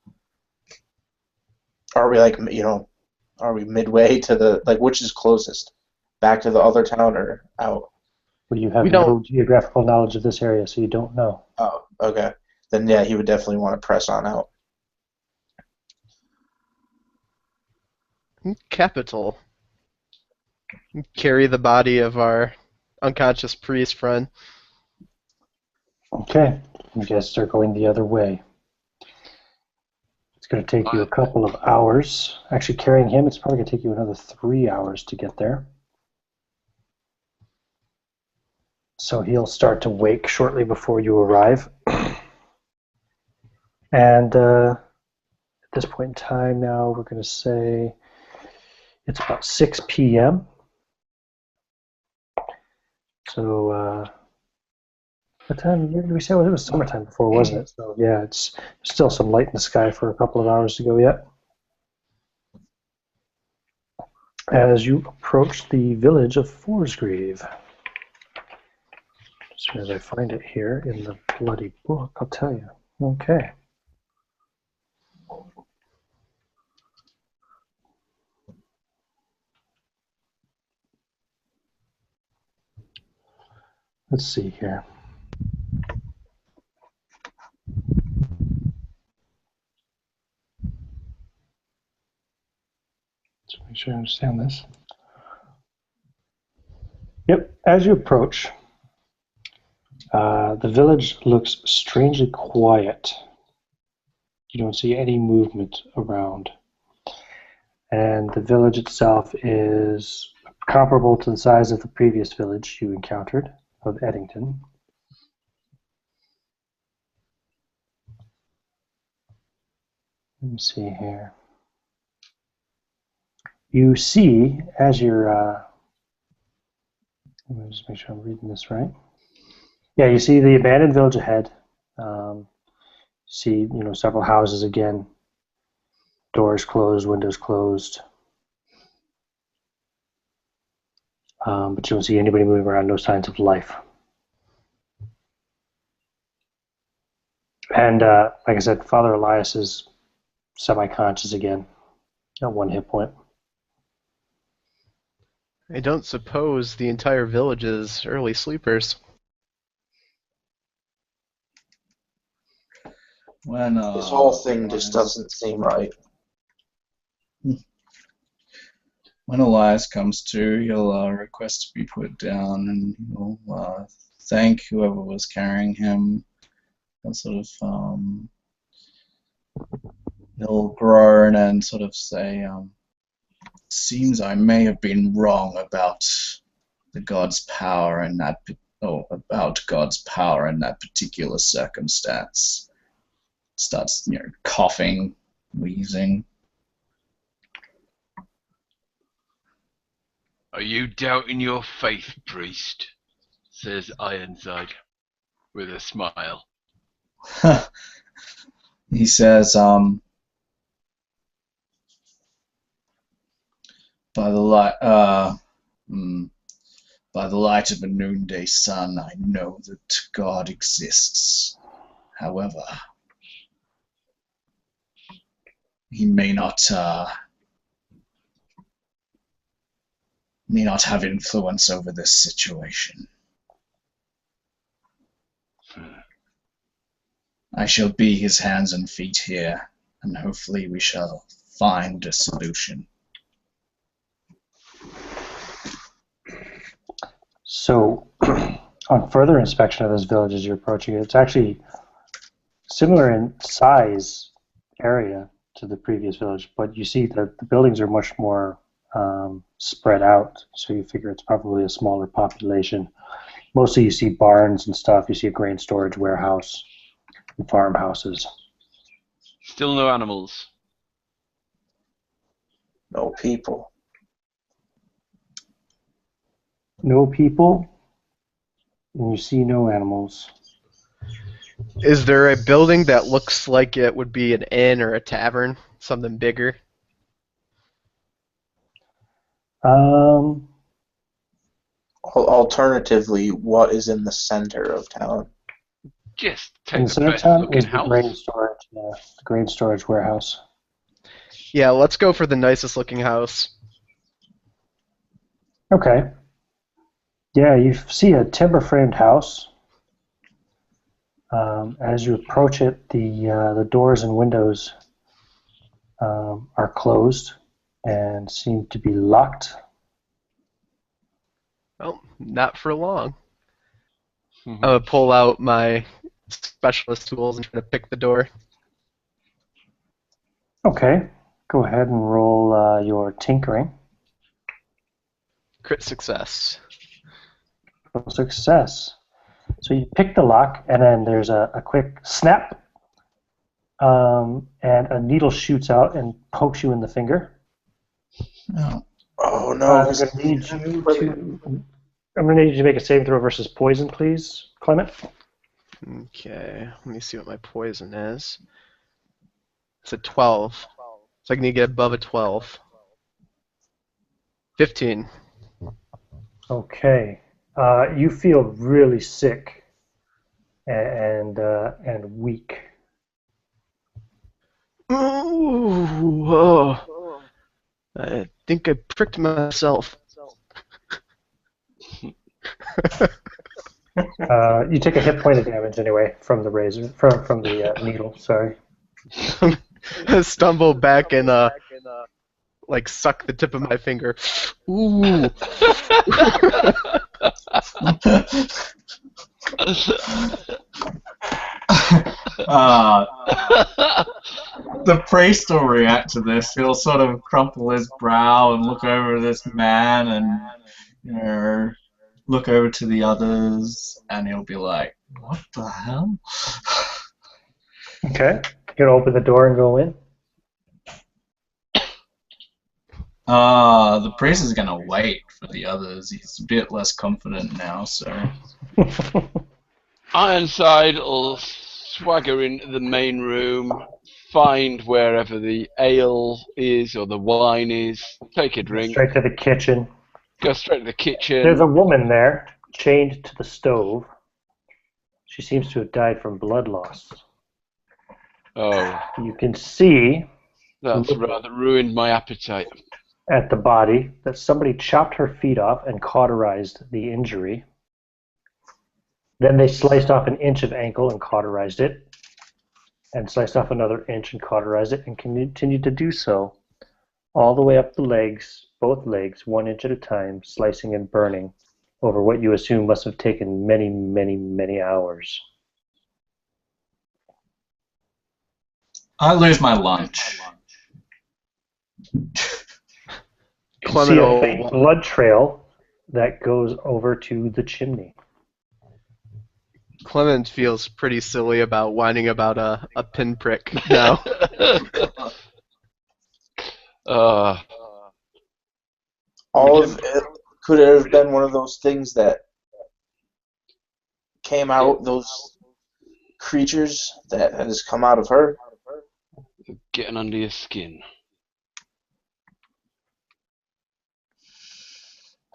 Are we are we midway to the which is closest? Back to the other town or out? Well, you have no geographical knowledge of this area, so you don't know. Oh, okay. Then yeah, he would definitely want to press on out. Capital. Carry the body of our unconscious priest friend. Okay, I guess they're going the other way. It's going to take you a couple of hours. Actually, carrying him, it's probably going to take you another 3 hours to get there. So he'll start to wake shortly before you arrive. And at this point in time now, we're going to say it's about 6 p.m. So what time did we say? Well, it was summertime before, wasn't it? So yeah, it's still some light in the sky for a couple of hours to go yet. As you approach the village of Forsgrave. As soon as I find it here in the bloody book, I'll tell you. Okay. Let's see here. Let's make sure I understand this. Yep, as you approach, the village looks strangely quiet. You don't see any movement around. And the village itself is comparable to the size of the previous village you encountered, of Edington. Let me see here. You see, as you're, let me just make sure I'm reading this right. Yeah, you see the abandoned village ahead. See, several houses again. Doors closed, windows closed. But you don't see anybody moving around, no signs of life. And like I said, Father Elias is semi-conscious again, at 1 hit point. I don't suppose the entire village is early sleepers. When This whole thing just doesn't seem right. When Elias comes to, he'll request to be put down, and he'll thank whoever was carrying him. He'll sort of he'll groan and sort of say, "Seems I may have been wrong about God's power in that about God's power in that particular circumstance." Starts, coughing, wheezing. Are you doubting your faith, priest? Says Ironside, with a smile. He says, by the light of a noonday sun, I know that God exists. However, he may not have influence over this situation. I shall be his hands and feet here, and hopefully we shall find a solution. So, on further inspection of this village as you're approaching it, it's actually similar in size area to the previous village, but you see that the buildings are much more spread out, so you figure it's probably a smaller population. Mostly you see barns and stuff, you see a grain storage warehouse and farmhouses. Still no animals. No people. No people, and you see no animals. Is there a building that looks like it would be an inn or a tavern? Something bigger? Alternatively, what is in the center of town? Just In take the the center of best town looking is the grain house. storage, the grain storage warehouse. Yeah, let's go for the nicest looking house. Okay. Yeah, you see a timber-framed house. As you approach it, the doors and windows are closed and seem to be locked. Well, not for long. I'm gonna pull out my specialist tools and try to pick the door. Okay. Go ahead and roll your tinkering. Crit success. Success. So you pick the lock, and then there's a quick snap, and a needle shoots out and pokes you in the finger. No. Oh no! I'm going to need you to make a saving throw versus poison, please, Clement. Okay, let me see what my poison is. It's a 12. So I need to get above a 12. 15. Okay. You feel really sick and weak. Ooh, oh. I think I pricked myself. You take a hit point of damage anyway from the razor, from the needle. Sorry. Stumble back and like suck the tip of my finger. Ooh. The priest will react to this. He'll sort of crumple his brow and look over this man and, you know, look over to the others, and he'll be like, "What the hell?" Okay. You're gonna open the door and go in. The priest is gonna wait for the others. He's a bit less confident now, so. Ironside will swagger into the main room, find wherever the ale is or the wine is, take a drink, Straight to the kitchen. go straight to the kitchen. There's a woman there, chained to the stove. She seems to have died from blood loss. Oh, You can see that's rather ruined my appetite. at the body that somebody chopped her feet off and cauterized the injury. Then they sliced off an inch of ankle and cauterized it, and sliced off another inch and cauterized it, and continued to do so all the way up the legs, both legs, 1 inch at a time, slicing and burning over what you assume must have taken many, many, many hours. I lose my lunch. You see a faint blood trail that goes over to the chimney. Clement feels pretty silly about whining about a pinprick now. All of it could it have been one of those things that came out, those creatures that has come out of her. Getting under your skin.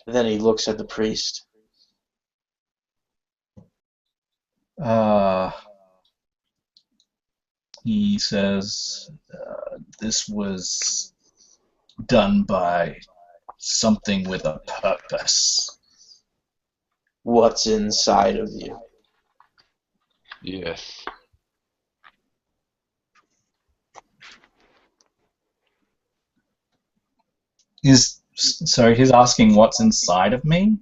And then he looks at the priest. He says, this was done by something with a purpose. What's inside of you? Yes. He's asking what's inside of me?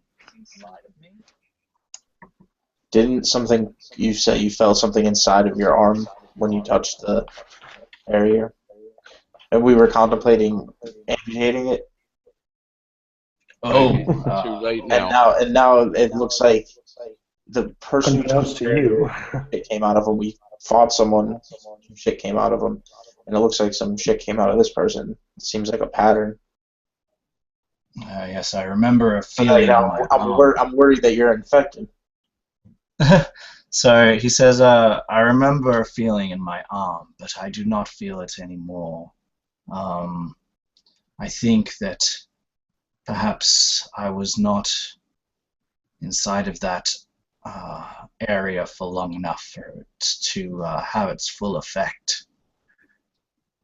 Didn't something you say you felt something inside of your arm when you touched the area? And we were contemplating amputating it. Oh, Too late now. And now it looks like the person who Unbeknownst took to you. it came out of him. We fought someone, some shit came out of him, and it looks like some shit came out of this person. It seems like a pattern. yes, I remember a feeling. I'm worried that you're infected. So he says, I remember a feeling in my arm, but I do not feel it anymore. I think that perhaps I was not inside of that area for long enough for it to have its full effect.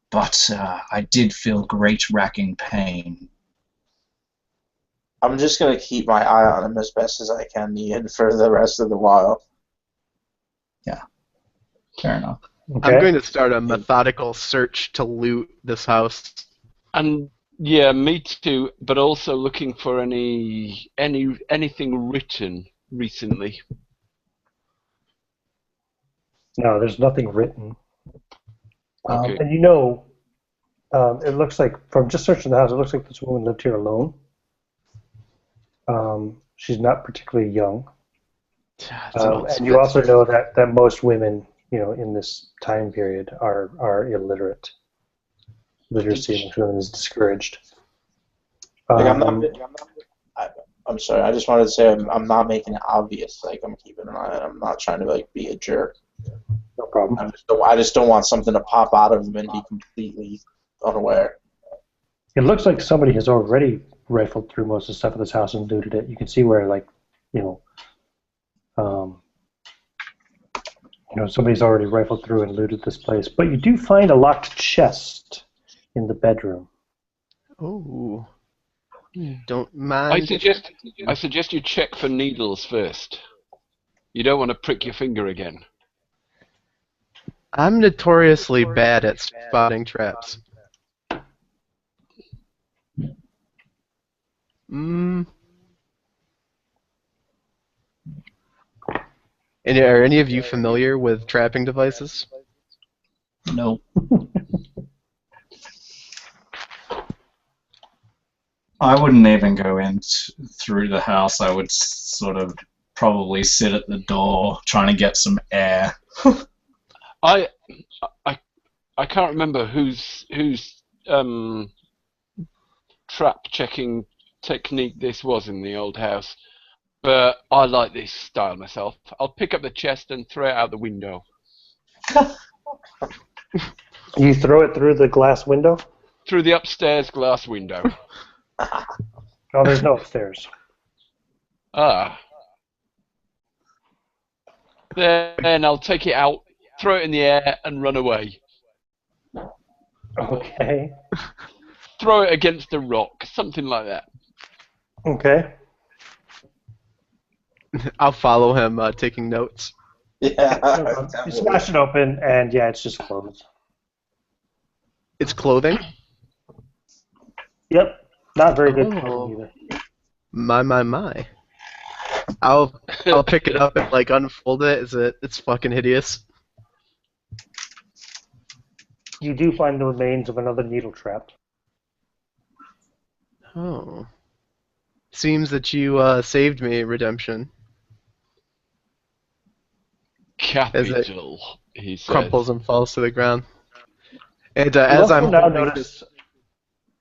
But I did feel great racking pain. I'm just going to keep my eye on him as best as I can, Ian, for the rest of the while. Yeah, fair enough. Okay. I'm going to start a methodical search to loot this house. And yeah, me too. But also looking for anything written recently. No, there's nothing written. Okay. And you know, it looks like, from just searching the house, it looks like this woman lived here alone. She's not particularly young. And you also know that most women, in this time period are illiterate. Literacy among women is discouraged. I'm sorry. I just wanted to say I'm not making it obvious. Like, I'm keeping an eye on. I'm not trying to be a jerk. No problem. I just don't want something to pop out of him and be completely unaware. It looks like somebody has already rifled through most of the stuff in this house and looted it. You can see where, somebody's already rifled through and looted this place. But you do find a locked chest in the bedroom. Oh, don't mind. I suggest you check for needles first. You don't want to prick your finger again. I'm notoriously bad at spotting traps. And are any of you familiar with trapping devices? No. I wouldn't even go in through the house. I would sort of probably sit at the door trying to get some air. I can't remember whose trap checking technique this was in the old house, but I like this style myself. I'll pick up the chest and throw it out the window. You throw it through the glass window? Through the upstairs glass window. Oh, there's no upstairs. Ah. Then I'll take it out, throw it in the air, and run away. Okay. Throw it against a rock, something like that. Okay. I'll follow him, taking notes. Yeah. You smash it open, and yeah, it's just closed. It's clothing? Yep. Not very good Oh. clothing either. My. I'll pick it up and like unfold it. It's fucking hideous. You do find the remains of another needle trap. Oh. Seems that you saved me, Redemption. Capital, he says. Crumples and falls to the ground. And You as also I'm now holding notice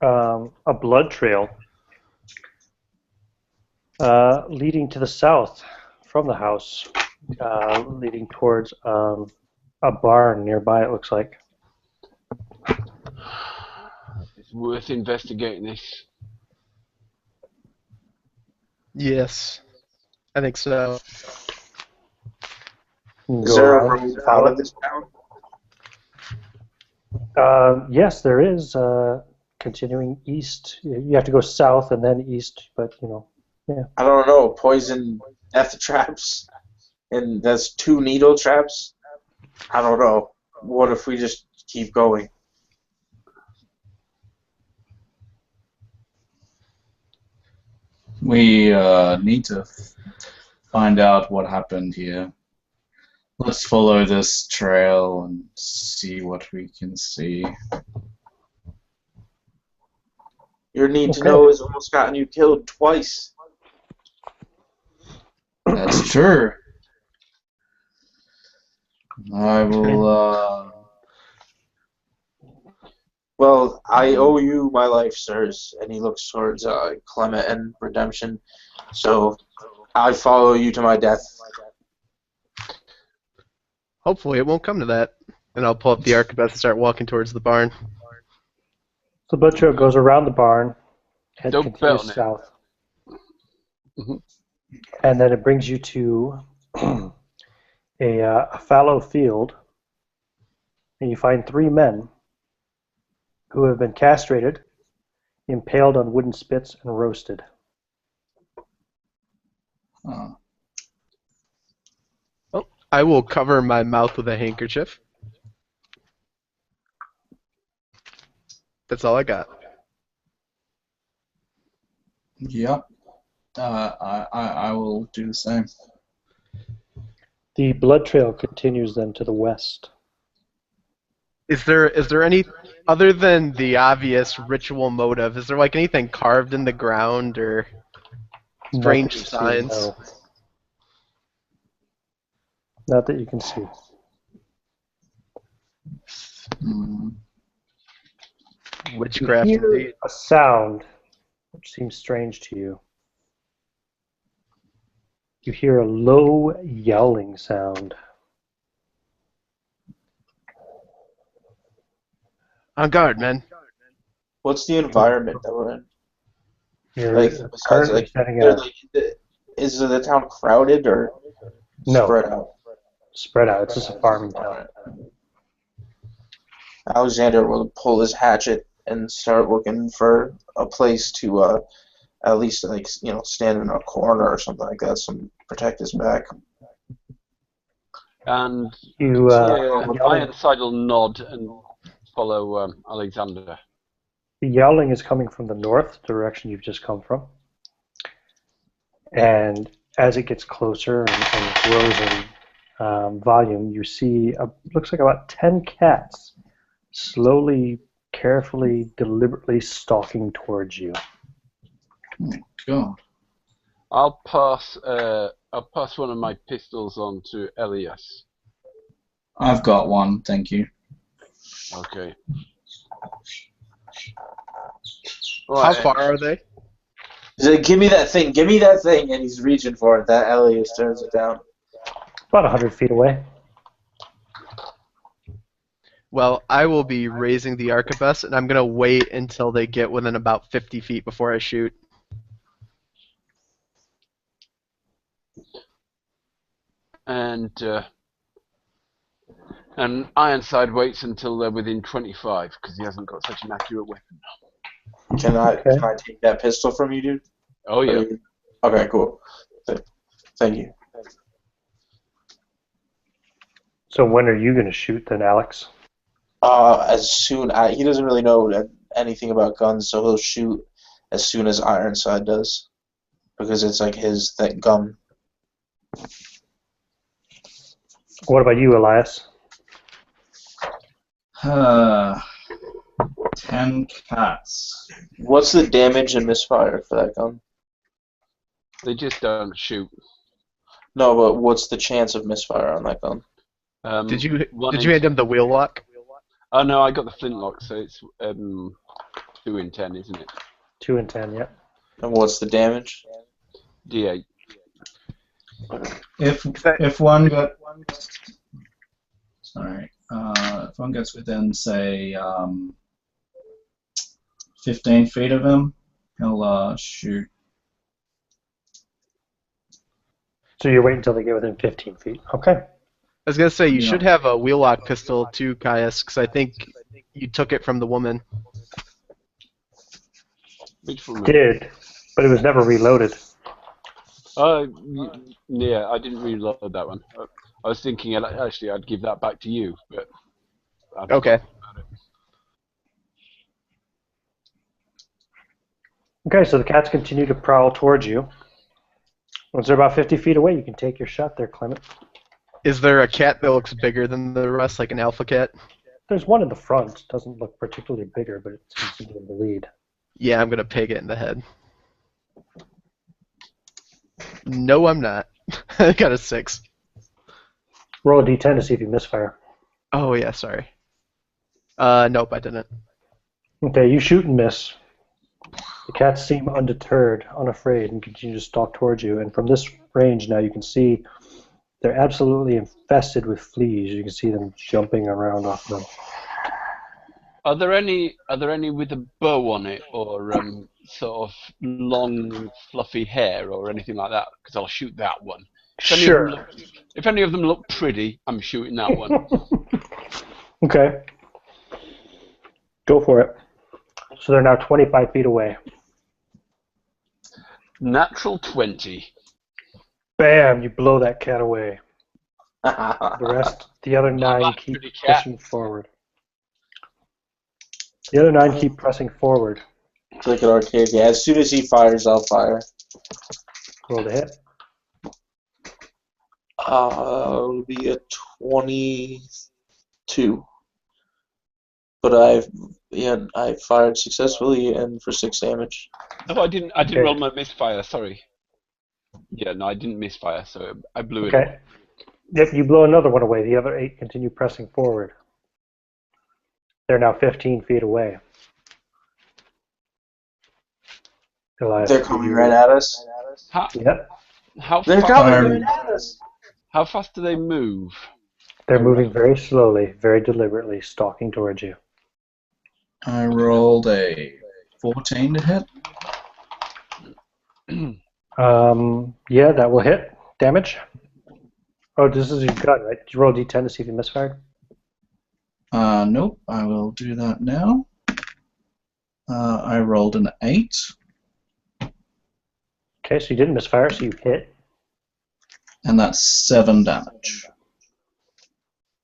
a blood trail leading to the south from the house, leading towards a barn nearby, it looks like. It's worth investigating this. Yes, I think so. Is there a road out of this town? Yes, there is. Continuing east, you have to go south and then east, but you know, yeah. I don't know. Poison death traps, and that's 2 needle traps. I don't know. What if we just keep going? We need to find out what happened here. Let's follow this trail and see what we can see. Your need to Okay. know has almost gotten you killed twice. That's true. I will, Well, I owe you my life, sirs. And he looks towards Clement and Redemption. So I follow you to my death. Hopefully it won't come to that. And I'll pull up the arquebus and start walking towards the barn. So the blood trail goes around the barn and Don't bet on continues it. south. Mhm. And then it brings you to a fallow field, and you find 3 men who have been castrated, impaled on wooden spits, and roasted. I will cover my mouth with a handkerchief. That's all I got. yep. I will do the same. The blood trail continues then to the west. Is there any, other than the obvious ritual motive, is there like anything carved in the ground or strange Not that signs? you see, no. Not that you can see. Witchcraft You hear indeed. a sound which seems strange to you. You hear a low yowling sound. On guard, men. What's the environment that we're in? You're Like, besides, currently like, standing they're at like, is the town crowded or No. spread out? spread out. It's just a farming town. Alexander will pull his hatchet and start looking for a place to at least, like, stand in a corner or something like that, protect his back. And You Ironside will nod and follow Alexander. the yowling is coming from the north direction you've just come from, and as it gets closer and grows in volume, you see looks like about 10 cats slowly, carefully, deliberately stalking towards you. Oh, God. I'll pass one of my pistols on to Elias. I've got one, thank you. Okay. How far are they? He's like, give me that thing, and he's reaching for it. That Elias turns it down. About 100 feet away. Well, I will be raising the arquebus, and I'm going to wait until they get within about 50 feet before I shoot. And Ironside waits until they're within 25 because he hasn't got such an accurate weapon. Can I take that pistol from you, dude? Oh yeah. Okay, cool. Thank you. So when are you going to shoot then, Alex? As soon he doesn't really know anything about guns, so he'll shoot as soon as Ironside does, because it's like his gun. What about you, Elias? 10 cats. What's the damage and misfire for that gun? They just don't shoot. No, but what's the chance of misfire on that gun? Did you hand him the wheel lock? Oh no, I got the flintlock, so it's 2 in 10, isn't it? 2 and 10, yeah. And what's the damage? D8. If one gets within, say, 15 feet of him, he'll shoot. So you're waiting until they get within 15 feet. Okay. I was going to say, you should have a wheel lock pistol too, Caius, because I think you took it from the woman. Which one? Did, but it was never reloaded. Yeah, I didn't reload that one. I was thinking actually I'd give that back to you, but okay. Okay, so the cats continue to prowl towards you. Once they're about 50 feet away, you can take your shot there, Clement. Is there a cat that looks bigger than the rest, like an alpha cat? There's one in the front. Doesn't look particularly bigger, but it seems to be in the lead. Yeah, I'm going to peg it in the head. No, I'm not. I got a 6. Roll a d10 to see if you misfire. Oh, yeah, sorry. Nope, I didn't. Okay, you shoot and miss. The cats seem undeterred, unafraid, and continue to stalk towards you. And from this range now, you can see they're absolutely infested with fleas. You can see them jumping around off them. Are there any with a bow on it, or sort of long, fluffy hair, or anything like that? Because I'll shoot that one. Sure. If any of them look pretty, I'm shooting that one. Okay. Go for it. So they're now 25 feet away. Natural 20. Bam! You blow that cat away. The other 9 keep pushing forward. The other 9 keep pressing forward. It's like an arcade game. As soon as he fires, I'll fire. Roll to hit. It'll be a 22. But I fired successfully and for 6 damage. No, I didn't roll my misfire. Sorry. Yeah, no, I didn't misfire, so I blew it. Okay. Yep, you blow another one away. The other 8 continue pressing forward. They're now 15 feet away. Elias, They're coming right at us. Yep. They're coming right at us. How fast do they move? They're moving very slowly, very deliberately, stalking towards you. I rolled a 14 to hit. Yeah, that will hit. Damage? Oh, this is your gun, right? Did you roll a d10 to see if you misfired? Nope, I will do that now. I rolled an 8. Okay, so you didn't misfire, so you hit. And that's 7 damage.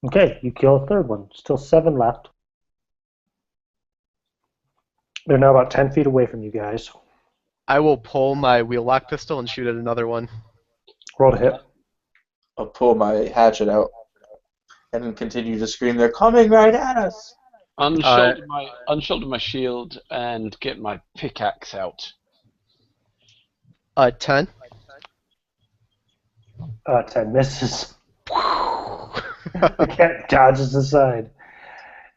Okay, you kill a third one. Still 7 left. They're now about 10 feet away from you guys. I will pull my wheel-lock pistol and shoot at another one. Roll to hit. I'll pull my hatchet out and then continue to scream, "They're coming right at us!" Unshoulder my shield and get my pickaxe out. 10. 10 misses. The cat dodges aside.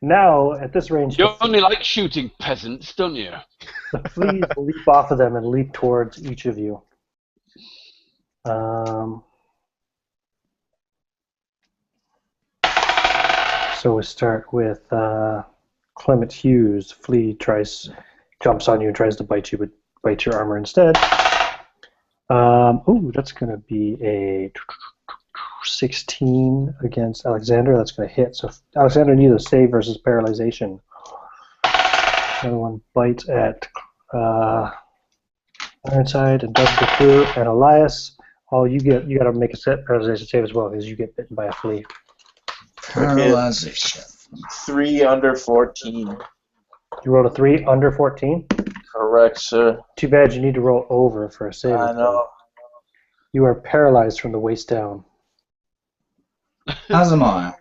Now, at this range, You only like shooting peasants, don't you? the fleas leap off of them and leap towards each of you. So we start with Clement Hughes. Flea jumps on you and tries to bite you, but bites your armor instead. That's going to be a 16 against Alexander. That's going to hit. So Alexander needs a save versus paralyzation. Another one bites at Ironside and doesn't go through. And Elias, you got to make a set paralyzation save as well because you get bitten by a flea. Paralyzation. 3 under 14. You rolled a 3 under 14? Correct, sir. Too bad you need to roll over for a save. I know. You are paralyzed from the waist down. As am I.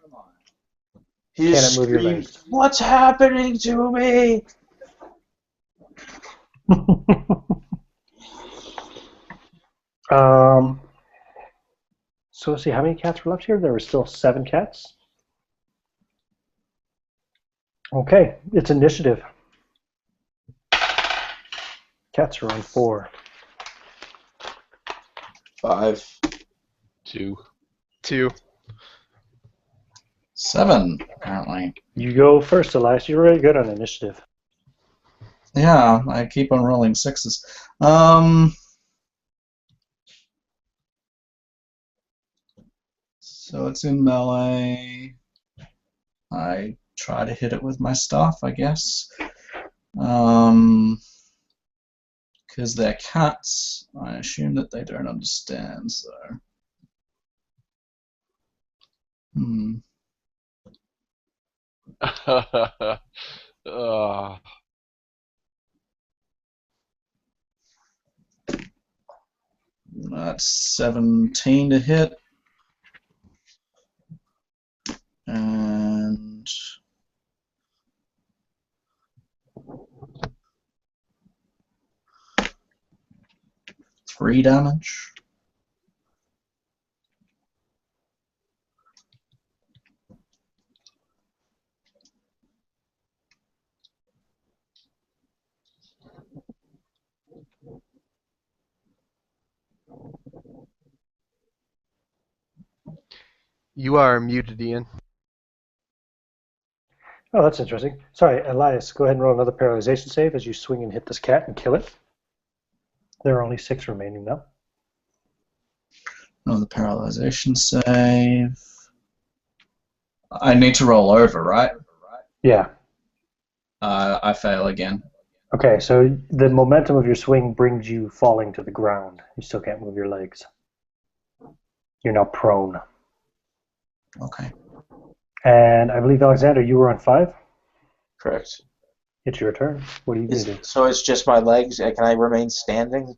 He Cannot move your screamed, legs. "What's happening to me?" So let's see, how many cats were left here? There were still 7 cats. Okay, it's initiative. Cats are on 4. 5. 2. 2. 7, apparently. You go first, Elias. You're really good on initiative. Yeah, I keep on rolling 6s. So it's in melee. I try to hit it with my staff, I guess. Because they're cats, I assume that they don't understand, so... That's 17 to hit. And... 3 damage. You are muted, Ian. Oh, that's interesting. Sorry, Elias, go ahead and roll another paralyzation save as you swing and hit this cat and kill it. There are only 6 remaining now. Another paralyzation save. I need to roll over, right? Yeah. I fail again. Okay, so the momentum of your swing brings you falling to the ground. You still can't move your legs. You're now prone. Okay. And I believe, Alexander, you were on 5? Correct. It's your turn. What are you going to do? So it's just my legs. Can I remain standing?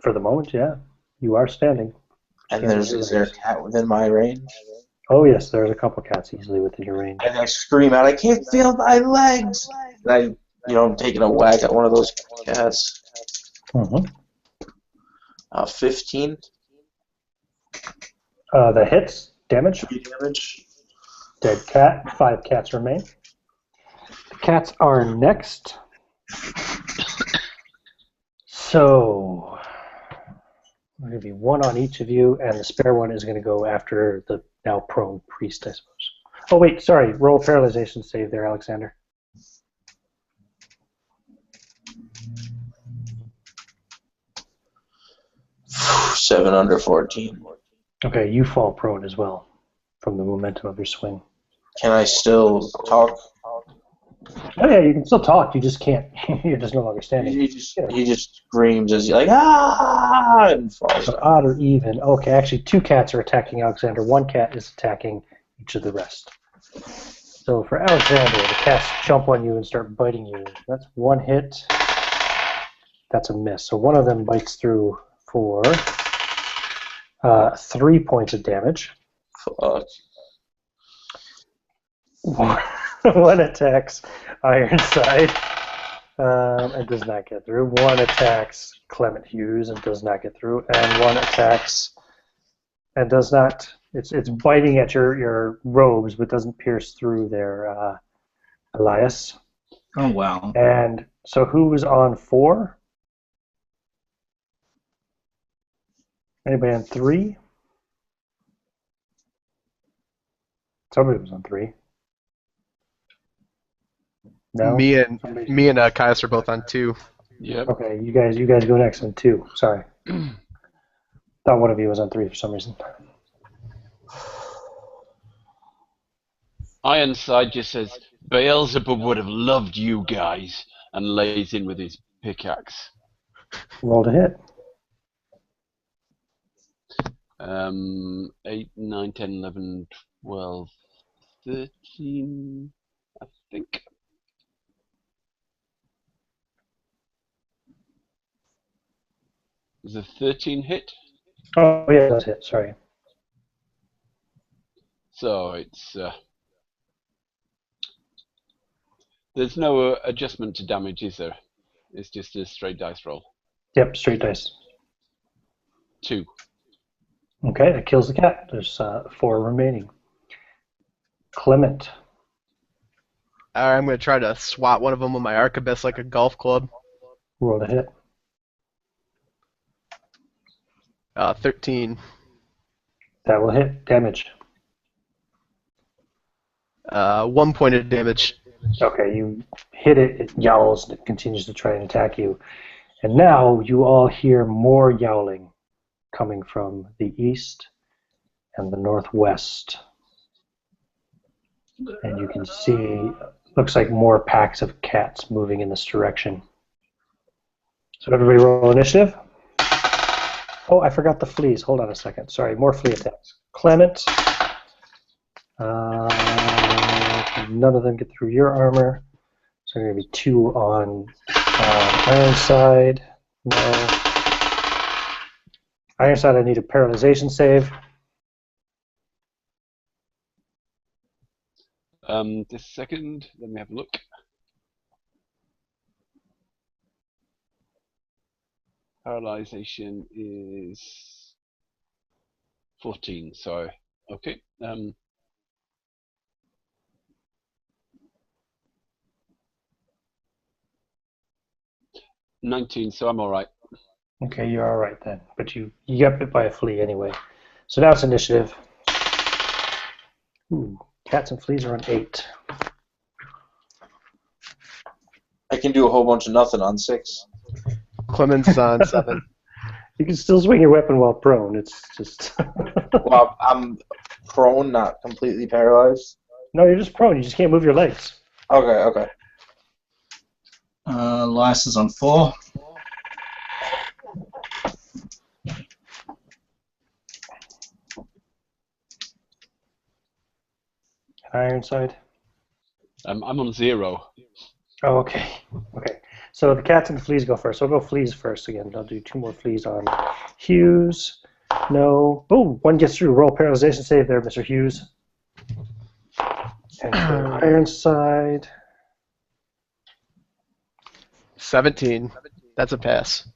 For the moment, yeah. You are standing. And is there a cat within my range? Oh, yes, there's a couple cats easily within your range. And I scream out, "I can't feel my legs!" And I'm taking a whack at one of those cats. 15. The hits, damage. 3 damage. Dead cat. 5 cats remain. The cats are next. So, there's going to be 1 on each of you, and the spare one is going to go after the now prone priest, I suppose. Oh, wait, sorry. Roll paralyzation save there, Alexander. Seven under 14. Okay, you fall prone as well from the momentum of your swing. Can I still talk? Oh yeah, you can still talk. You just can't. You're just no longer standing. He just screams as he's like, "Ah!" and falls. So odd or even. Okay, actually, 2 cats are attacking Alexander. 1 cat is attacking each of the rest. So for Alexander, the cats jump on you and start biting you. That's one hit. That's a miss. So one of them bites through for 3 points of damage. Fuck. One attacks Ironside and does not get through. One attacks Clement Hughes and does not get through. And one attacks and does not. It's biting at your robes, but doesn't pierce through their Elias. Oh, wow. And so who was on 4? Anybody on 3? Somebody was on 3. No. Me and Caius are both on 2. Yep. Okay, you guys go next on 2. Sorry. Thought one of you was on 3 for some reason. Ironside just says, Beelzebub would have loved you guys, and lays in with his pickaxe. Roll to hit. 8, 9, 10, 11, 12, 13, I think. Is a 13 hit? Oh yeah, that's hit. Sorry. So it's there's no adjustment to damage, is there? It's just a straight dice roll. Yep, straight dice. 2. Okay, that kills the cat. There's 4 remaining. Clement. Alright, I'm going to try to swat one of them with my arquebus like a golf club. Roll to hit. 13. That will hit. Damage. 1 point of damage. Okay, you hit it, it yowls, and it continues to try and attack you. And now you all hear more yowling coming from the east and the northwest. And you can see, looks like more packs of cats moving in this direction. So everybody roll initiative. Oh, I forgot the fleas. Hold on a second. Sorry, more flea attacks. Clement. None of them get through your armor. So there are going to be 2 on Ironside. No. Ironside, I need a paralyzation save. This second, let me have a look. Paralyzation is 14, so okay. 19, so I'm all right. Okay, you're all right then. But you got bit by a flea anyway. So now it's initiative. Ooh, cats and fleas are on 8. I can do a whole bunch of nothing on 6. Clement's on 7. You can still swing your weapon while prone. It's just... Well, I'm prone, not completely paralyzed. No, you're just prone. You just can't move your legs. Okay. Elias is on 4. Ironside. I'm on 0. Oh, okay. Okay. So the cats and the fleas go first. So I'll go fleas first again. I'll do 2 more fleas on Hughes. No. Oh, 1 gets through. Roll paralyzation save there, Mr. Hughes. And for Ironside. 17. That's a pass.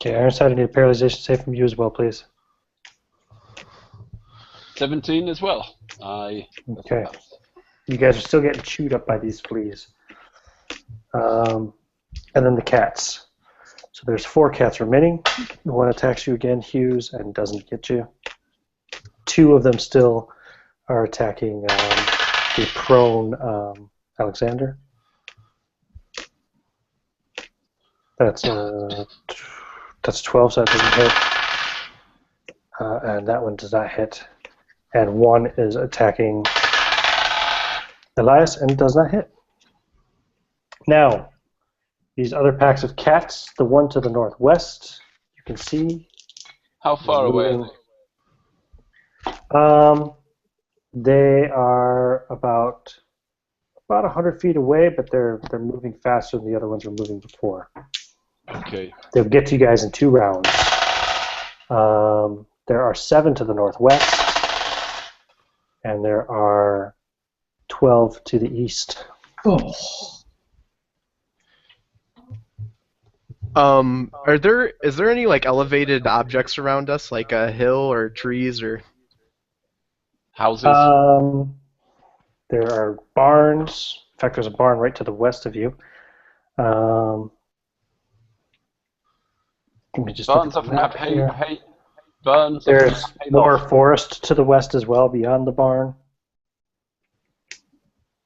Okay, Ironside, I need a paralyzation save from you as well, please. 17 as well. Okay. You guys are still getting chewed up by these fleas. And then the cats. So there's 4 cats remaining. 1 attacks you again, Hughes, and doesn't get you. 2 of them still are attacking the prone Alexander. That's 12, so that doesn't hit. And that one does not hit. And 1 is attacking Elias and does not hit. Now, these other packs of cats, the one to the northwest, you can see. How far away are they? They are about 100 feet away, but they're moving faster than the other ones were moving before. Okay. They'll get to you guys in 2 rounds. There are 7 to the northwest, and there are 12 to the east. Oh. Is there any like elevated objects around us, like a hill or trees or Houses. There are barns. In fact, there's a barn right to the west of you. Let me just look Barns at the often have map here. hay. Barns. There's often have hay more loft. forest to the west as well, beyond the barn.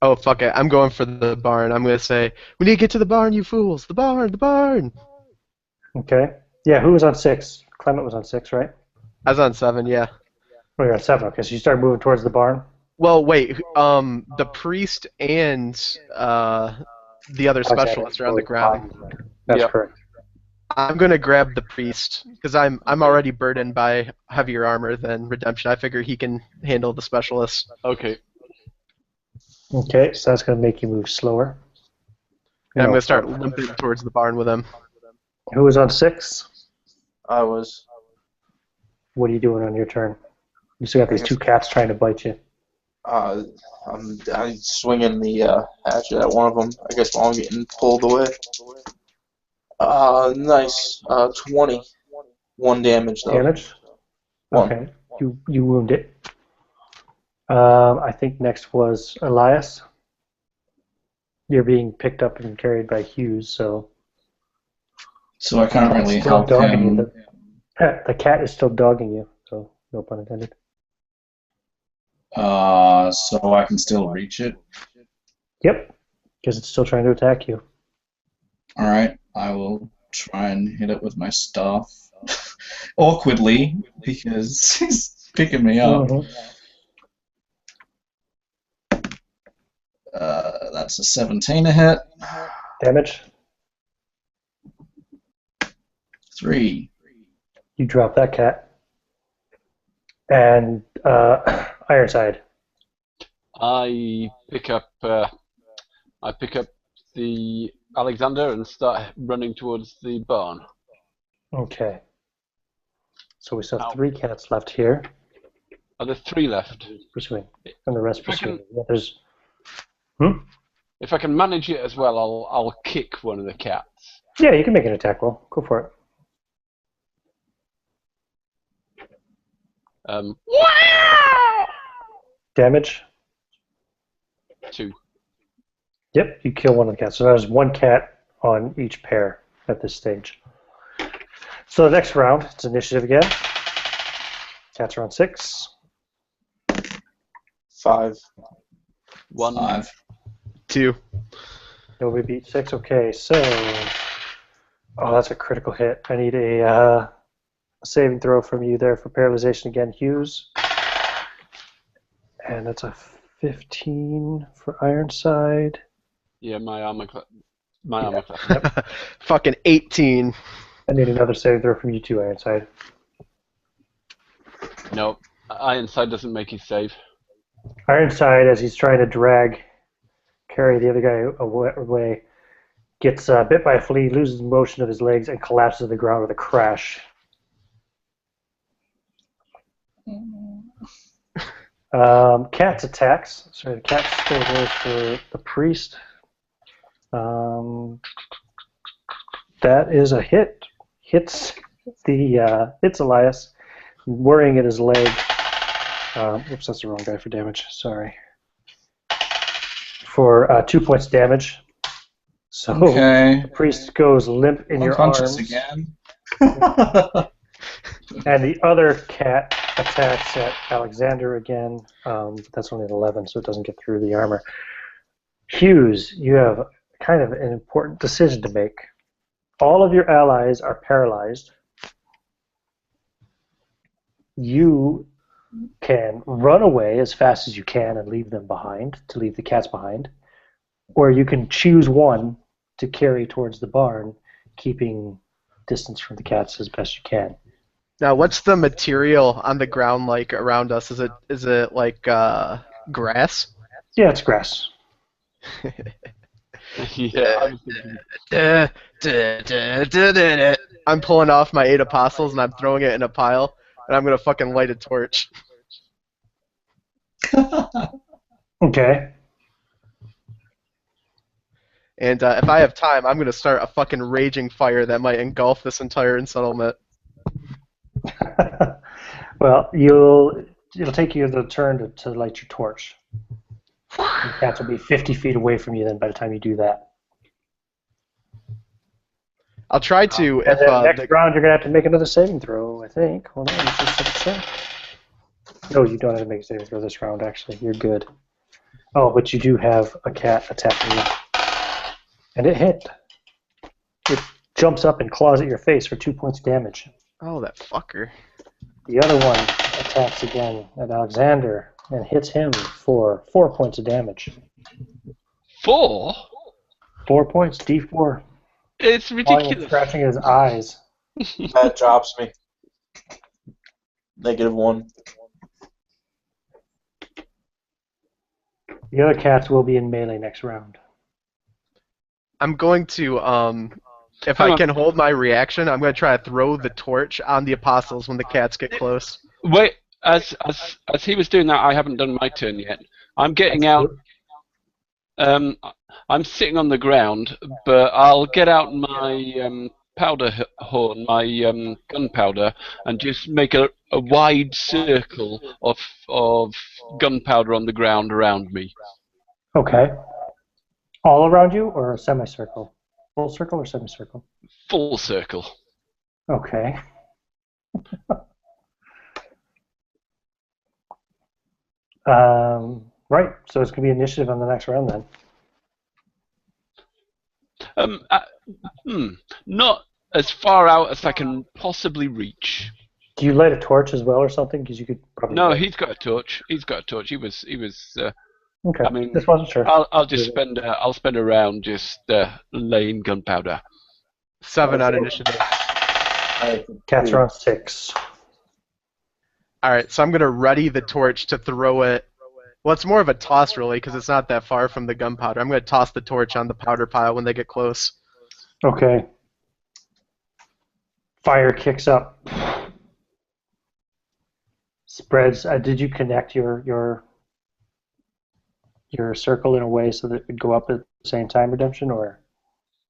Oh, fuck it. I'm going for the barn. I'm going to say, we need to get to the barn, you fools. The barn, the barn. Okay. Yeah, who was on 6? Clement was on 6, right? I was on 7, yeah. Oh, you're on 7. Okay, so you start moving towards the barn? Well, wait. The priest and the other specialist are on the ground. That's Yep. correct. I'm going to grab the priest because I'm already burdened by heavier armor than Redemption. I figure he can handle the specialist. Okay. Okay, so that's going to make you move slower. And I'm going to start limping towards the barn with him. Who was on 6? I was. What are you doing on your turn? You still got these 2 cats trying to bite you. I'm swinging the hatchet at one of them. I guess while I'm getting pulled away. Nice. 20. 1 damage though. Damage? 1. Okay, you wound it. I think next was Elias. You're being picked up and carried by Hughes, so... So I can't really Still help dogging him. you. The cat is still dogging you, so no pun intended. So I can still reach it. Yep, because it's still trying to attack you. Alright, I will try and hit it with my staff. Awkwardly, because he's picking me up. Mhm. That's a 17 to hit. Damage? 3. You drop that cat. And Ironside. I pick up the Alexander and start running towards the barn. Okay. So we still have Ow. 3 cats left here. Are there 3 left? Pursuing. And the rest If I pursuing. can- Yeah, there's... If I can manage it as well, I'll kick one of the cats. Yeah, you can make an attack roll. Go for it. Damage? 2. Yep, you kill one of the cats. So there's 1 cat on each pair at this stage. So the next round, it's initiative again. Cats are on 6. 5. 1. 5. 2. Nobody beat 6. Okay, so... Oh, that's a critical hit. I need a saving throw from you there for paralyzation again, Hughes. And that's a 15 for Ironside. Yeah, my armor class. Fucking 18. I need another saving throw from you too, Ironside. No, Ironside doesn't make his save. Ironside, as he's trying to carry the other guy away, gets bit by a flea, loses motion of his legs, and collapses to the ground with a crash. Cat's attacks. Sorry, the cat still goes for the priest. That is a hit. Hits Elias, worrying at his leg. Oops, that's the wrong guy for damage. Sorry. For 2 points damage. So Okay. the priest goes limp in your arms. Unconscious again. And the other cat attacks at Alexander again. That's only an 11, so it doesn't get through the armor. Hughes, you have kind of an important decision to make. All of your allies are paralyzed. You can run away as fast as you can and leave them behind, to leave the cats behind. Or you can choose one to carry towards the barn, keeping distance from the cats as best you can. Now, what's the material on the ground like around us? Is it like grass? Yeah, it's grass. Yeah, I was thinking. I'm pulling off my 8 apostles and I'm throwing it in a pile, and I'm gonna fucking light a torch. Okay. And if I have time, I'm gonna start a fucking raging fire that might engulf this entire settlement. Well, it'll take you the turn to light your torch. The cats will be 50 feet away from you then by the time you do that. I'll try to. And If then next round you're gonna have to make another saving throw, I think. Hold on, let's just double check. No, you don't have to make a saving throw this round. Actually, you're good. Oh, but you do have a cat attacking you, and it hit. It jumps up and claws at your face for 2 points of damage. Oh, that fucker. The other one attacks again at Alexander and hits him for 4 points of damage. 4? 4 points, D4. It's While you're ridiculous. scratching his eyes. That drops me. -1. The other cats will be in melee next round. I'm going to, if I can hold my reaction, I'm going to try to throw the torch on the apostles when the cats get close. Wait, as he was doing that, I haven't done my turn yet. I'm getting out. I'm sitting on the ground, but I'll get out my powder horn, my gunpowder, and just make a wide circle of gunpowder on the ground around me. Okay. All around you, or a semicircle? Full circle or semicircle? Full circle. Okay. Right, so it's going to be initiative on the next round then. Not as far out as I can possibly reach. Do you light a torch as well or something? Because you could probably... No, he's got a torch. He's got a torch. He was. Okay, I mean, just wasn't sure. I'll just spend. I'll spend a round just laying gunpowder. 7 on initiative. Cats are on 6. Alright, so I'm going to ready the torch to throw it. Well, it's more of a toss, really, because it's not that far from the gunpowder. I'm going to toss the torch on the powder pile when they get close. Okay. Fire kicks up. Spreads. Did you connect your circle in a way so that it would go up at the same time, Redemption, or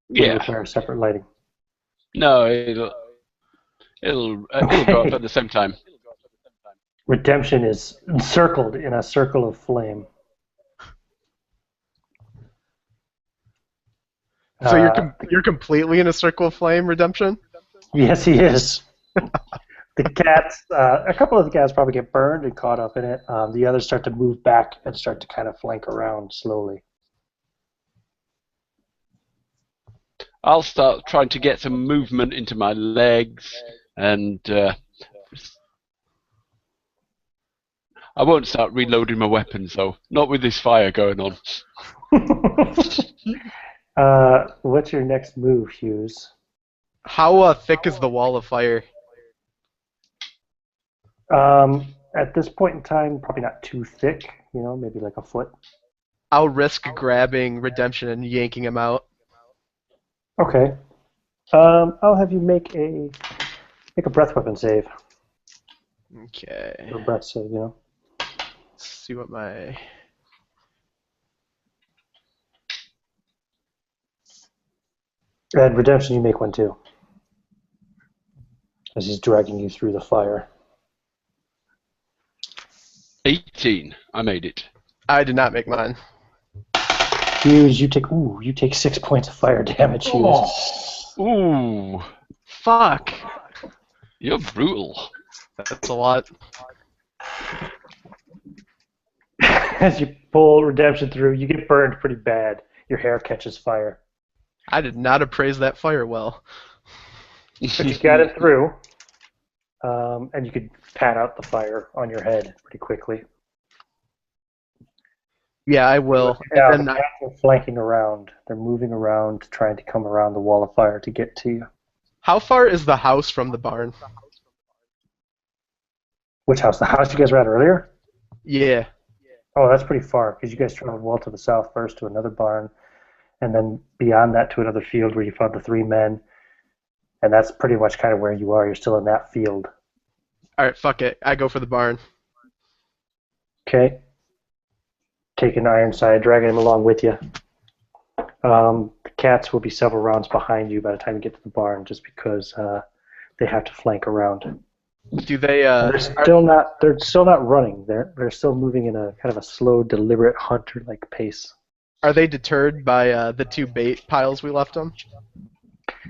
would it require separate lighting? No, it'll go up at the same time. Redemption is encircled in a circle of flame. So you're completely in a circle of flame, Redemption? Yes, he is. The cats, a couple of the cats probably get burned and caught up in it. The others start to move back and start to kind of flank around slowly. I'll start trying to get some movement into my legs, and I won't start reloading my weapons, though. Not with this fire going on. What's your next move, Hughes? How thick is the wall of fire? At this point in time, probably not too thick. Maybe like a foot. I'll risk grabbing Redemption and yanking him out. Okay. I'll have you make a breath weapon save. Okay. Or breath save, Let's see what my... And Redemption, you make one too. As he's dragging you through the fire. 18. I made it. I did not make mine. Hughes, you take 6 points of fire damage, Hughes. Ooh. Fuck. You're brutal. That's a lot. As you pull Redemption through, you get burned pretty bad. Your hair catches fire. I did not appraise that fire well. But you got it through, and you could pat out the fire on your head pretty quickly. Yeah, I will. Yeah, And the then cats are flanking around. They're moving around, trying to come around the wall of fire to get to you. how far is the house from the barn? Which house? The house you guys were at earlier? Yeah. Oh, that's pretty far, because you guys traveled well to the south first to another barn, and then beyond that to another field where you found the 3 men, and that's pretty much kind of where you are. You're still in that field. All right, fuck it. I go for the barn. Okay. Taking Ironside, dragging him along with you. The cats will be several rounds behind you by the time you get to the barn, just because they have to flank around. Do they? They're still not. They're still not running. They're still moving in a kind of a slow, deliberate hunter-like pace. Are they deterred by the 2 bait piles we left them?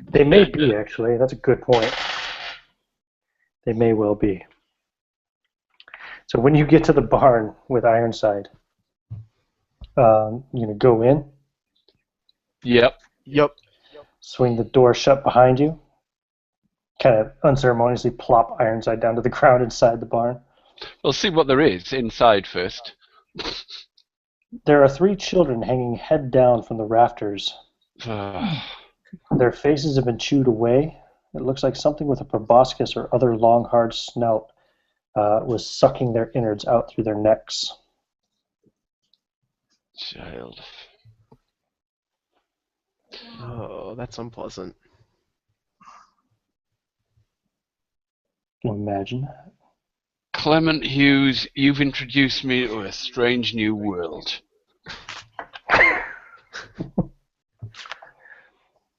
They may be, actually. That's a good point. They may well be. So when you get to the barn with Ironside, you're gonna go in. Yep. Yep. Swing the door shut behind you. Kind of unceremoniously plop Ironside down to the ground inside the barn. We'll see what there is inside first. There are 3 children hanging head down from the rafters. Their faces have been chewed away. It looks like something with a proboscis or other long, hard snout was sucking their innards out through their necks. Child. Oh, that's unpleasant. Can you imagine that? Clement Hughes, you've introduced me to a strange new world.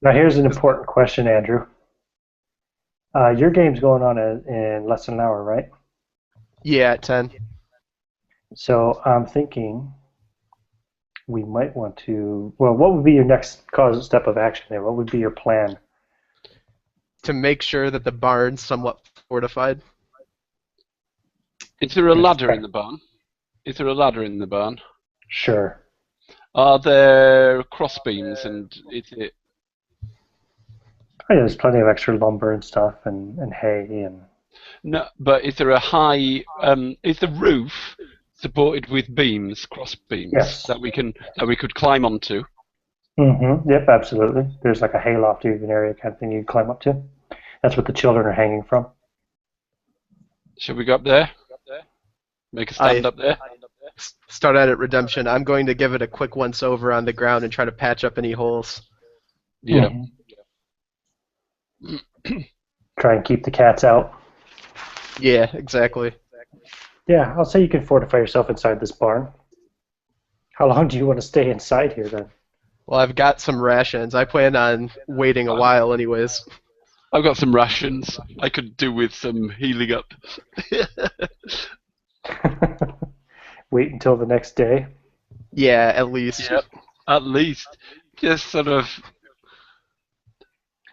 Now here's an important question, Andrew. Your game's going on in less than an hour, right? Yeah, at 10. So I'm thinking we might want to... Well, what would be your next step of action there? What would be your plan? To make sure that the barn's somewhat fortified. Is there a ladder in the barn? Is there a ladder in the barn? Sure. Are there crossbeams and is it... Oh, yeah, there's plenty of extra lumber and stuff and hay and... No, but is there a high... is the roof supported with beams, cross beams, Yes. that we could climb onto? Mm-hmm. Yep, absolutely. There's like a hayloft even area kind of thing you can climb up to. That's what the children are hanging from. Shall we go up there? Make a stand up there? Start at it, Redemption. I'm going to give it a quick once-over on the ground and try to patch up any holes. Yeah. Try and keep the cats out. Yeah, exactly. Yeah, I'll say you can fortify yourself inside this barn. How long do you want to stay inside here then? Well, I've got some rations. I plan on waiting a while anyways. I've got some rations. I could do with some healing up. Wait until the next day? Yeah, at least. Yep, at least. Just sort of...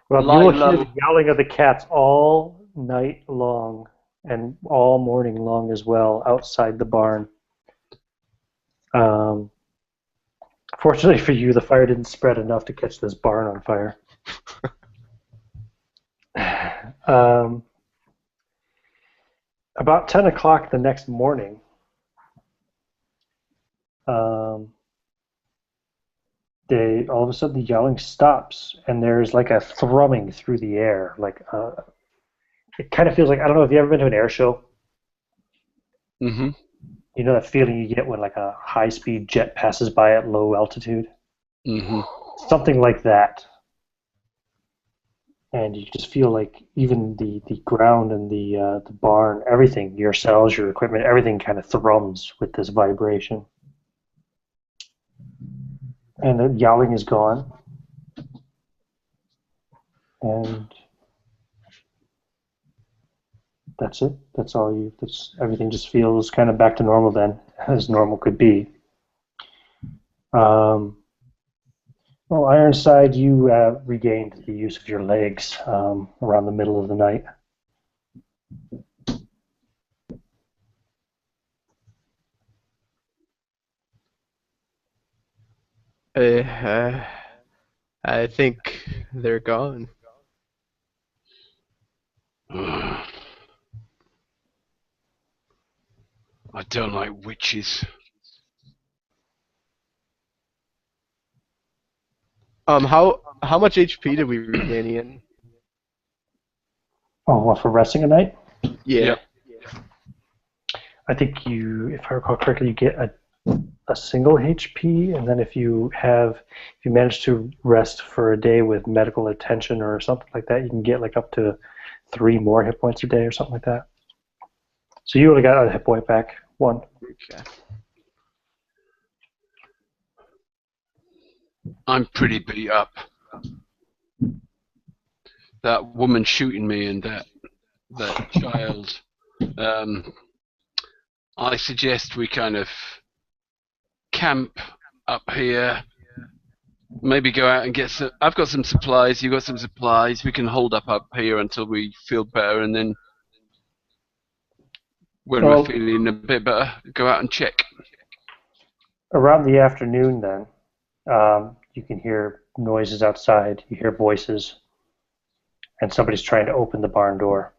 Well, you lie will hear low. the yowling of the cats all night long and all morning long as well outside the barn. Fortunately for you, the fire didn't spread enough to catch this barn on fire. About 10 o'clock the next morning, all of a sudden the yelling stops, and there's like a thrumming through the air. It kind of feels like, I don't know if you've ever been to an air show. Mm-hmm. You know that feeling you get when like a high-speed jet passes by at low altitude? Mm-hmm. Something like that. And you just feel like even the ground and the barn, everything, your cells, your equipment, everything kind of thrums with this vibration. And the yowling is gone. And that's it. That's all everything just feels kind of back to normal then, as normal could be. Well, Ironside, you regained the use of your legs around the middle of the night. I think they're gone. I don't like witches. How much HP did we regain, Ian? Oh, what, for resting a night? Yeah. Yep. I think you, if I recall correctly, you get a single HP, and then if you manage to rest for a day with medical attention or something like that, you can get like up to 3 more hit points a day or something like that. So you only got a hit point back, 1. Okay. I'm pretty beat up. That woman shooting me and that child. I suggest we kind of camp up here. Maybe go out and get some. I've got some supplies. You've got some supplies. We can hold up here until we feel better, and then when we're feeling a bit better, go out and check. Around the afternoon, then, you can hear noises outside. You hear voices, and somebody's trying to open the barn door.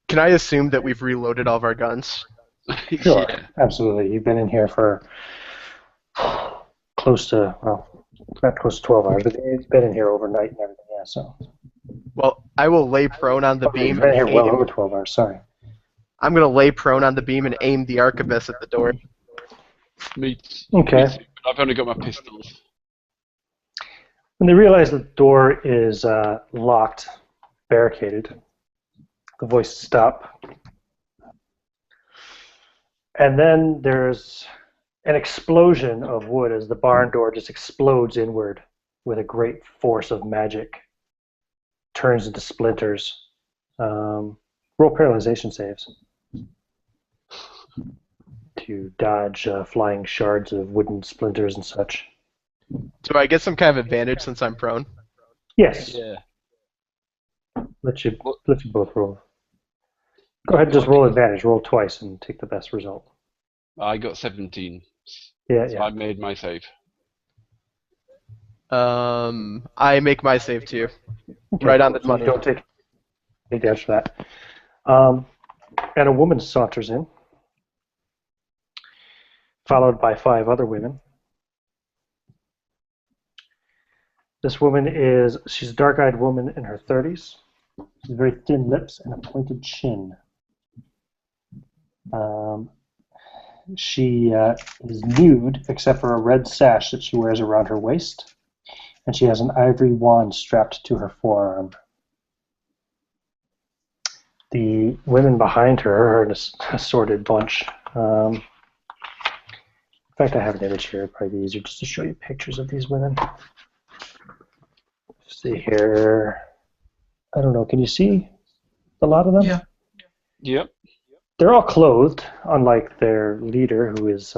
Can I assume that we've reloaded all of our guns? Sure, Yeah. absolutely. You've been in here for close to, well, not close to 12 hours, but it's been in here overnight and everything, yeah, so. Well, I will lay prone on the Okay, beam you've been and here well aim. over 12 hours, sorry. I'm going to lay prone on the beam and aim the arquebus at the door. Me Okay. me too, but I've only got my pistols. When they realize the door is locked, barricaded, the voices stop. And then there's an explosion of wood as the barn door just explodes inward with a great force of magic. Turns into splinters. Roll paralyzation saves to dodge flying shards of wooden splinters and such. Do I get some kind of advantage since I'm prone? Yes. Yeah. Let you both roll. Go ahead and just roll advantage. Roll twice and take the best result. I got 17. Yeah, So yeah. I made my save. I make my save too. Okay, Right on the so money. Don't take damage for that. And a woman saunters in, followed by 5 other women. This woman she's a dark-eyed woman in her 30s. She's very thin lips and a pointed chin. She is nude except for a red sash that she wears around her waist, and she has an ivory wand strapped to her forearm. The women behind her are in a assorted bunch. In fact, I have an image here. It'd probably be easier just to show you pictures of these women. See here. I don't know. Can you see a lot of them? Yeah. Yep. They're all clothed, unlike their leader, who is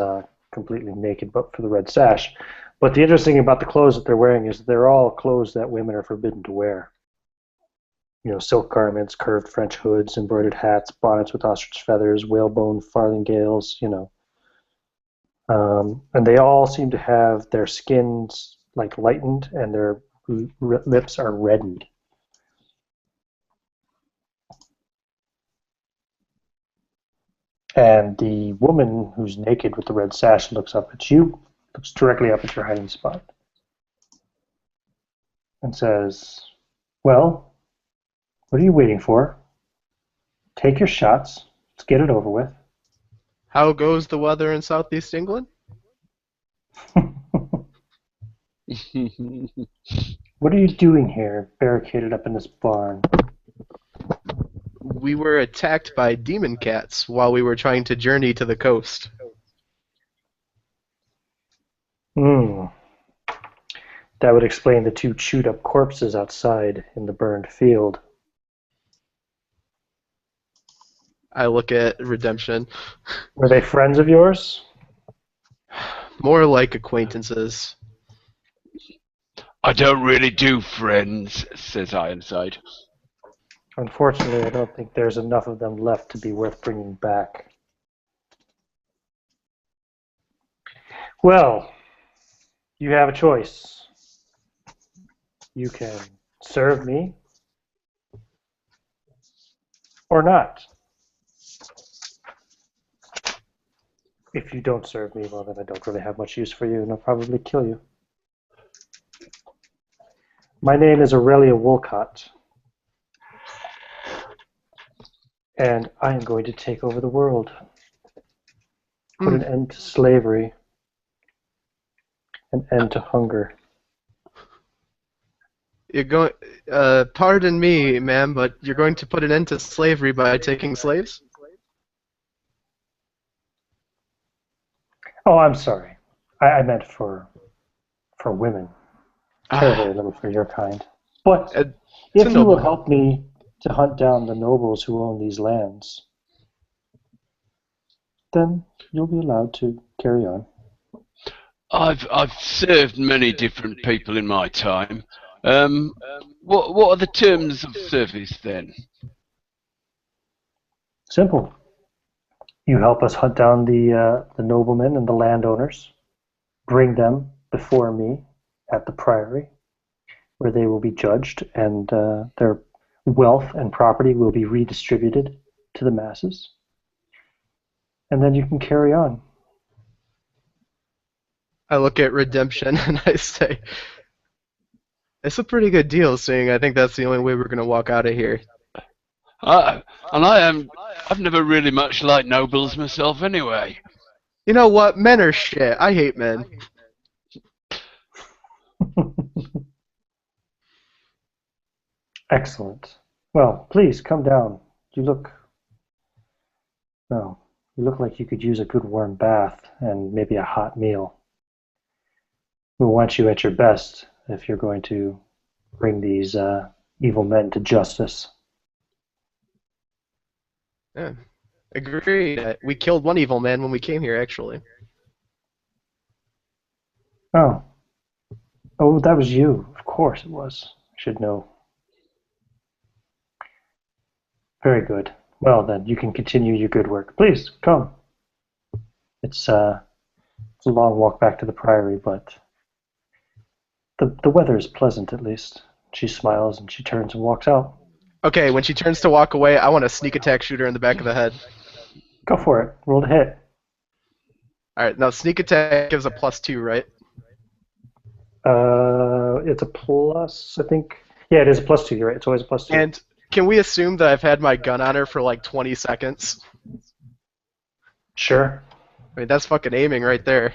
completely naked but for the red sash. But the interesting thing about the clothes that they're wearing is they're all clothes that women are forbidden to wear. You know, silk garments, curved French hoods, embroidered hats, bonnets with ostrich feathers, whalebone farthingales, you know. And they all seem to have their skins like lightened and their lips are reddened. And the woman who's naked with the red sash looks up at you, looks directly up at your hiding spot, and says, "Well, what are you waiting for? Take your shots. Let's get it over with." How goes the weather in southeast England? What are you doing here, barricaded up in this barn? We were attacked by demon cats while we were trying to journey to the coast. That would explain the 2 chewed-up corpses outside in the burned field. I look at Redemption. Were they friends of yours? More like acquaintances. I don't really do friends, says I inside. Unfortunately, I don't think there's enough of them left to be worth bringing back. Well, you have a choice. You can serve me or not. If you don't serve me, well, then I don't really have much use for you, and I'll probably kill you. My name is Aurelia Wolcott. and I am going to take over the world. Put an end to slavery. An end to hunger. You're going. Pardon me, ma'am, but you're going to put an end to slavery by taking slaves? Oh, I'm sorry. I meant for women. Very little for your kind. But if you will help me to hunt down the nobles who own these lands, then you'll be allowed to carry on. I've served many different people in my time. What are the terms of service then? Simple. You help us hunt down the noblemen and the landowners, bring them before me at the priory, where they will be judged, and their wealth and property will be redistributed to the masses. And then you can carry on. I look at Redemption and I say, it's a pretty good deal, seeing I think that's the only way we're going to walk out of here. I've never really much liked nobles myself anyway. You know what? Men are shit. I hate men. Excellent. Well, please come down. You look like you could use a good warm bath and maybe a hot meal. We want you at your best if you're going to bring these evil men to justice. Yeah. Agreed. We killed one evil man when we came here, actually. Oh, that was you. Of course it was. I should know. Very good. Well then, you can continue your good work. Please, come. It's a long walk back to the priory, but the weather is pleasant at least. She smiles and she turns and walks out. Okay, when she turns to walk away, I want to sneak attack shoot her in the back of the head. Go for it. Roll to hit. Alright, now sneak attack gives a +2, right? It's a plus, I think. Yeah, it is a +2. You're right. It's always a +2. And can we assume that I've had my gun on her for like 20 seconds? Sure. I mean, that's fucking aiming right there.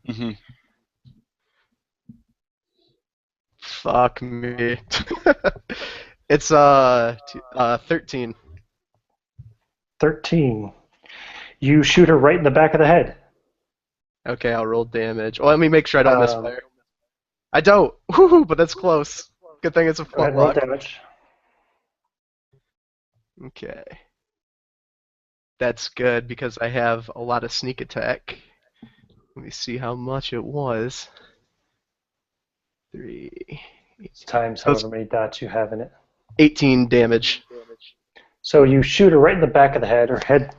Mm-hmm. Fuck me. It's 13. 13. You shoot her right in the back of the head. Okay, I'll roll damage. Well, let me make sure I don't misfire. I don't. Woohoo! But that's close. Good thing it's a Go ahead, roll flintlock. damage. Okay. That's good because I have a lot of sneak attack. Let me see how much it was. 3. Times however many dots you have in it. 18 damage. So you shoot her right in the back of the head. Her head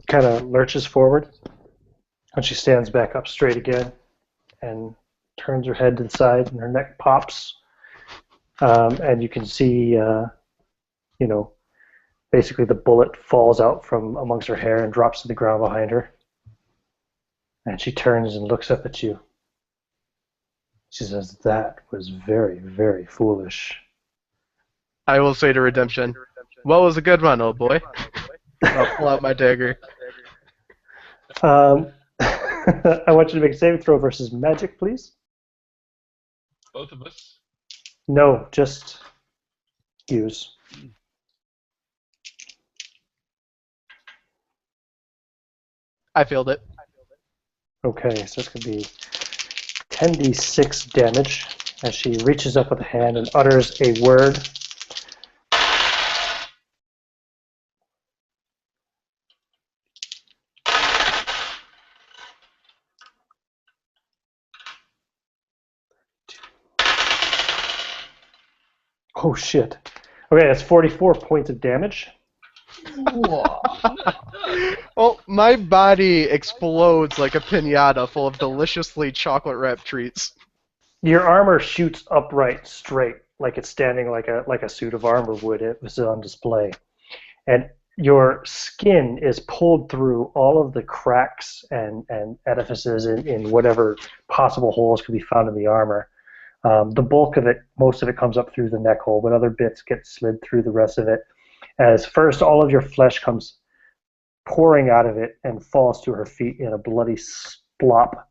kind of lurches forward, and she stands back up straight again and turns her head to the side, and her neck pops. And you can see, basically the bullet falls out from amongst her hair and drops to the ground behind her. And she turns and looks up at you. She says, "That was very, very foolish." I will say to Redemption, well, was a good run, old boy. I'll pull out my dagger. I want you to make a saving throw versus magic, please. Both of us? No, just use. I failed it. Okay, so it's going to be 10d6 damage as she reaches up with a hand and utters a word. Oh shit. Okay, that's 44 points of damage. Well, my body explodes like a piñata full of deliciously chocolate-wrapped treats. Your armor shoots upright straight, like it's standing like a suit of armor would. It was on display. And your skin is pulled through all of the cracks and edifices in whatever possible holes could be found in the armor. The bulk of it, most of it comes up through the neck hole, but other bits get slid through the rest of it. as first all of your flesh comes pouring out of it and falls to her feet in a bloody splop,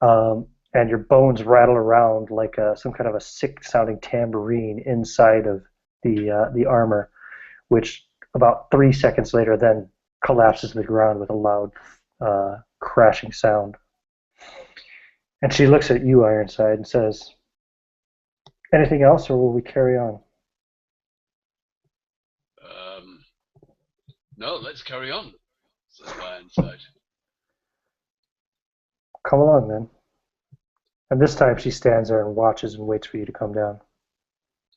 and your bones rattle around like some kind of a sick-sounding tambourine inside of the armor, which about 3 seconds later then collapses to the ground with a loud crashing sound. And she looks at you, Ironside, and says, "Anything else, or will we carry on?" No, let's carry on, says Ironside. "Come along, then." And this time she stands there and watches and waits for you to come down.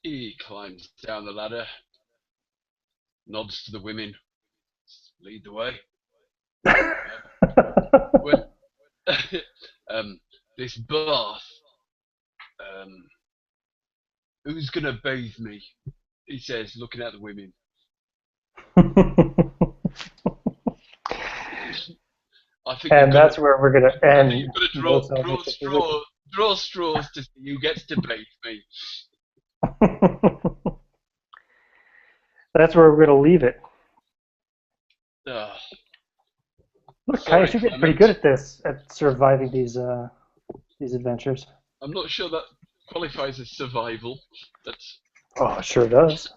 He climbs down the ladder, nods to the women, lead the way. This bath, who's gonna bathe me? He says, looking at the women. I think And that's where we're going to end. You've got to draw straws to see who gets to bathe me. That's where we're going to leave it. Look, Sorry, Caius, you're getting pretty good at this, at surviving these adventures. I'm not sure that qualifies as survival. That's... Oh, it sure does.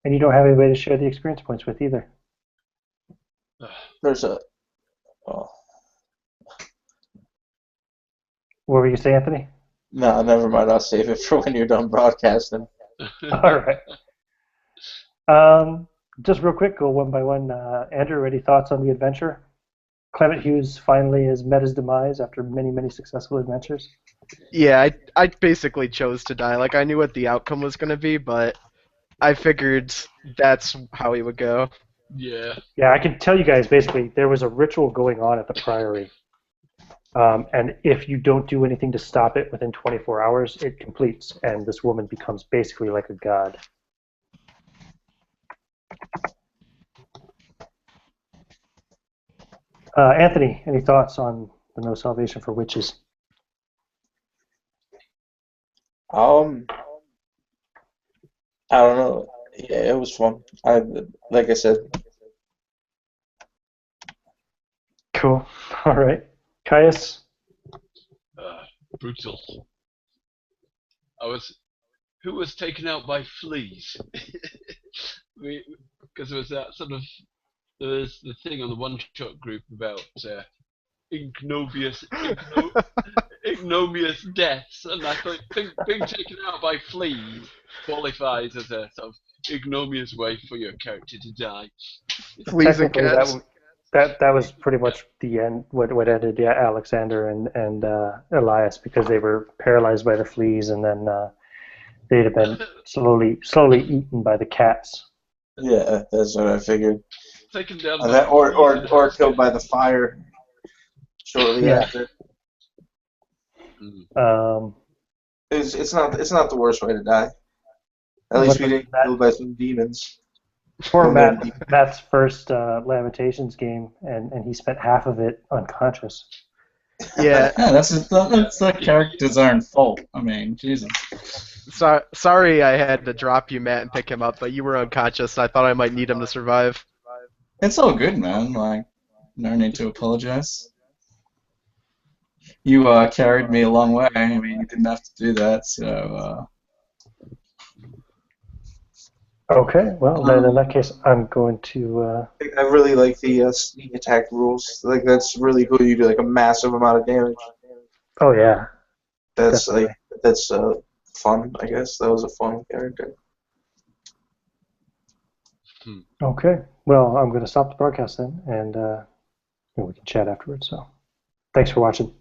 And you don't have anybody to share the experience points with either. There's a... Oh. What were you saying, Anthony? No, never mind. I'll save it for when you're done broadcasting. All right. Just real quick, go one by one. Andrew, any thoughts on the adventure? Clement Hughes finally has met his demise after many, many successful adventures. Yeah, I basically chose to die. Like, I knew what the outcome was going to be, but I figured that's how he would go. Yeah. Yeah, I can tell you guys, basically, there was a ritual going on at the priory. And if you don't do anything to stop it within 24 hours, it completes, and this woman becomes basically like a god. Anthony, any thoughts on the No Salvation for Witches? I don't know. Yeah, it was fun. Like I said. Cool. All right. Caius? Brutal. Who was taken out by fleas? Because there was that sort of, there was the thing on the one-shot group about ignominious deaths, and I think being taken out by fleas qualifies as a sort of ignominious way for your character to die. Fleas and cats. That was pretty much the end. What ended Alexander and Elias, because they were paralyzed by the fleas, and then they'd have been slowly eaten by the cats. Yeah, that's what I figured. Taken down or killed by the fire shortly after. It's not the worst way to die. At least we didn't get killed by some demons. Poor Matt's first Lamentations game, and he spent half of it unconscious. Yeah. Yeah, that's the character design fault. I mean, Jesus. Sorry I had to drop you, Matt, and pick him up, but you were unconscious, and I thought I might need him to survive. It's all good, man. Like, no need to apologize. You carried me a long way. I mean, you didn't have to do that, so... Okay, well, then in that case, I'm going to... I really like the sneak attack rules. Like, that's really cool. You do, like, a massive amount of damage. Oh, yeah. That's, Definitely. that's fun, I guess. That was a fun character. Okay, well, I'm going to stop the broadcast then, and we can chat afterwards. So, thanks for watching.